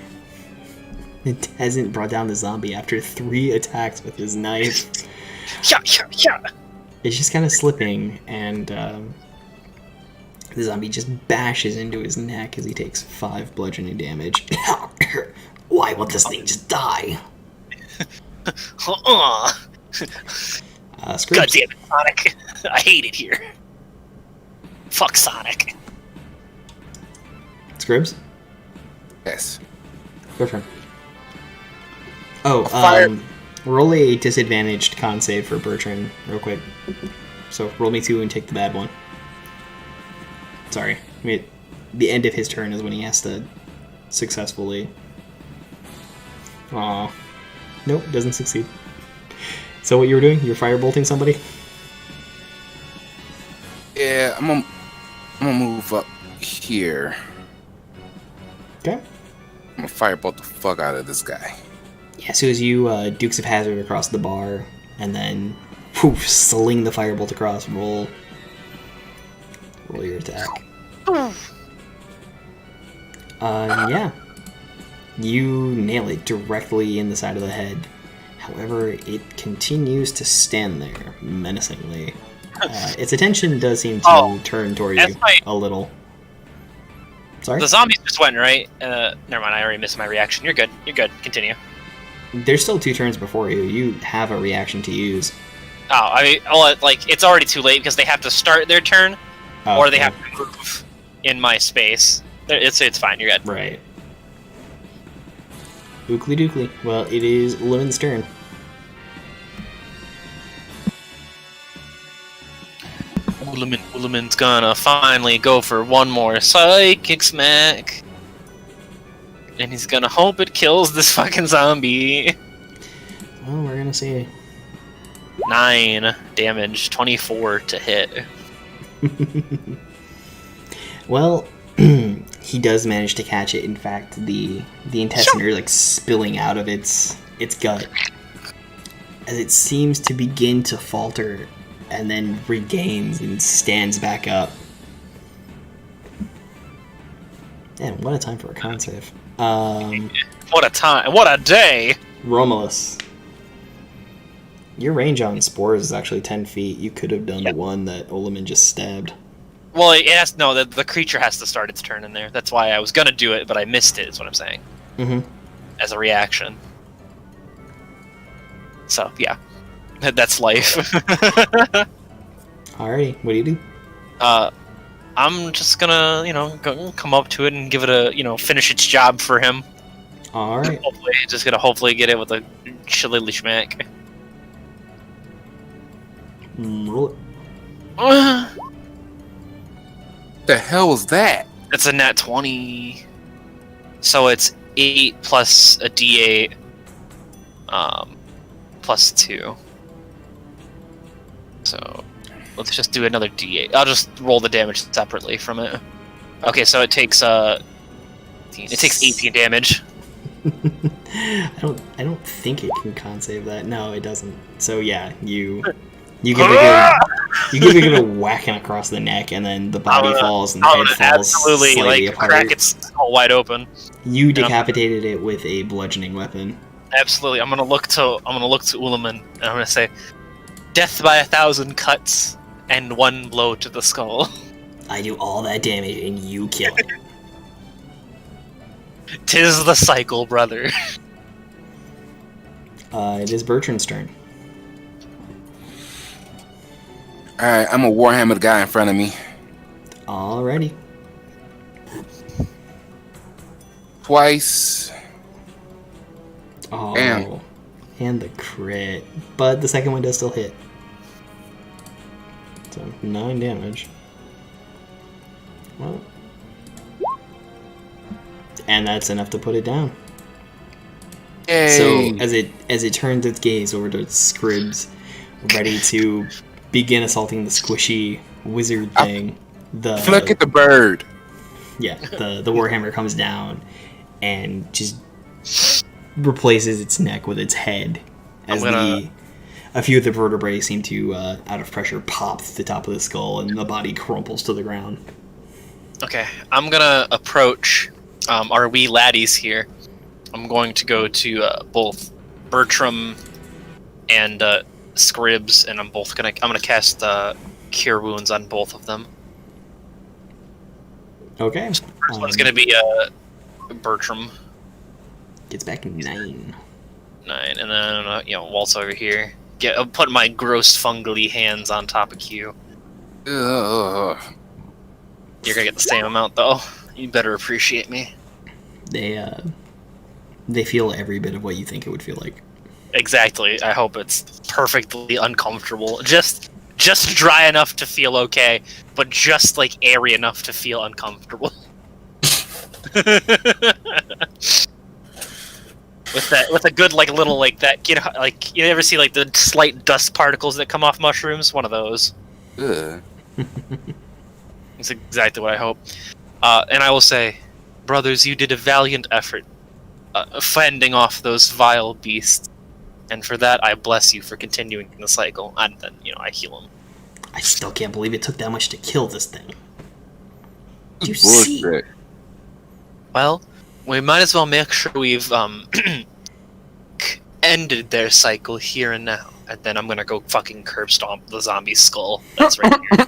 hasn't brought down the zombie after 3 attacks with his knife. Yeah. It's just kind of slipping, and the zombie just bashes into his neck as he takes 5 bludgeoning damage. Why won't this thing just die? God Scribs. damn it, Sonic. I hate it here. Fuck Sonic. Scribs? Yes. Bertrand. Oh, Fire. roll a disadvantaged con save for Bertrand real quick. So roll me 2 and take the bad one. Sorry. I mean, the end of his turn is when he has to successfully... Aw. Nope, doesn't succeed. So what you were doing? You were firebolting somebody? Yeah, I'm gonna move up here. Okay. I'm gonna firebolt the fuck out of this guy. Yeah, so as you Dukes of Hazzard across the bar, and then poof, sling the firebolt across, roll your attack. Yeah. You nail it directly in the side of the head. However, it continues to stand there menacingly. Its attention does seem to turn toward you a little. Sorry? The zombies just went, right? Never mind, I already missed my reaction. You're good. Continue. There's still 2 turns before you. You have a reaction to use. Oh, I mean, it's already too late because they have to start their turn, or they have to move in my space. It's fine, you're good. Right. Ookly dookly. Well, it is Lemon's turn. Uliman's gonna finally go for one more psychic smack. And he's gonna hope it kills this fucking zombie. Well, we're gonna see. 9 damage, 24 to hit. Well, he does manage to catch it. In fact, the intestine are like spilling out of its gut as it seems to begin to falter and then regains and stands back up. Man, what a time for a con save. What a time! What a day! Romulus. Your range on spores is actually 10 feet. You could have done the one that Olaman just stabbed. Well, it has no. The creature has to start its turn in there. That's why I was gonna do it, but I missed it. Is what I'm saying. Mm-hmm. As a reaction. So yeah, that's life. Alrighty, what do you do? I'm just gonna, come up to it and give it a, finish its job for him. Alright. Hopefully get it with a chilly schmack. Roll it. The hell was that? It's a nat 20. So it's 8 plus a d8, plus 2. So let's just do another d8. I'll just roll the damage separately from it. Okay, so it takes 18 damage. I don't think it can con save that. No, it doesn't. So yeah, you give it a whacking across the neck, and then the body falls and the head falls absolutely slightly apart. crack its skull wide open. You decapitated it with a bludgeoning weapon. Absolutely, I'm gonna look to Ulaman, and I'm gonna say, "Death by 1,000 cuts and 1 blow to the skull." I do all that damage, and you kill it. 'Tis the cycle, brother. It is Bertrand's turn. Alright, I'm gonna Warhammer the guy in front of me. Alrighty. Twice. Oh, Damn. and the crit. But the second one does still hit. So 9 damage. Well, and that's enough to put it down. Yay. So as it turns its gaze over to Scribs, ready to begin assaulting the squishy wizard thing, Look at the bird. yeah, the warhammer comes down and just replaces its neck with its head as a few of the vertebrae seem to, out of pressure, pop to the top of the skull and the body crumples to the ground. Okay, I'm gonna approach our wee laddies here. I'm going to go to both Bertram and Scribs, and I'm gonna cast Cure Wounds on both of them. Okay. First one's gonna be Bertram. Gets back 9. 9, and then waltz over here. I'll put my gross fungally hands on top of Q. Ugh. You're gonna get the same amount though. You better appreciate me. They feel every bit of what you think it would feel like. Exactly. I hope it's perfectly uncomfortable. Just dry enough to feel okay, but just like airy enough to feel uncomfortable. with a good little that you ever see the slight dust particles that come off mushrooms? One of those. Ugh. It's exactly what I hope. And I will say, brothers, you did a valiant effort fending off those vile beasts, and for that I bless you for continuing the cycle. And then I heal him. I still can't believe it took that much to kill this thing. You Bullshit. see? Well, we might as well make sure we've ended their cycle here and now. And then I'm gonna go fucking curb stomp the zombie skull that's right here.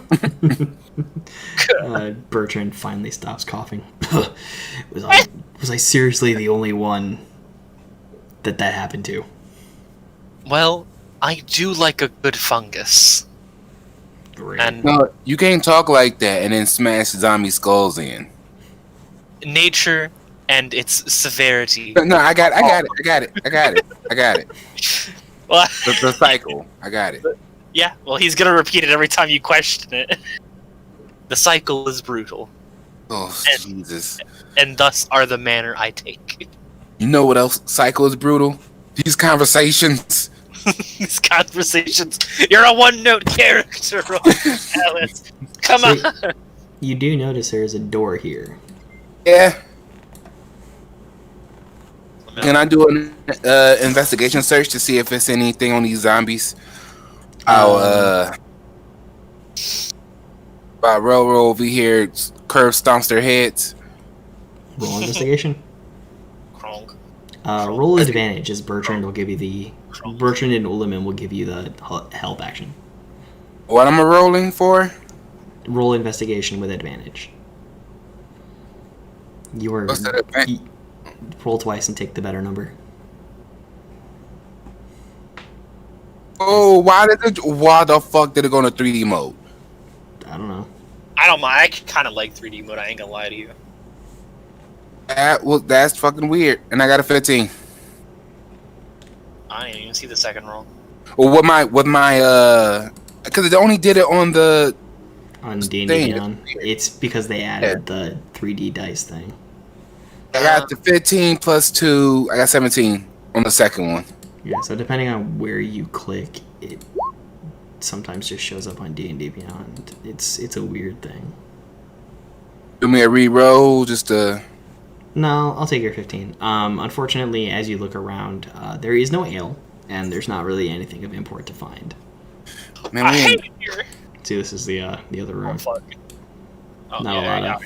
Bertrand finally stops coughing. Was I seriously the only one that happened to? Well, I do like a good fungus. Great. And No, you can't talk like that and then smash zombie skulls in. nature and its severity. No, I got it. Well, The cycle. I got it. yeah, well, he's gonna repeat it every time you question it. The cycle is brutal, Oh, Jesus. and thus are the manner I take. You know what else cycle is brutal? These conversations. These conversations. You're a one-note character, Alice. Come So, on. you do notice there is a door here. Yeah. Can I do an investigation search to see if it's anything on these zombies? I'll roll over here, curve stomps their heads. Roll investigation. Kronk. Roll advantage, as Bertrand will give you Bertrand and Ulaman will give you the help action. What am I rolling for? Roll investigation with advantage. You are What's that advantage? roll twice and take the better number. Oh, why the fuck did it go into 3D mode? I don't know. I don't mind. I kind of like 3D mode. I ain't gonna lie to you. That's fucking weird. And I got a 15. I didn't even see the second roll. Well, with my because it only did it on the On D&D thing. Beyond, it's because they added the 3D dice thing. I got the 15 plus 2. I got 17 on the second one. Yeah, so depending on where you click, it sometimes just shows up on D&D Beyond. It's a weird thing. Do me a re-roll just to. No, I'll take your 15. Unfortunately, as you look around, there is no ale, and there's not really anything of import to find. Man, I we hate ain't- it here. See, this is the other Oh, room. fuck. Oh, Not a lot of.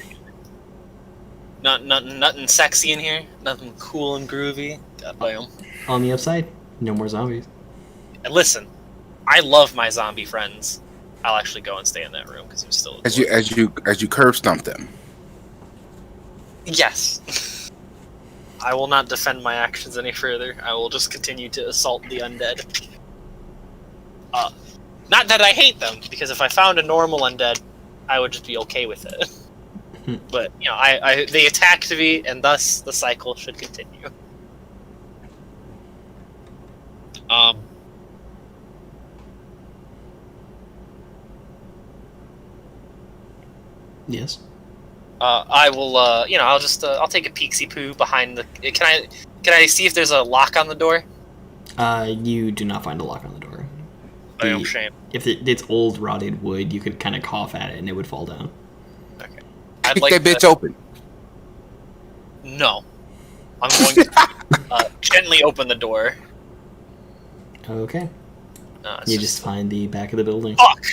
Nothing sexy in here. Nothing cool and groovy. God damn. On the upside, no more zombies. And listen, I love my zombie friends. I'll actually go and stay in that room because I'm still. as you curb stomp them. Yes. I will not defend my actions any further. I will just continue to assault the undead. Not that I hate them, because if I found a normal undead, I would just be okay with it. But you know, they attacked me, and thus the cycle should continue. Yes. I will. You know, I'll just. I'll take a peeksy poo behind the. Can I see if there's a lock on the door? You do not find a lock on the door. Oh, shame. If it's old rotted wood, you could kind of cough at it and it would fall down. Okay. I'd Kick like that bitch to, open. No. I'm going to gently open the door. Okay. No, it's You just find the back of the building. Fuck!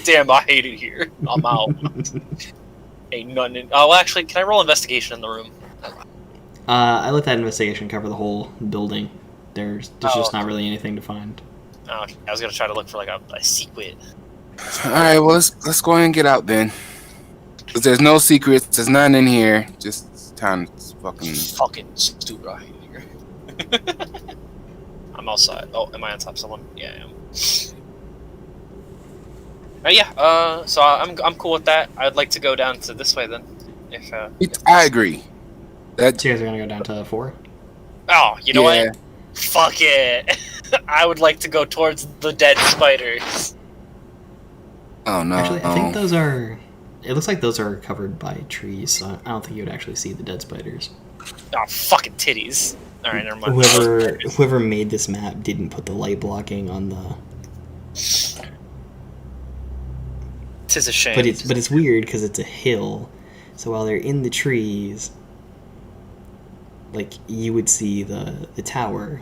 Damn, I hate it here. I'm out. Ain't nothing. Oh, well, actually, can I roll investigation in the room? I let that investigation cover the whole building. There's just not really anything to find. Oh, okay. I was gonna try to look for like a secret. All right, well let's go ahead and get out then. 'Cause there's no secrets. There's none in here. Just time to Fucking stupid. I hate it here. I'm outside. Oh, am I on top of someone? Yeah, I am. Yeah. So I'm cool with that. I'd like to go down to this way then. If I agree. That So you guys are gonna go down to 4? Oh, you know yeah. what? Fuck it. I would like to go towards the dead spiders. Oh no. Actually, I think those are. It looks like those are covered by trees, so I don't think you would actually see the dead spiders. Oh, fucking titties. Alright, never mind. Whoever made this map didn't put the light blocking on the. Tis a shame. But it's weird because it's a hill, so while they're in the trees, like you would see the tower.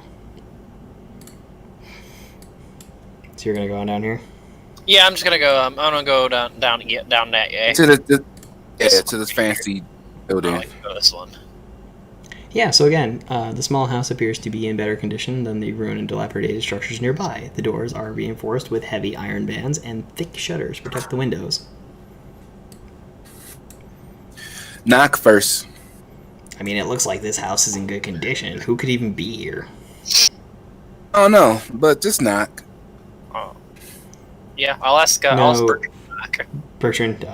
So you're gonna go on down here. Yeah, I'm just gonna go. I'm gonna go down that. Yeah. To this fancy I building. like to go this one. Yeah, so again, the small house appears to be in better condition than the ruined and dilapidated structures nearby. The doors are reinforced with heavy iron bands, and thick shutters protect the windows. Knock first. I mean, it looks like this house is in good condition. Who could even be here? Oh no, but just knock. Oh. Yeah, I'll ask. I'll ask No. Bertrand. Bertrand,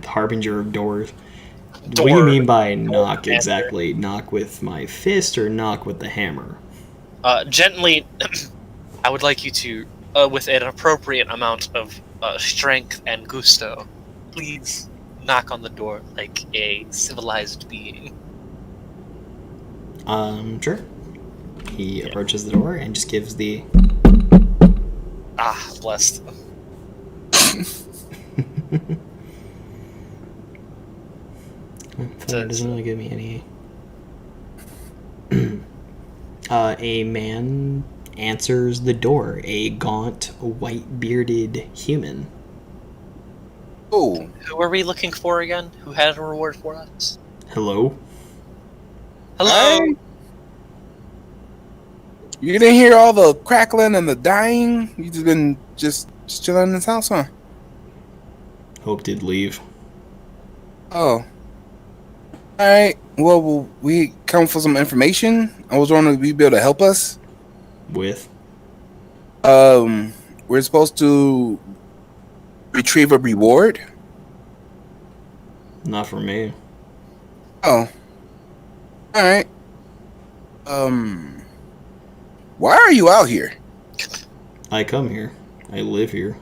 the harbinger of doors. What do you mean by knock exactly? Knock with my fist or knock with the hammer? Gently, I would like you to, with an appropriate amount of strength and gusto, please knock on the door like a civilized being. Sure. He approaches the door and just gives the. Ah, blessed. It doesn't really give me any. A man answers the door. A gaunt, white-bearded human. Oh, Who are we looking for again? Who had a reward for us? Hello? Hello. hey. You didn't hear all the crackling and the dying? You just been just chilling in this house, huh? Hope did leave. Oh. Alright. Well, will we come for some information? I was wondering if you'd be able to help us. With? We're supposed to retrieve a reward. Not for me. Oh. Alright. Why are you out here? I come here. I live here.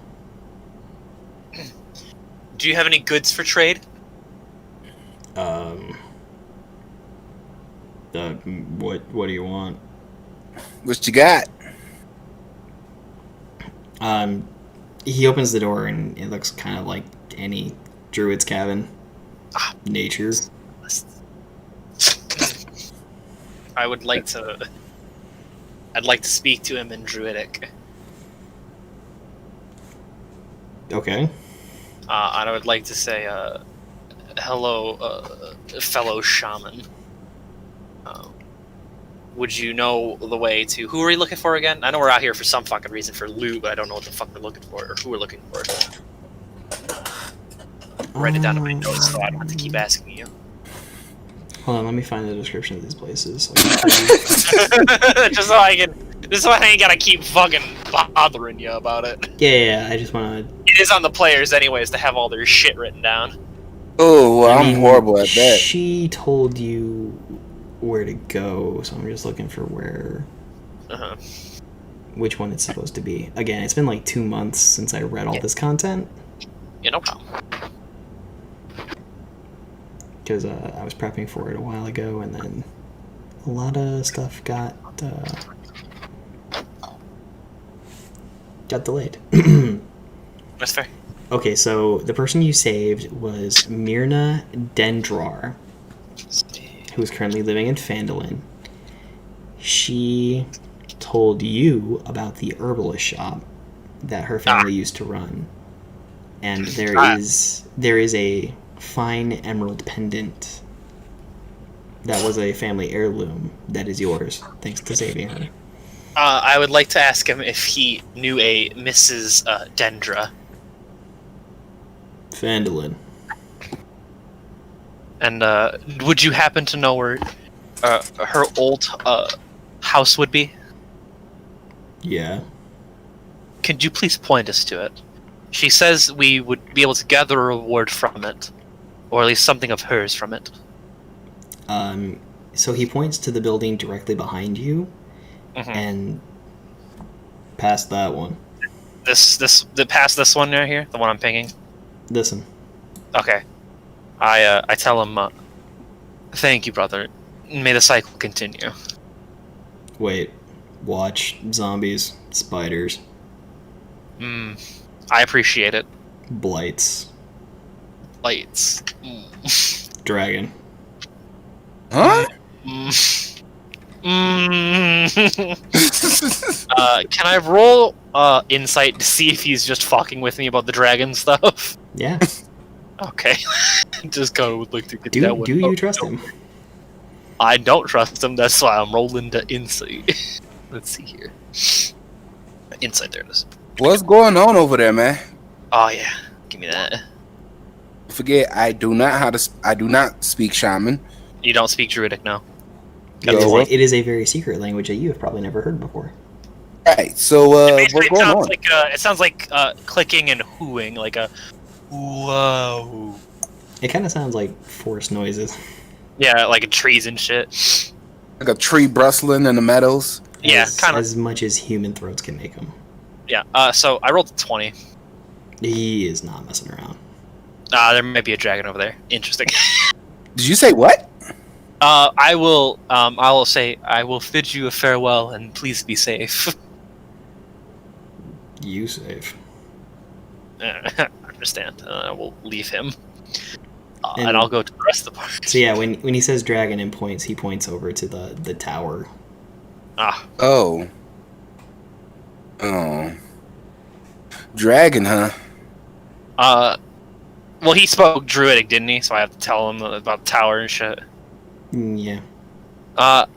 Do you have any goods for trade? What do you want? What you got? He opens the door and it looks kind of like any druid's cabin. Nature. I would like to. I'd like to speak to him in Druidic. Okay. And I would like to say, hello, fellow shaman. Would you know the way to... Who are we looking for again? I know we're out here for some fucking reason for loot, but I don't know what the fuck we're looking for, or who we're looking for. Write it down in my notes so I don't have to keep asking you. Hold on, let me find the description of these places. Just so I ain't gotta keep fucking bothering you about it. Yeah, I just want to... It is on the players anyways to have all their shit written down. Oh, well, I'm horrible at that. She told you where to go, so I'm just looking for where... Uh-huh. Which one it's supposed to be. Again, it's been like 2 months since I read all this content. Yeah, no problem. Because I was prepping for it a while ago, and then a lot of stuff got delayed. That's fair. Okay, so the person you saved was Myrna Dendrar, who is currently living in Phandalin. She told you about the herbalist shop that her family used to run, and there is a fine emerald pendant that was a family heirloom that is yours, thanks to saving her. I would like to ask him if he knew a Mrs. Dendra. Phandalin. And would you happen to know where her old house would be? Yeah. Could you please point us to it? She says we would be able to gather a reward from it, or at least something of hers from it. So he points to the building directly behind you, and past that one. Past this one right here, the one I'm pinging. This one. Okay. I tell him, thank you, brother. May the cycle continue. Wait. Watch zombies, spiders, I appreciate it. blights, Lights. dragon. Huh? Can I roll insight to see if he's just fucking with me about the dragon stuff? Yeah. Okay. Just kind of would like to get Do that one. you trust him? I don't trust him, that's why I'm rolling the insight. Let's see here. Insight, there it is. What's going on over there, man? Oh yeah, give me that. Forget, I do not speak shaman. You don't speak Druidic now. It is a very secret language that you have probably never heard before. Right, so what's going on? It sounds like clicking and hooing, like a whoa. It kind of sounds like forest noises. Yeah, like trees and shit. Like a tree rustling in the meadows. Yeah, kind of. As much as human throats can make them. Yeah. So I rolled a 20. He is not messing around. There might be a dragon over there. Interesting. Did you say what? I will say I will bid you a farewell and please be safe. You safe. I understand. I will leave him. And I'll go to the rest of the party. So yeah, when he says dragon and points, he points over to the tower. Oh. Dragon, huh? Well, he spoke Druidic, didn't he? So I have to tell him about the tower and shit. Yeah.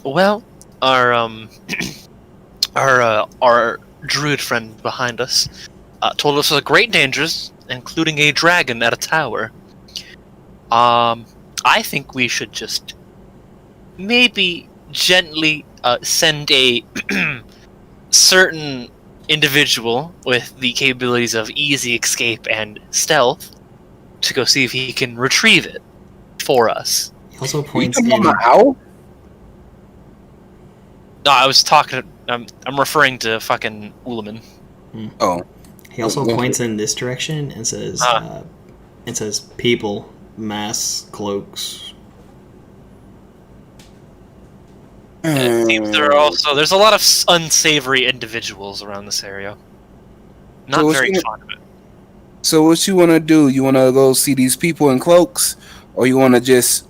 Well, our Druid friend behind us, told us of great dangers, including a dragon at a tower. I think we should just maybe gently send a certain individual with the capabilities of easy escape and stealth to go see if he can retrieve it for us. He also You points talking in. about my owl? No, I was talking. I'm referring to fucking Ulaman. Oh, He also points in this direction and says, "People, masks, cloaks." It seems there's a lot of unsavory individuals around this area. Not So very fond of it. So what you want to do? You want to go see these people in cloaks, or you want to just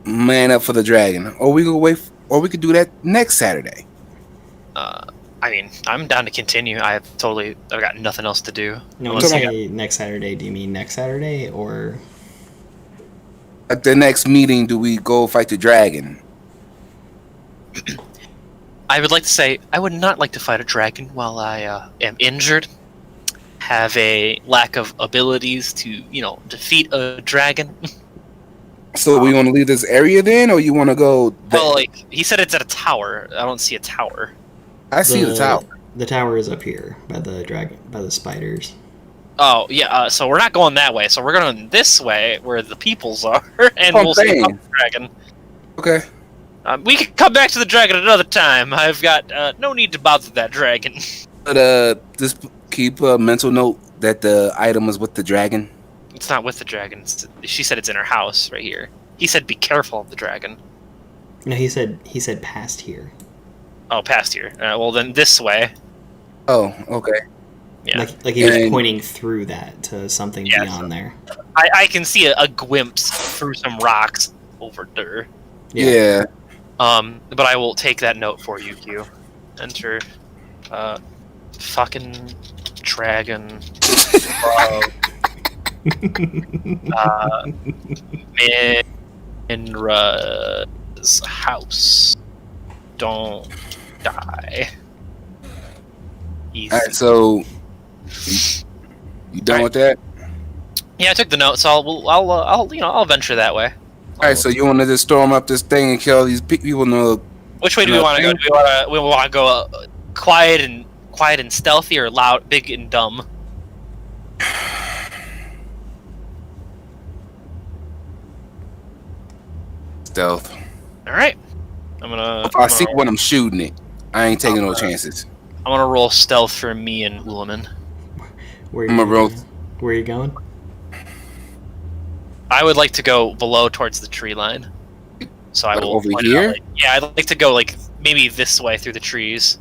man up for the dragon? Or we could wait, or we could do that next Saturday. I mean, I'm down to continue. I've got nothing else to do. No, when you Unless say next Saturday, do you mean next Saturday or? At the next meeting, do we go fight the dragon? I would like to say I would not like to fight a dragon while I am injured, have a lack of abilities to, defeat a dragon. So we want to leave this area then, or you want to go? Well, like, he said it's at a tower. I don't see a tower. I see the tower. The tower is up here by the spiders. Oh, yeah, so we're not going that way. So we're going this way, where the peoples are, and I'm we'll see saying. the dragon. Okay. We can come back to the dragon another time. I've got no need to bother that dragon. But just keep a mental note that the item is with the dragon. It's not with the dragon. She said it's in her house right here. He said be careful of the dragon. No, he said past here. Oh, past here. Well, then this way. Oh, okay. Yeah. Like he was And- pointing through that to something Yeah, beyond there. I can see a glimpse through some rocks over there. Yeah. But I will take that note for you, Q. Enter, fucking dragon. Minra's house. Don't die. Easy. All right. So you done All with that? Yeah, I took the note, so I'll venture that way. All right. So you want to just storm up this thing and kill these people? No. Which way do we want to go? Do we want to go quiet and stealthy, or loud, big and dumb? Stealth. All right, I'm gonna. If I see when I'm shooting it, I ain't taking no chances. I'm gonna roll stealth for me and Ulaman. Where I'm a roll. Where are you going? I would like to go below towards the tree line. So I Like will over point it here? out, yeah, I'd like to go maybe this way through the trees.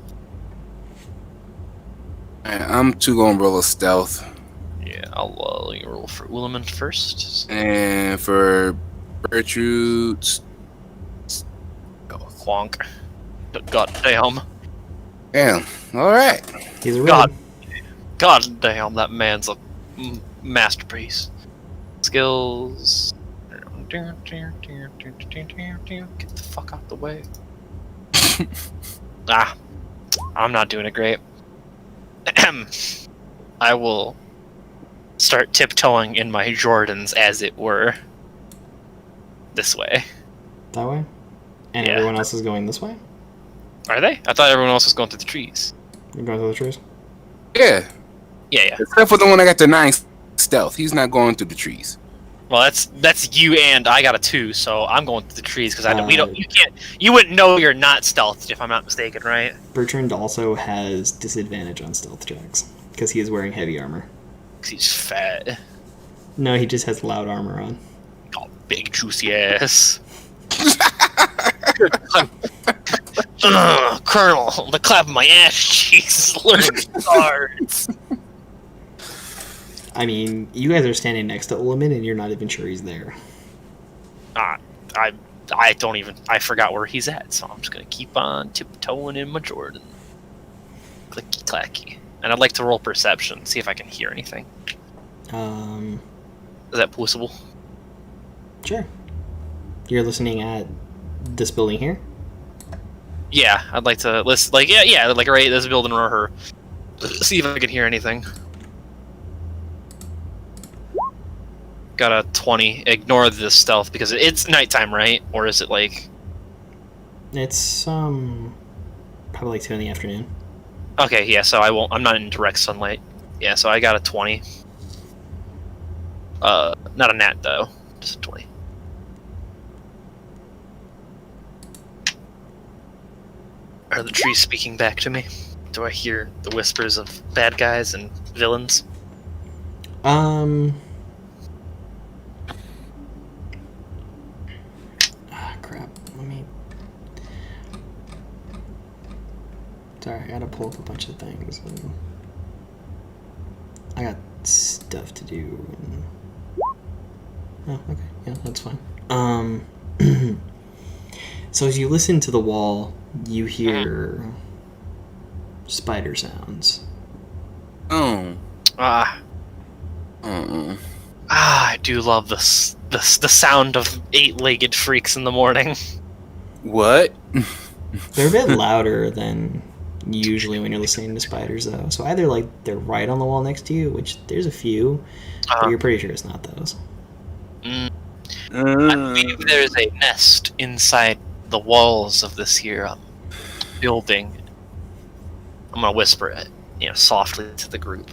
All right, I'm too gonna roll a stealth, Yeah, I'll roll for Ulaman first. and for Gertrude, Quonk. God damn. damn. All right. He's a God. rogue. God damn, that man's a masterpiece. Skills. Get the fuck out the way. I'm not doing it great. I will start tiptoeing in my Jordans, as it were. This way. That way? And Yeah. everyone else is going this way? Are they? I thought everyone else was going through the trees. You're going through the trees? Yeah. Yeah. Except for the one that got the 9 stealth. He's not going through the trees. Well, that's you, and I got a 2, so I'm going through the trees because Uh, you wouldn't know you're not stealthed if I'm not mistaken, right? Bertrand also has disadvantage on stealth checks because he is wearing heavy armor. 'Cause he's fat. No, he just has loud armor on. Oh, big juicy ass. Colonel, the clap of my ass cheeks is literally cards. I mean, you guys are standing next to Ullaman and you're not even sure he's there. I don't even. I forgot where he's at, so I'm just gonna keep on tiptoeing in my Jordan. Clicky clacky. And I'd like to roll perception, see if I can hear anything. Is that possible? Sure. You're listening at this building here? Yeah, I'd like to listen. Like, yeah, like right this building or her. See if I can hear anything. got a 20. Ignore the stealth because it's nighttime, right? Or is it like? It's probably like 2 in the afternoon. Okay, yeah. So I won't. I'm not in direct sunlight. Yeah, so I got a 20. Not a nat though, just a 20. Are the trees speaking back to me? Do I hear the whispers of bad guys and villains? Crap. Let me. Sorry, I gotta pull up a bunch of things. I got stuff to do. Oh, okay. Yeah, that's fine. So as you listen to the wall, you hear spider sounds. Oh. I do love this. The sound of 8-legged freaks in the morning. What? They're a bit louder than usually when you're listening to spiders, though. So either like they're right on the wall next to you, which there's a few, but you're pretty sure it's not those. I believe there's a nest inside the walls of this here building. I'm gonna whisper it, softly to the group.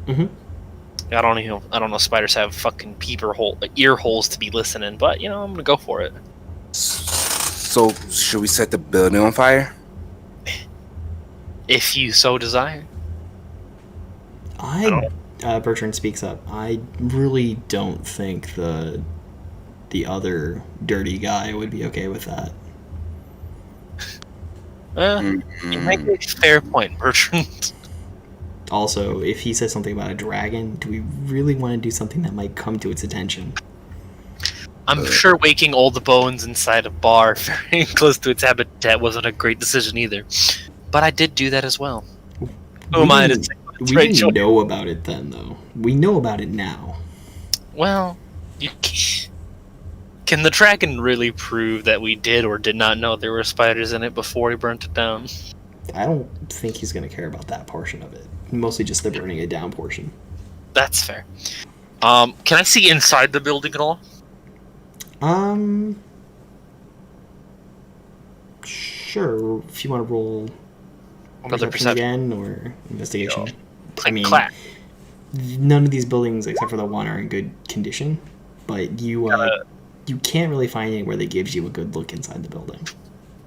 Mm-hmm. I don't know. If spiders have fucking ear holes to be listening, but I'm gonna go for it. So, should we set the building on fire? If you so desire. Bertrand speaks up. I really don't think the other dirty guy would be okay with that. You make a fair point, Bertrand. Also, if he says something about a dragon, do we really want to do something that might come to its attention? I'm sure waking all the bones inside a bar very close to its habitat wasn't a great decision either. But I did do that as well. We didn't know about it then, though. We know about it now. Well, can the dragon really prove that we did or did not know there were spiders in it before he burnt it down? I don't think he's going to care about that portion of it. Mostly just the burning it down portion. That's fair. Can I see inside the building at all? Sure. If you want to roll Another perception again or investigation. I mean, clap. None of these buildings except for the one are in good condition, but you can't really find anywhere that gives you a good look inside the building.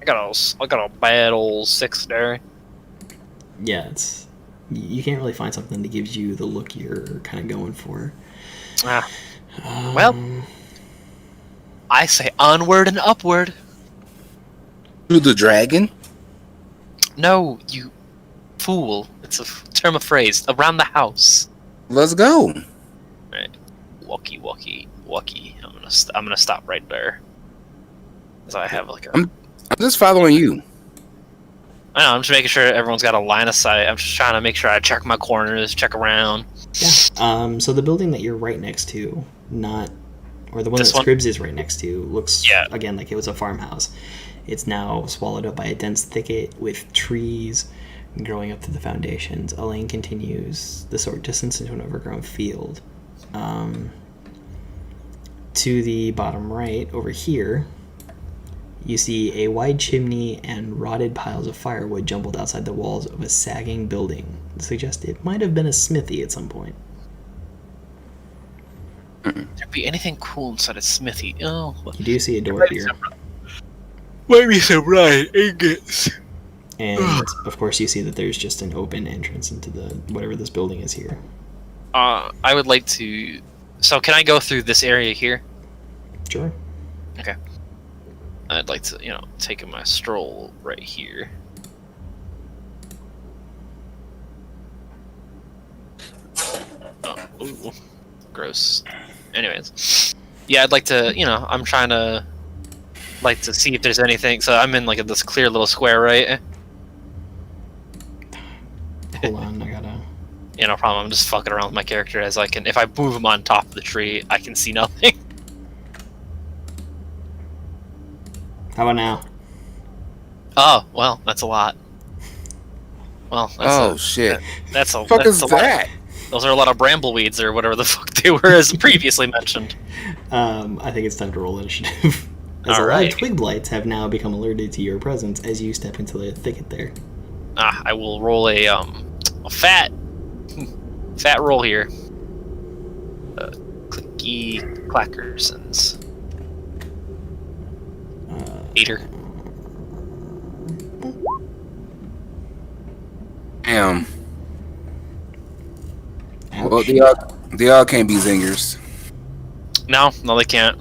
I got a bad old 6 there. Yeah, you can't really find something that gives you the look you're kind of going for. Well, I say onward and upward. To the dragon? No, you fool. It's a term of phrase. Around the house. Let's go. Right. Walkie. I'm gonna stop right there. So I have like a... I'm just following you. I know, I'm just making sure everyone's got a line of sight. I'm just trying to make sure I check my corners, check around. Yeah. So the building that you're right next to, or the one that Scribs is right next to, looks again like it was a farmhouse. It's now swallowed up by a dense thicket with trees growing up to the foundations. A lane continues the short distance into an overgrown field. To the bottom right, over here, you see a wide chimney and rotted piles of firewood jumbled outside the walls of a sagging building. Suggest it might have been a smithy at some point. There'd be anything cool inside a smithy. Oh, you do see a door here. Might be some right ingots. And of course, you see that there's just an open entrance into whatever this building is here. I would like to. So, can I go through this area here? Sure. Okay. I'd like to, take my stroll right here. Oh, ooh, gross. Anyways, yeah, I'd like to, I'm trying to, see if there's anything. So I'm in this clear little square, right? Hold on, I gotta. Yeah, no problem. I'm just fucking around with my character as I can. If I move him on top of the tree, I can see nothing. How about now? Oh, well, that's a lot. Well, that's shit. That's a What the fuck is lot. that? Those are a lot of brambleweeds or whatever the fuck they were, as previously mentioned. I think it's time to roll initiative. As a lot Alright. of twig blights have now become alerted to your presence as you step into the thicket there. I will roll a fat roll here. Clicky Clackersons. Eater. Damn. Ouch. Well, they all can't be zingers. No, they can't.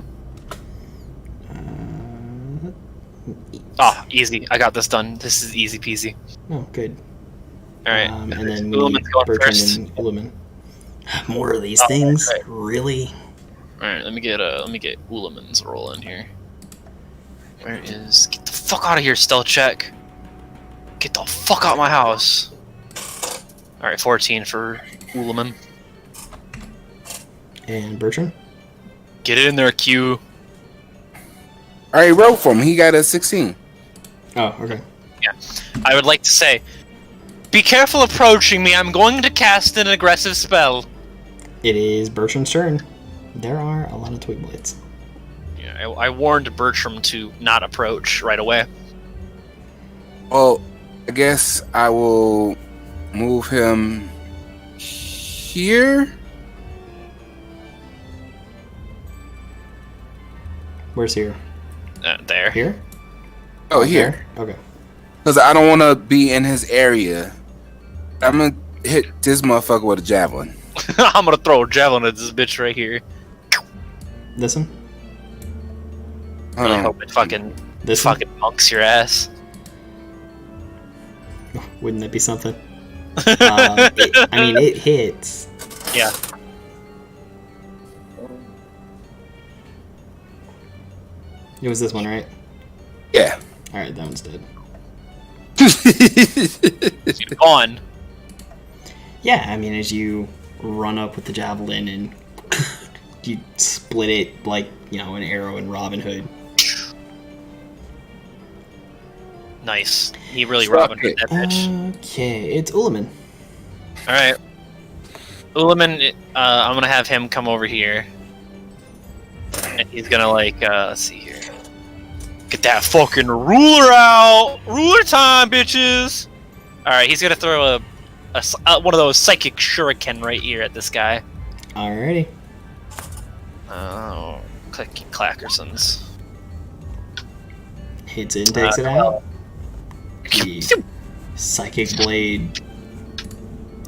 Oh, easy. I got this done. This is easy peasy. Oh, good. Alright. And then we Ulaman's going Bertrand first. and Ulaman. More of these things? right. Really? Alright, let me get Ulaman's roll in here. Where is... Get the fuck out of here, stealth check. Get the fuck out of my house. Alright, 14 for Ulaman. And Bertrand? Get in there, Q. I already wrote for him. He got a 16. Oh, okay. I would like to say, be careful approaching me. I'm going to cast an aggressive spell. It is Bertrand's turn. There are a lot of twig blights. Yeah, I warned Bertram to not approach right away. Well, I guess I will move him here. Where's here? There. Here? Oh, here. Okay. Because I don't want to be in his area. I'm going to hit this motherfucker with a javelin. I'm gonna throw a javelin at this bitch right here. This one? Hold Really on. hope it fucking This one? monks your ass. Wouldn't that be something? It hits. Yeah. It was this one, right? Yeah. Alright, that one's dead. He's gone. Yeah, as you run up with the javelin and you split it like, an arrow in Robin Hood. Nice. He really Fuck Robin Hood it. that bitch. Okay, it's Ulaman. Alright. Ulaman, I'm gonna have him come over here. And he's gonna, let's see here. Get that fucking ruler out! Ruler time, bitches! Alright, he's gonna throw one of those psychic shuriken right here at this guy. Alrighty. Oh, clicky clackersons. Hits it and takes it out. The psychic blade.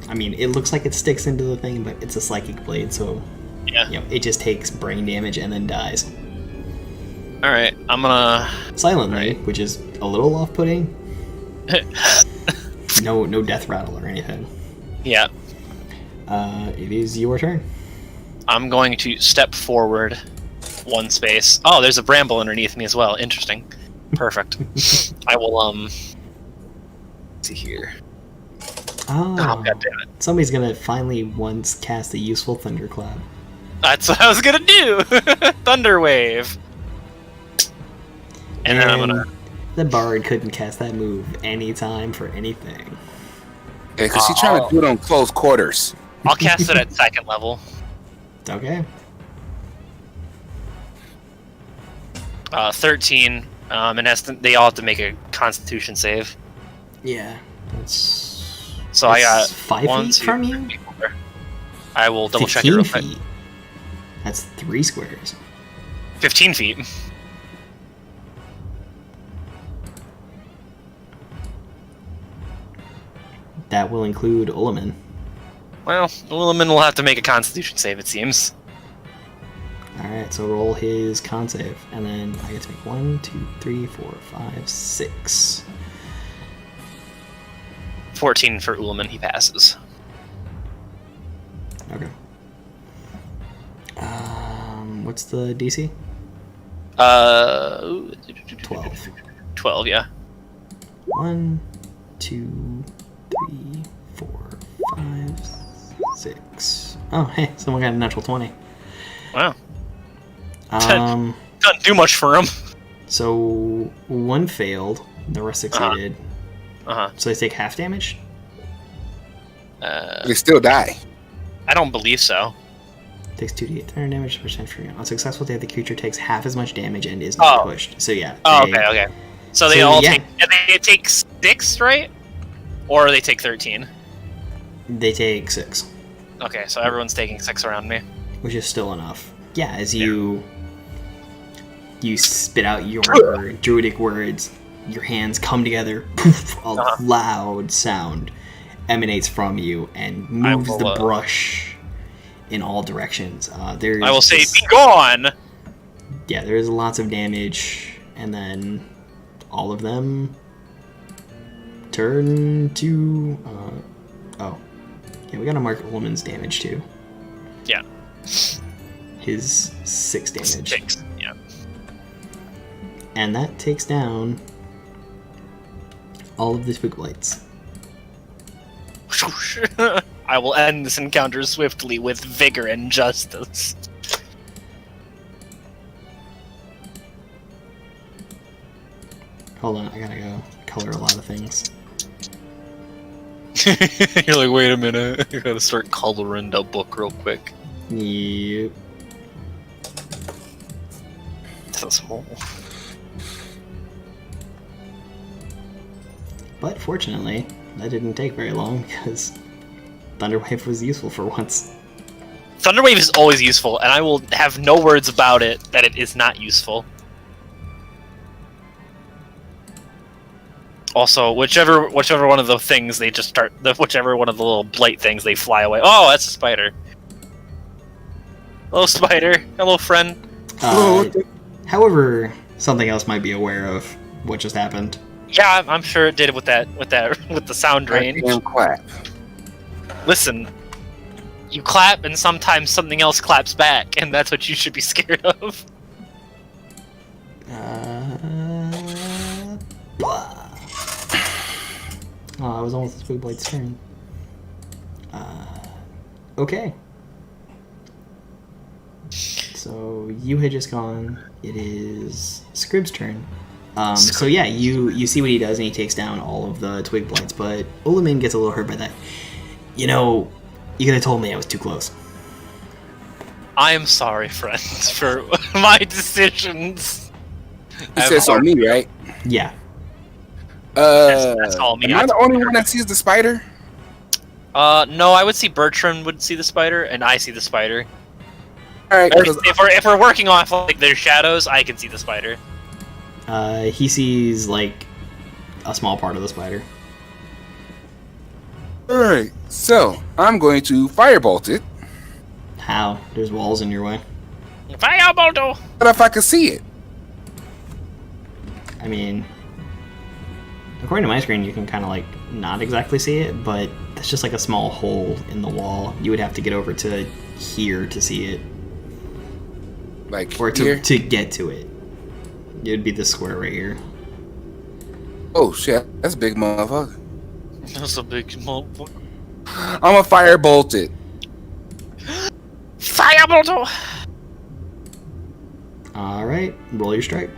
It looks like it sticks into the thing, but it's a psychic blade, so Yeah. it just takes brain damage and then dies. Alright, I'm gonna... Silently, Right. which is a little off-putting. No death rattle or anything. Yeah. It is your turn. I'm going to step forward one space. Oh, there's a bramble underneath me as well. Interesting. Perfect. I will, let's see here. Oh, Oh, god damn it. somebody's gonna finally once cast a useful thunderclap. That's what I was gonna do! Thunder Wave! And then I'm gonna... The bard couldn't cast that move anytime for anything. Yeah, because she's trying to do it on close quarters. I'll cast it at second level. Okay. 13. And they all have to make a Constitution save. Yeah. That's So I got 5 1, feet 2, from you? 3, 4. I will double check it 15 real quick. feet. That's 3 squares. 15 feet. That will include Ulaman. Well, Williman will have to make a Constitution save, it seems. Alright, so roll his con save. And then I get to make 1, 2, 3, 4, 5, 6. 14 for Ullman, he passes. Okay. What's the DC? 12. 12, yeah. 1, 2, 3, 4, 5, 6. Oh, hey, someone got a natural 20. Wow. Um, Doesn't do much for him. so one failed, the rest succeeded. Uh-huh. So they take half damage? They still die. I don't believe so. Takes 2d8 thunder damage percent free. On successful day, the creature takes half as much damage and is not pushed. So yeah. Oh, okay. So they they take 6, right? Or they take 13. They take 6. Okay, so everyone's taking 6 around me. Which is still enough. Yeah, as you spit out your druidic words, your hands come together, poof, a loud sound emanates from you and moves the brush in all directions. I will say, be gone! Yeah, there's lots of damage, and then all of them turn to... Yeah, we gotta mark Woman's damage, too. Yeah. His 6 damage. 6, yeah. And that takes down all of the spook blights. I will end this encounter swiftly with vigor and justice. Hold on, I gotta go color a lot of things. You're like, wait a minute, I gotta start coloring the book real quick. Yep. So small. But fortunately, that didn't take very long because Thunderwave was useful for once. Thunderwave is always useful, and I will have no words about it that it is not useful. Also, whichever one of the things they just start, whichever one of the little blight things they fly away. Oh, that's a spider. Hello, spider. Hello, friend. However, something else might be aware of what just happened. Yeah, I'm sure it did with the sound range. Clap. Listen, you clap, and sometimes something else claps back, and that's what you should be scared of. Oh, it was almost the Spook Blight's turn. Okay. So you had just gone. It is Scrib's turn. So yeah, you see what he does, and he takes down all of the Twig Blights, but Ulamin gets a little hurt by that. You know, you could have told me I was too close. I am sorry, friends, for my decisions. You said so on me, right? Yeah. That's all me. Am I the only one that sees the spider? No, I would see Bertram would see the spider, and I see the spider. Alright, if we're working off like their shadows, I can see the spider. He sees like a small part of the spider. Alright, so I'm going to firebolt it. How? There's walls in your way. Firebolt! But if I could see it? I mean, according to my screen, you can kind of like not exactly see it, but that's just like a small hole in the wall. You would have to get over to here to see it. Like or here? to get to it. It would be this square right here. Oh shit, that's a big motherfucker. That's a big motherfucker. I'm gonna firebolt it. Firebolt! Alright, roll your strike.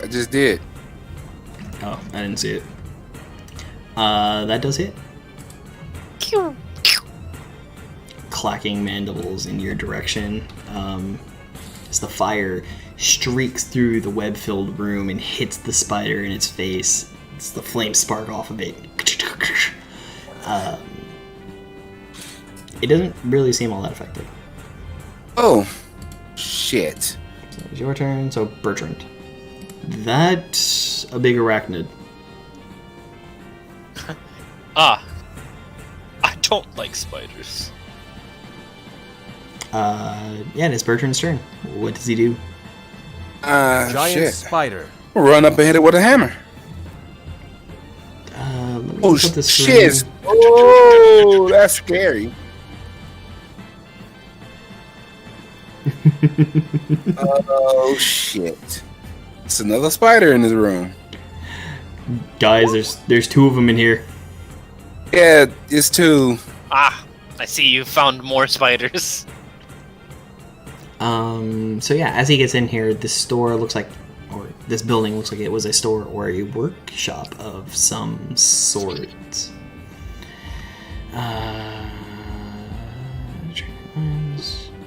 I just did. Oh, I didn't see it. That does hit. Clacking mandibles in your direction. As the fire streaks through the web-filled room and hits the spider in its face. It's the flames spark off of it. It doesn't really seem all that effective. Oh, shit. So it's your turn. So Bertrand. That's a big arachnid. I don't like spiders. Yeah, it's Bertrand's turn. What does he do? Giant Shit. spider. Run up and hit it with a hammer. Let me Oh, put this shit. through. Oh, that's scary. Oh, shit. It's another spider in this room. Guys, there's 2 of them in here. Yeah, it's 2. I see you found more spiders. So yeah, as he gets in here, this store looks like, or this building looks like it was a store or a workshop of some sort.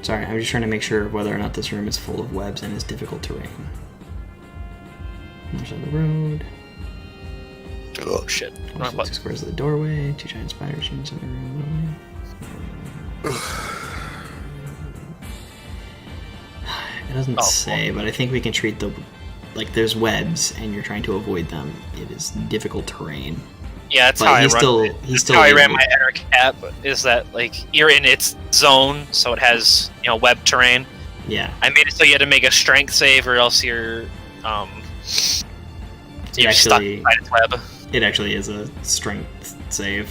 Sorry, I'm just trying to make sure whether or not this room is full of webs and is difficult terrain. There's on the road. Oh shit! Wrong 2 button. squares of the doorway. 2 giant spiders in the room. It doesn't say, but I think we can treat the like there's webs and you're trying to avoid them. It is difficult terrain. Yeah, that's But how I he's run. still it. he's That's still how I able- ran my air cap. Is that like you're in its zone, so it has web terrain. Yeah. I made it so you had to make a strength save, or else you're you're stuck actually- inside its web. It actually is a strength save.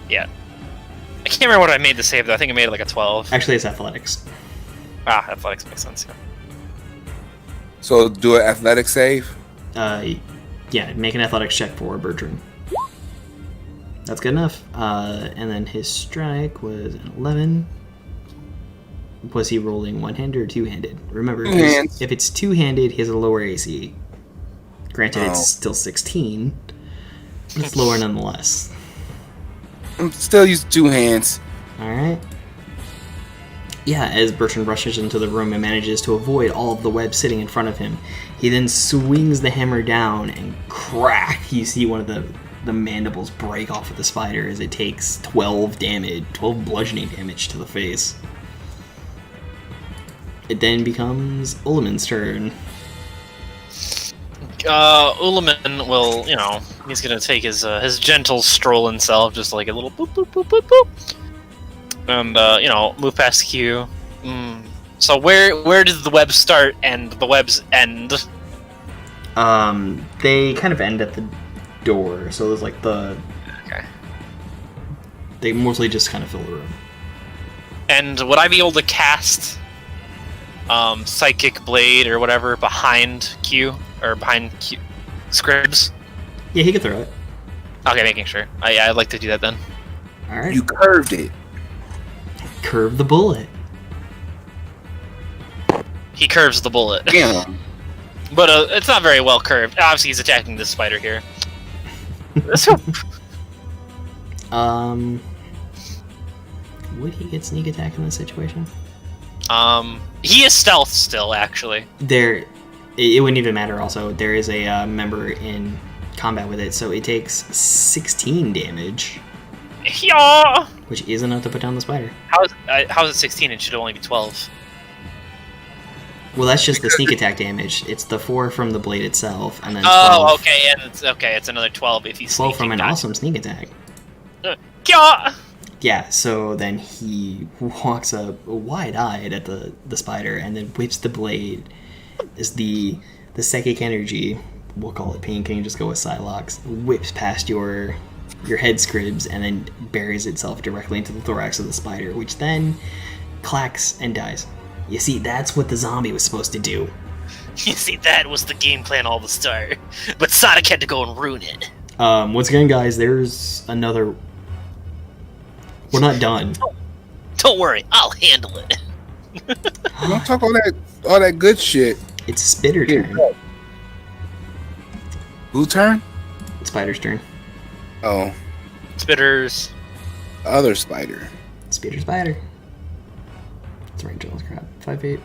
I can't remember what I made the save though. I think I made it like a 12. Actually, it's athletics. Athletics makes sense. Yeah. So do an athletic save. Yeah, make an athletics check for Bertrand. That's good enough. And then his strike was an 11. Was he rolling one-handed or two-handed? Remember, Two hands. if it's two-handed, he has a lower AC. Granted, Oh. it's still 16. But it's lower nonetheless. I'm still using 2 hands. Alright. Yeah, as Bertrand rushes into the room and manages to avoid all of the webs sitting in front of him, he then swings the hammer down and crack! You see one of the mandibles break off of the spider as it takes 12 bludgeoning damage to the face. It then becomes Ullman's turn. Ullman will, he's gonna take his gentle strolling self, just like a little boop boop boop boop boop, and move past Q. So where does the web start and the webs end? They kind of end at the door, so there's like Okay. They mostly just kind of fill the room. And would I be able to cast Psychic Blade or whatever behind Q or behind Q Scribs? Yeah, he could throw it. Okay, making sure. I'd like to do that then. Alright. You curved it. Curve the bullet. He curves the bullet, Damn. but it's not very well curved. Obviously, he's attacking this spider here. Would he get sneak attack in this situation? He is stealth still, actually. It wouldn't even matter. Also, there is a member in combat with it, so it takes 16 damage, Yeah. which is enough to put down the spider. How is it 16? It should only be 12. Well, that's just the sneak attack damage. It's the 4 from the blade itself, and then 12, Oh, okay, and it's another 12 if he's 12 from sneaking, an gotcha. awesome sneak attack. Yeah. Yeah, so then he walks up wide-eyed at the spider and then whips the blade as the psychic energy, we'll call it pink, and just go with Psylocks, whips past your head Scribs and then buries itself directly into the thorax of the spider, which then clacks and dies. You see, that's what the zombie was supposed to do. You see, that was the game plan all the start, but Sonic had to go and ruin it. Once again, guys, there's another... We're not done. Don't worry, I'll handle it. Don't talk all that good shit. It's Spitter Here. turn. Who turn? Spider's turn. Oh, Spitters. the other spider. Spider. It's range on crap. 5 feet.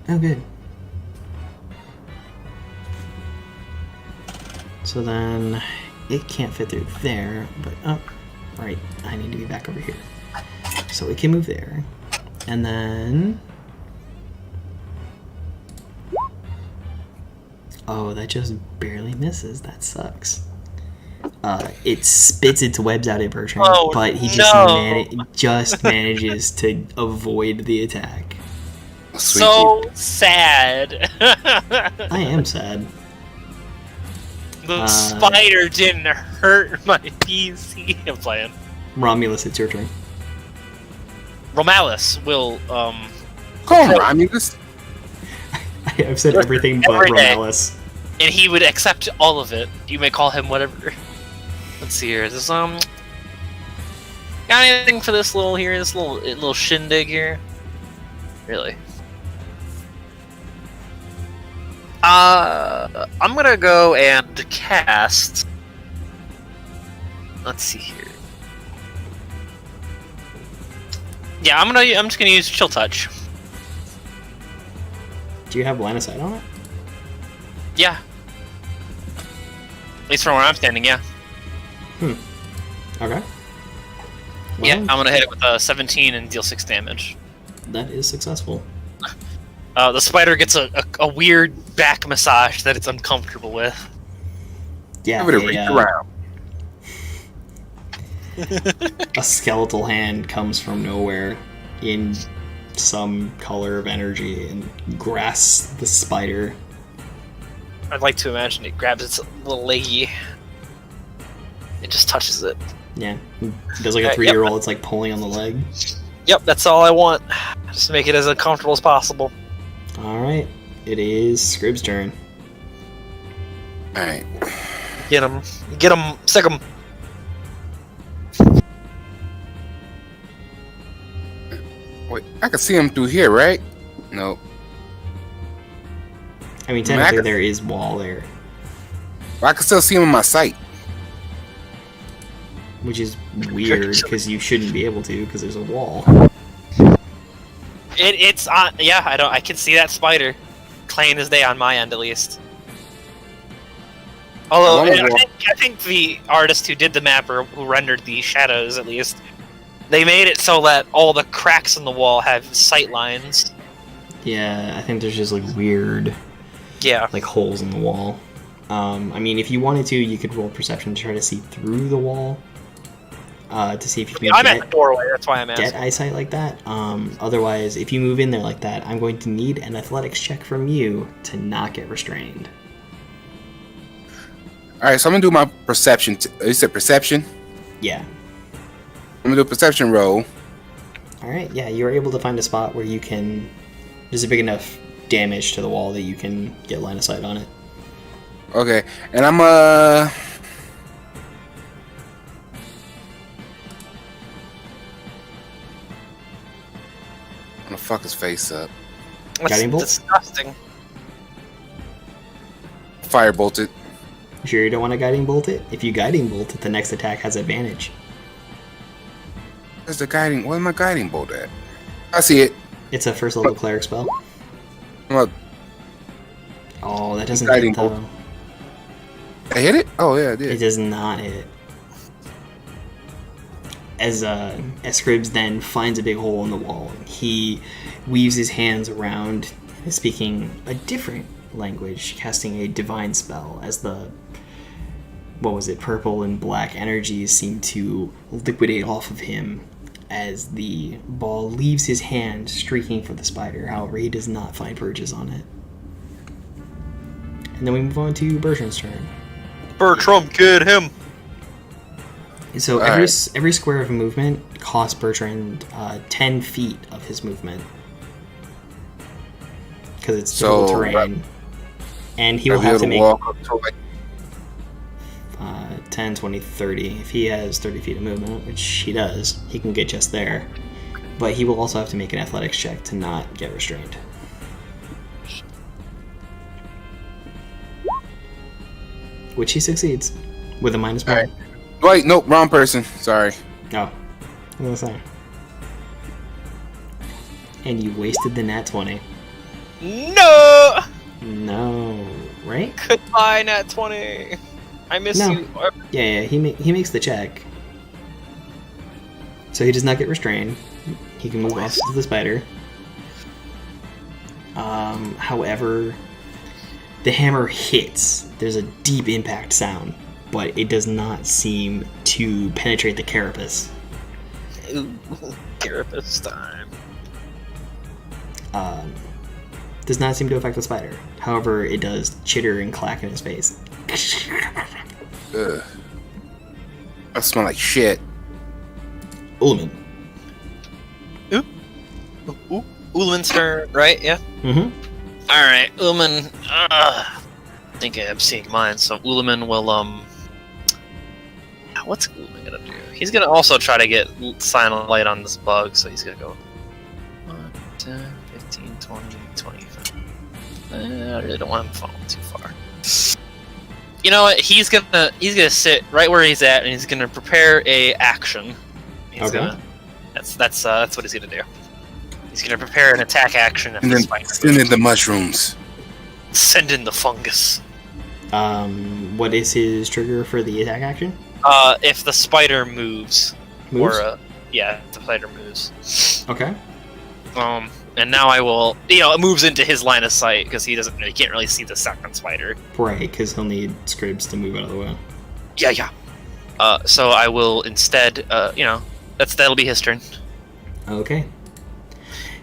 Oh, good. So then it can't fit through there, but right. I need to be back over here. So it can move there, and then that just barely misses. That sucks. It spits its webs out at Bertrand, but he just manages to avoid the attack. Sweet. So sad. I am sad. The spider didn't hurt my PC. I'm playing. Romulus, it's your turn. Romalis will, Come on, Romulus. I've said everything but Every day. Romalis. and he would accept all of it. You may call him whatever. Let's see here. This got anything for this little shindig here? Really? I'm gonna go and cast. Let's see here. Yeah, I'm just gonna use Chill Touch. Do you have line of sight on it? Yeah. At least from where I'm standing, yeah. Okay. Well, Yeah, I'm gonna hit it with a 17 and deal 6 damage. that is successful. The spider gets a weird back massage that it's uncomfortable with. Yeah, Give it a reach around. a skeletal hand comes from nowhere in some color of energy and grasps the spider. I'd like to imagine it grabs its little leggy. It just touches it. Yeah, it does like a 3D roll. It's like pulling on the leg. Yep, that's all I want. Just to make it as uncomfortable as possible. All right, it is Scrib's turn. All right. Get him, sick him. Wait, I can see him through here, right? No. I mean, technically there is wall there, I can still see him in my sight. which is weird because you shouldn't be able to because there's a wall. It's on. Yeah, I can see that spider, plain as day on my end at least. Although I think the artist who did the map or who rendered the shadows at least, they made it so that all the cracks in the wall have sight lines. Yeah, I think there's just like weird, like holes in the wall. I mean, if you wanted to, you could roll perception to try to see through the wall. To see if you can I'm at the doorway, that's why I'm asking. Get eyesight like that. Otherwise, if you move in there like that, I'm going to need an athletics check from you to not get restrained. All right, so I'm gonna do my perception. You said perception? Yeah. I'm gonna do a perception roll. All right. Yeah, you're able to find a spot where you can. There's a big enough damage to the wall that you can get line of sight on it. Okay, and I'm gonna fuck his face up. That's Guiding bolt? disgusting. Firebolt it. You sure you don't want to guiding bolt it? If you guiding bolt it, the next attack has advantage. Where's the guiding? Where's my guiding bolt at? I see it. It's a first level cleric spell. Well, Oh, that doesn't Guiding hit though. bolt. I hit it? Oh yeah, I It did. does not hit. As Scribs then finds a big hole in the wall, he weaves his hands around, speaking a different language, casting a divine spell as the purple and black energies seem to liquidate off of him as the ball leaves his hand, streaking for the spider. However, he does not find purchase on it. And then we move on to Bertrand's turn. Bertram, get him! So All every square of movement costs Bertrand 10 feet of his movement. Because it's difficult terrain. And he will have to make walk up to like 10, 20, 30. If he has 30 feet of movement, which he does, he can get just there. But he will also have to make an athletics check to not get restrained. Which he succeeds with a -1. All right. Wait, nope, wrong person. Sorry. Oh, what was I saying? And you wasted the nat 20. No! No, right? Goodbye, Nat 20. I miss No. you. Yeah, he makes the check. So he does not get restrained. He can move off to the spider. However, the hammer hits. There's a deep impact sound, but it does not seem to penetrate the carapace. Ooh, carapace time. Does not seem to affect the spider. However, it does chitter and clack in his face. Ugh. I smell like shit. Ullman. Ullman's turn, right? Yeah? Mm-hmm. Alright, Ullman. I think I'm seeing mine, so Ullman will, what's Ullman gonna do? He's gonna also try to get silent light on this bug, so he's gonna go 1, 10, 15, 20, 25. I really don't want him falling too far. You know what? He's gonna sit right where he's at, and he's gonna prepare a action. He's Okay. gonna That's what he's gonna do. He's gonna prepare an attack action. If And the then spider send in the mushrooms. send in the fungus. What is his trigger for the attack action? If the spider moves, Moves? or if the spider moves. Okay. And now I will, it moves into his line of sight because he can't really see the second spider. Right, because he'll need Scribs to move out of the way. Yeah. So I will instead, that'll be his turn. Okay.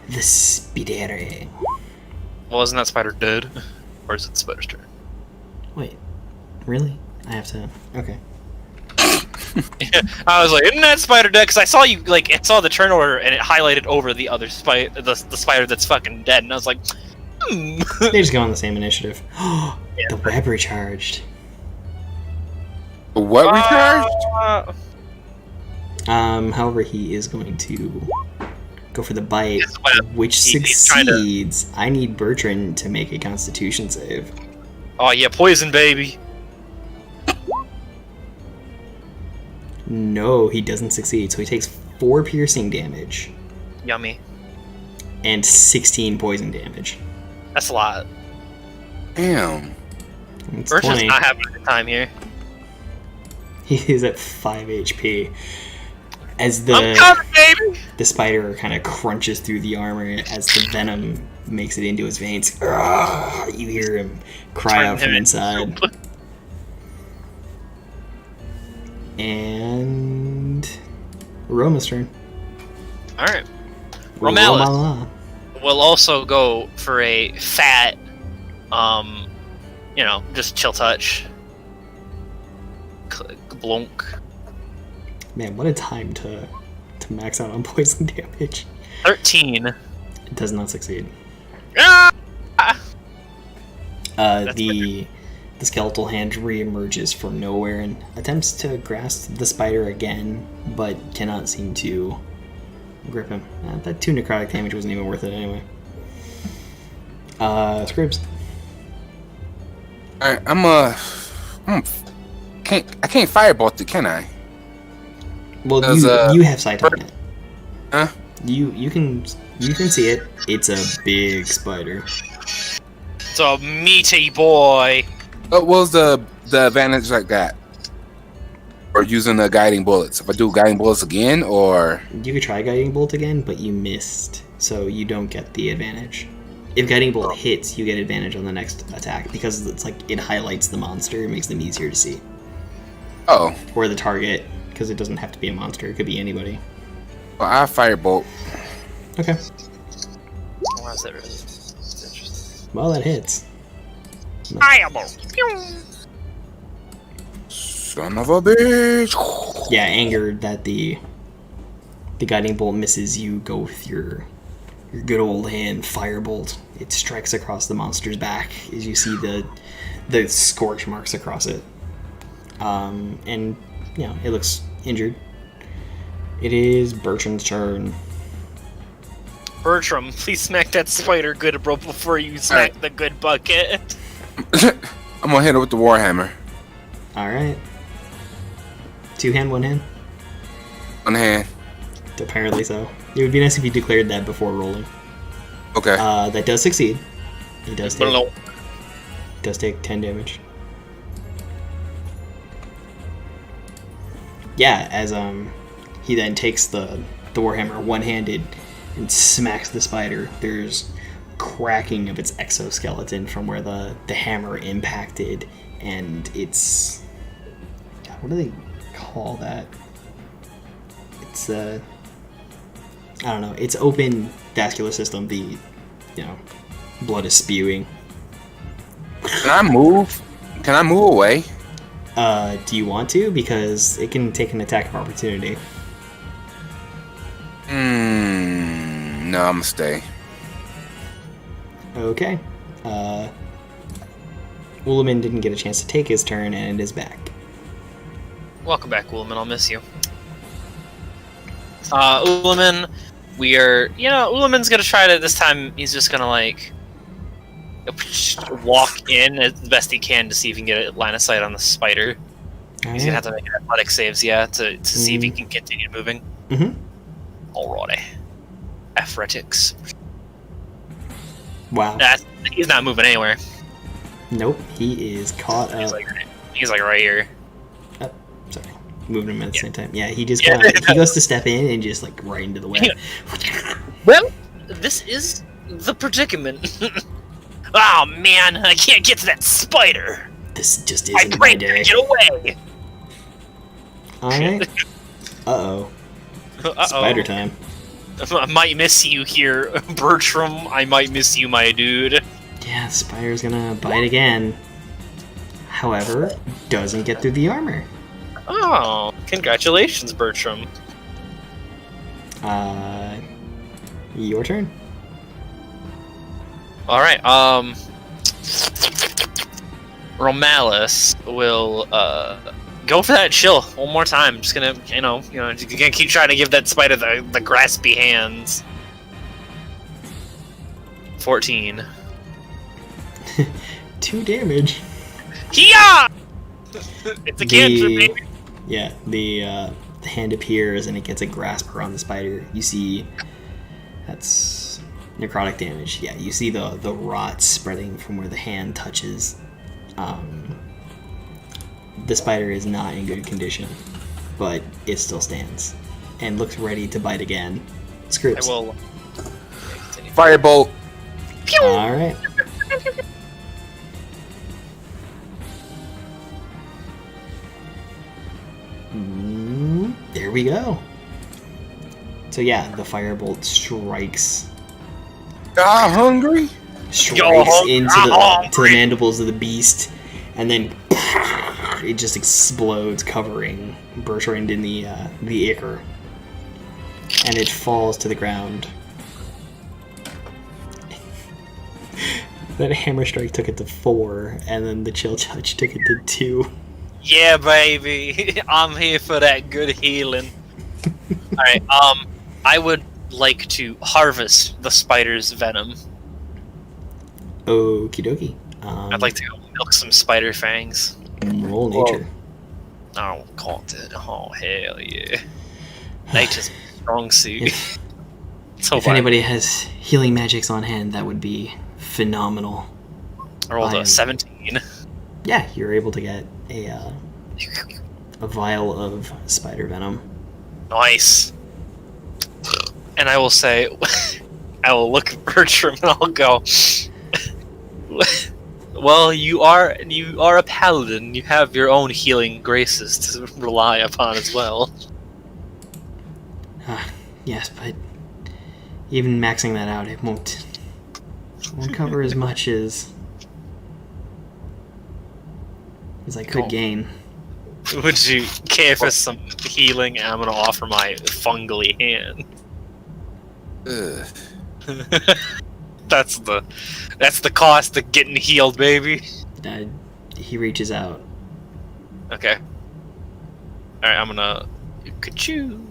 The spider. Well, isn't that spider dead? Or is it the spider's turn? Wait, really? I have to. Okay. I was like, isn't that spider dead? Because I saw you, I saw the turn order and it highlighted over the other spider, the spider that's fucking dead, and I was like, They just go on the same initiative. The web recharged. What recharged? However, he is going to go for the bite, Yes, well, which he's trying to- succeeds. I need Bertrand to make a Constitution save. Oh yeah, poison baby. No, he doesn't succeed, so he takes 4 piercing damage Yummy. and 16 poison damage. That's a lot. Damn. It's Bertrand's 20. not having a good time here. He is at 5 HP. As I'm coming, baby! the spider kind of crunches through the armor as the venom makes it into his veins. Urgh! You hear him cry out from inside. And Roma's turn. Alright. Romalis Romala. will also go for a fat, just chill touch. Blunk. Man, what a time to max out on poison damage. 13. It does not succeed. Ah! The skeletal hand reemerges from nowhere and attempts to grasp the spider again, but cannot seem to grip him. That 2 necrotic damage wasn't even worth it anyway. Scribs. Alright, I can't firebolt it, can I? Well, Does, you have sight on it. Huh? You can see it. It's a big spider. It's a meaty boy. What was the advantage like that? Or using the guiding bullets? If I do guiding bullets again, or You could try guiding bolt again, but you missed, so you don't get the advantage. If guiding bolt hits, you get advantage on the next attack because it's like it highlights the monster, it makes them easier to see, oh, or the target, because it doesn't have to be a monster; it could be anybody. well, I firebolt. Okay, Why is that really? That's interesting. well that hits. Fireball. Son of a bitch. Yeah, angered that the guiding bolt misses, you go with your good old hand firebolt. It strikes across the monster's back as you see the scorch marks across it. And it looks injured. It is Bertrand's turn. Bertram, please smack that spider good, bro, before you smack the good bucket. I'm gonna hit it with the warhammer. All right. 2 hand, 1 hand. One hand. Apparently so. It would be nice if you declared that before rolling. Okay. That does succeed. It does take 10 damage. Yeah, as he then takes the warhammer one-handed and smacks the spider. There's cracking of its exoskeleton from where the hammer impacted, and it's what do they call that? It's I don't know. It's open vascular system. The blood is spewing. Can I move? Can I move away? Do you want to? Because it can take an attack of opportunity. No, I'm gonna stay. Okay. Ullaman didn't get a chance to take his turn and is back. Welcome back, Ullman. I'll miss you. Ullman, Ullaman's gonna try to, this time, he's just gonna, walk in as best he can to see if he can get a line of sight on the spider. He's gonna have to make an athletic saves, to see if he can continue moving. Mm-hmm. Alrighty. Athletics. Wow. He's not moving anywhere. Nope, he is caught up. He's like right here. Oh, sorry, moving him at the same time. Yeah, he just he goes to step in and just like right into the way. Well, this is the predicament. Oh man, I can't get to that spider. This just My isn't my brain day. can't get away. Alright. Uh-oh. Spider time. I might miss you here, Bertram. I might miss you, my dude. Yeah, the spider's gonna bite again. However, doesn't get through the armor. Oh, congratulations, Bertram. Your turn. Alright, Romalis will, go for that chill one more time. Just gonna, just gonna keep trying to give that spider the graspy hands. 14. 2 damage. Hiya! It's a cantrip, baby. Yeah, the hand appears and it gets a grasp around the spider. You see, that's necrotic damage. Yeah, you see the rot spreading from where the hand touches. The spider is not in good condition, but it still stands and looks ready to bite again. Scroops. I will. Firebolt. All right. There we go. So yeah, the firebolt strikes Hungry? into the mandibles of the beast, and then it just explodes, covering Bertrand in the ichor, and it falls to the ground. That hammer strike took it to 4, and then the chill touch took it to 2. Yeah, baby. I'm here for that good healing. Alright, I would like to harvest the spider's venom. Okie dokie. I'd like to go milk some spider fangs. Roll nature. Oh, caught it. Oh, hell yeah. Nature's strong suit. So If anybody has healing magics on hand, that would be phenomenal. I rolled a 17. Yeah, you're able to get a vial of spider venom. Nice. And I will say, I will look at Bertram and I'll go, well, you are a paladin. You have your own healing graces to rely upon as well. Yes, but even maxing that out, it won't cover as much as I could gain. Would you care for some healing? I'm gonna offer my fungally hand. That's the cost of getting healed, baby. He reaches out. Okay. Alright, I'm gonna... Ka-choo!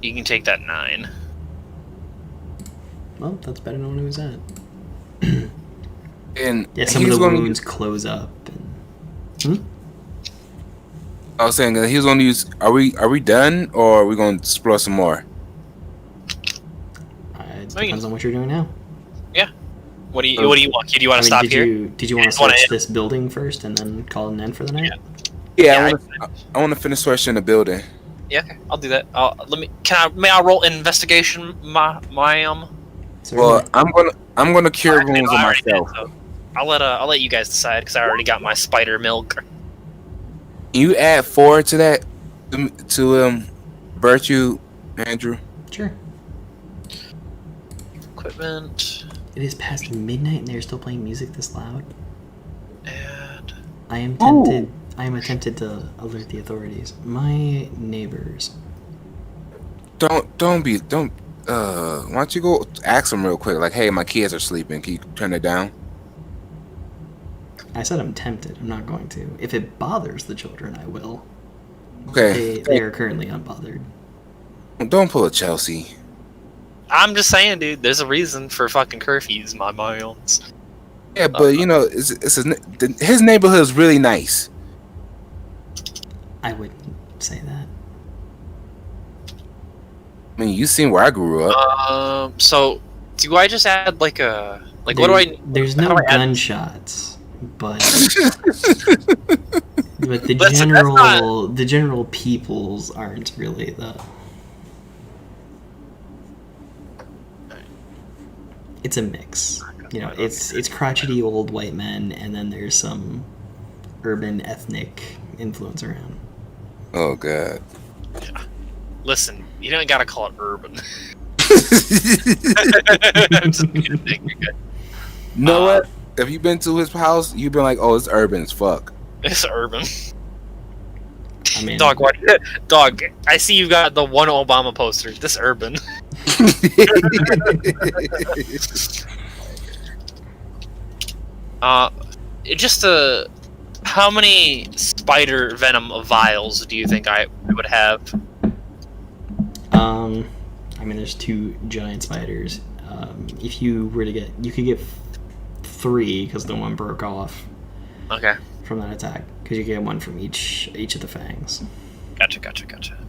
You can take that 9. Well, that's better than when it was at. And Yeah, some of the wounds close up. And... I was saying that he was going to use. Are we done, or are we going to explore some more? It depends on what you're doing now. Yeah. What do you want? Do you want to stop did here? Did you want to search this building first and then call it an end for the night? Yeah, I want to finish searching the building. Yeah, okay, I'll do that. May I roll investigation, my Well, I'm gonna cure wounds on already myself. did, so I'll let you guys decide because I already got my spider milk. You add 4 to that to virtue, Andrew. Sure. Equipment. It is past midnight and they're still playing music this loud. And I am tempted. I am tempted to alert the authorities. My neighbors. Don't. Why don't you go ask them real quick? Like, hey, my kids are sleeping. Can you turn it down? I said I'm tempted. I'm not going to. If it bothers the children, I will. Okay. They are currently unbothered. Don't pull a Chelsea. I'm just saying, dude. There's a reason for fucking curfews, my bones. Yeah, but his neighborhood is really nice. I wouldn't say that. I mean, you seen where I grew up. So do I just add like a what do I? There's how no do I add- gunshots, but the Listen, that's not- the general peoples aren't really the. It's a mix. You know, it's crotchety old white men, and then there's some urban ethnic influence around. Oh god. Listen, you don't gotta call it urban. Just kidding, you're good. Know what? Have you been to his house? You've been like, oh, it's urban as fuck. It's urban. I mean, Dog, what? Dog, I see you got the one Obama poster. This urban. How many spider venom vials do you think I would have? I mean, there's 2 giant spiders. If you were to get, you could get 3 because the one broke off Okay. from that attack. Because you get 1 from each of the fangs. Gotcha.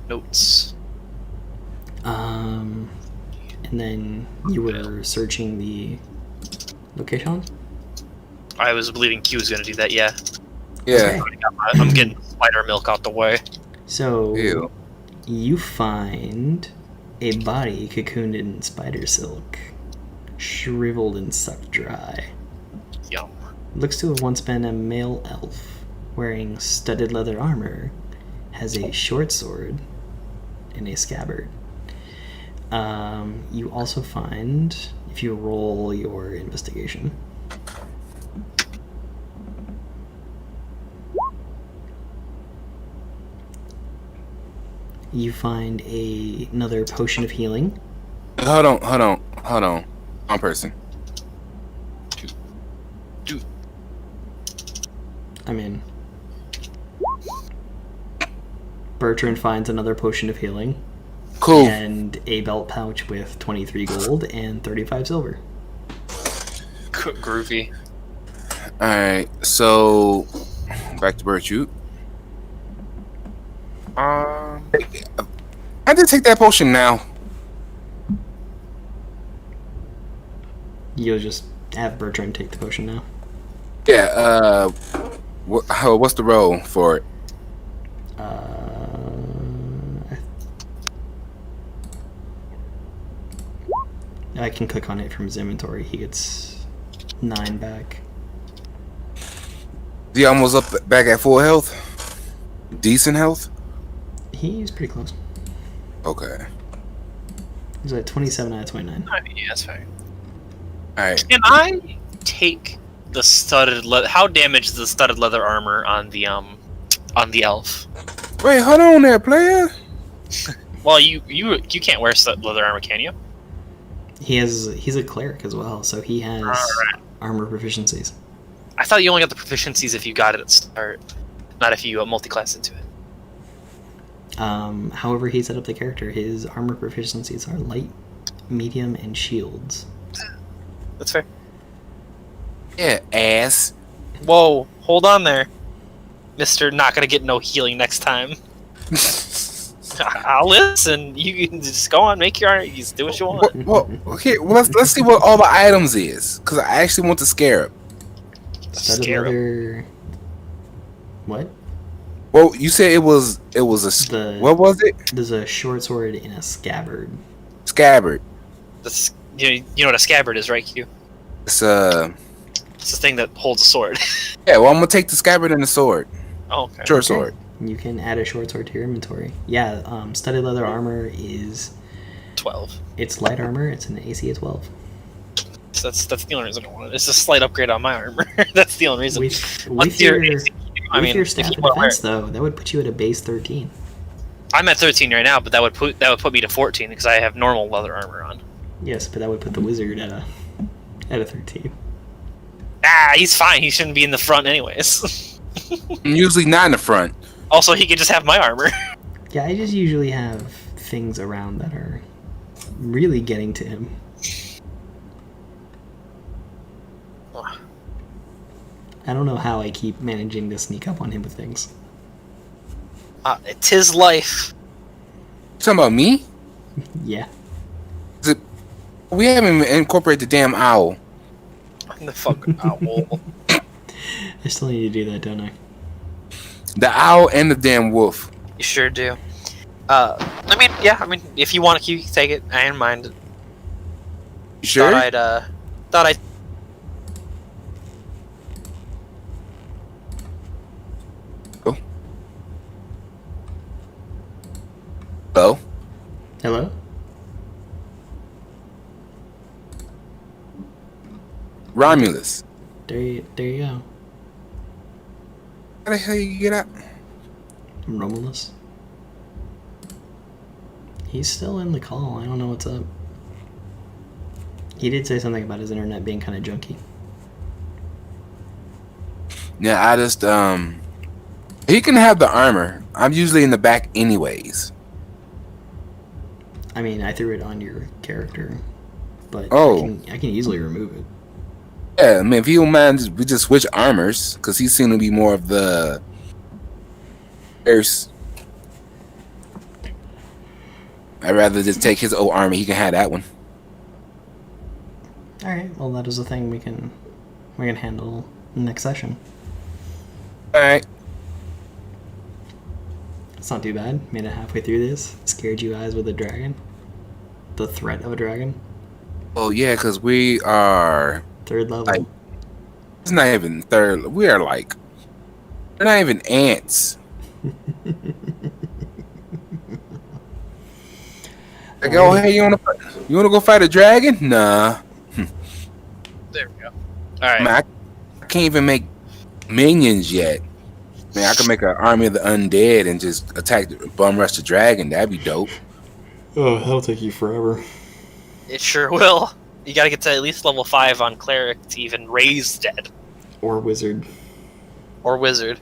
Notes. And then you were searching the location. I was believing Q was gonna do that. Yeah. Yeah. I'm getting spider milk out the way. So Ew. you find a body cocooned in spider silk, shriveled and sucked dry. Yum. Looks to have once been a male elf, wearing studded leather armor, has a short sword, and a scabbard. You also find, if you roll your investigation, you find another potion of healing. Hold on. One person. I mean, Bertrand finds another potion of healing. Cool. And a belt pouch with 23 gold and 35 silver. Groovy. Alright, so back to Virtue. I did take that potion now. You'll just have Bertrand take the potion now. Yeah, what's the roll for it? I can click on it from his inventory. He gets 9 back. Is he almost up back at full health? Decent health? He's pretty close. Okay. He's at 27 out of 29. I mean, yeah, that's fine. Alright. Can I take the studded leather? How damaged is the studded leather armor on the elf? Wait, hold on there, player. Well, you can't wear studded leather armor, can you? He's a cleric as well, so he has armor proficiencies. I thought you only got the proficiencies if you got it at start, not if you multi-class into it. However he set up the character, his armor proficiencies are light, medium, and shields. That's fair. Yeah, ass. Whoa, hold on there, Mister. Not gonna get no healing next time. I'll listen. You can just go on, make your you do what you want. Well, okay. Well, let's see what all the items is, because I actually want the scarab. Studded Scarab. leather. What? Well, you said it was what was it? There's a short sword and a scabbard. Scabbard. That's you know what a scabbard is, right, Q? It's It's the thing that holds a sword. yeah. Well, I'm gonna take the scabbard and the sword. Oh, okay. Short sword. You can add a short sword to your inventory. Yeah, studded leather armor is 12. it's light armor. It's an AC of 12. So that's the only reason I want it. It's a slight upgrade on my armor. That's the only reason. With What's your your your staff if of you wanna wear defense, though, that would put you at a base 13. I'm at 13 right now, but that would put me to 14 because I have normal leather armor on. Yes, but that would put the wizard at a 13. Ah, he's fine. He shouldn't be in the front anyways. I'm usually not in the front. Also, he could just have my armor. Yeah, I just usually have things around that are really getting to him. I don't know how I keep managing to sneak up on him with things. It's his life. You talking about me? Yeah. We haven't even incorporated the damn owl. The fucking owl. I still need to do that, don't I? The owl and the damn wolf. You sure do. I mean, yeah. I mean, if you want to, you can take it. I didn't mind it. You sure? Thought I'd. Hello? Hello? Romulus. There you go. How the hell you get out? I'm Romulus. He's still in the call. I don't know what's up. He did say something about his internet being kind of junky. Yeah, I just he can have the armor. I'm usually in the back anyways. I mean, I threw it on your character, but Oh. I can easily remove it. Yeah, I mean, if you don't mind, we just switch armors because he seemed to be more of the first. I'd rather just take his old armor. He can have that one. All right. Well, that is a thing we can handle next session. All right. It's not too bad. Made it halfway through this. Scared you guys with a dragon. The threat of a dragon. Oh yeah, because we are. 3rd level. Like, it's not even third. We are like. We're not even ants. Like, oh hey, you wanna go fight a dragon? Nah. There we go. All right. Man, I can't even make minions yet. Man, I can make an army of the undead and just attack, bum rush the dragon. That'd be dope. Oh, that'll take you forever. It sure will. You gotta get to at least level 5 on cleric to even raise dead Or wizard. or wizard.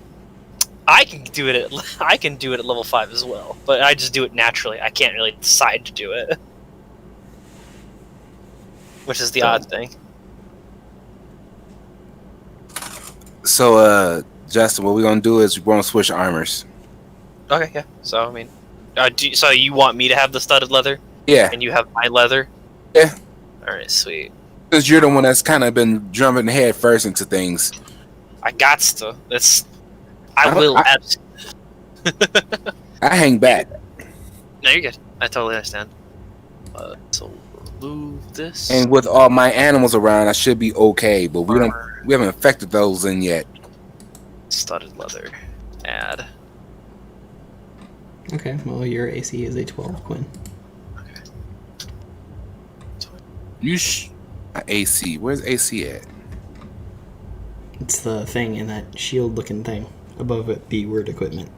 I can do it at level 5 as well, but I just do it naturally. I can't really decide to do it, which is the odd thing. So, Justin, what we're gonna do is we're gonna switch armors. Okay, yeah. So I mean, so you want me to have the studded leather, Yeah, and you have my leather? Yeah. All right, sweet. because you're the one that's kind of been jumping head first into things. I got to. I I- will. I- I hang back. No, you're good. I totally understand. So remove this. And with all my animals around, I should be okay. But we haven't affected those in yet. Studded leather. Add. Okay, well, your AC is a 12, Quinn. AC. Where's AC at? It's the thing in that shield-looking thing above it, the word equipment.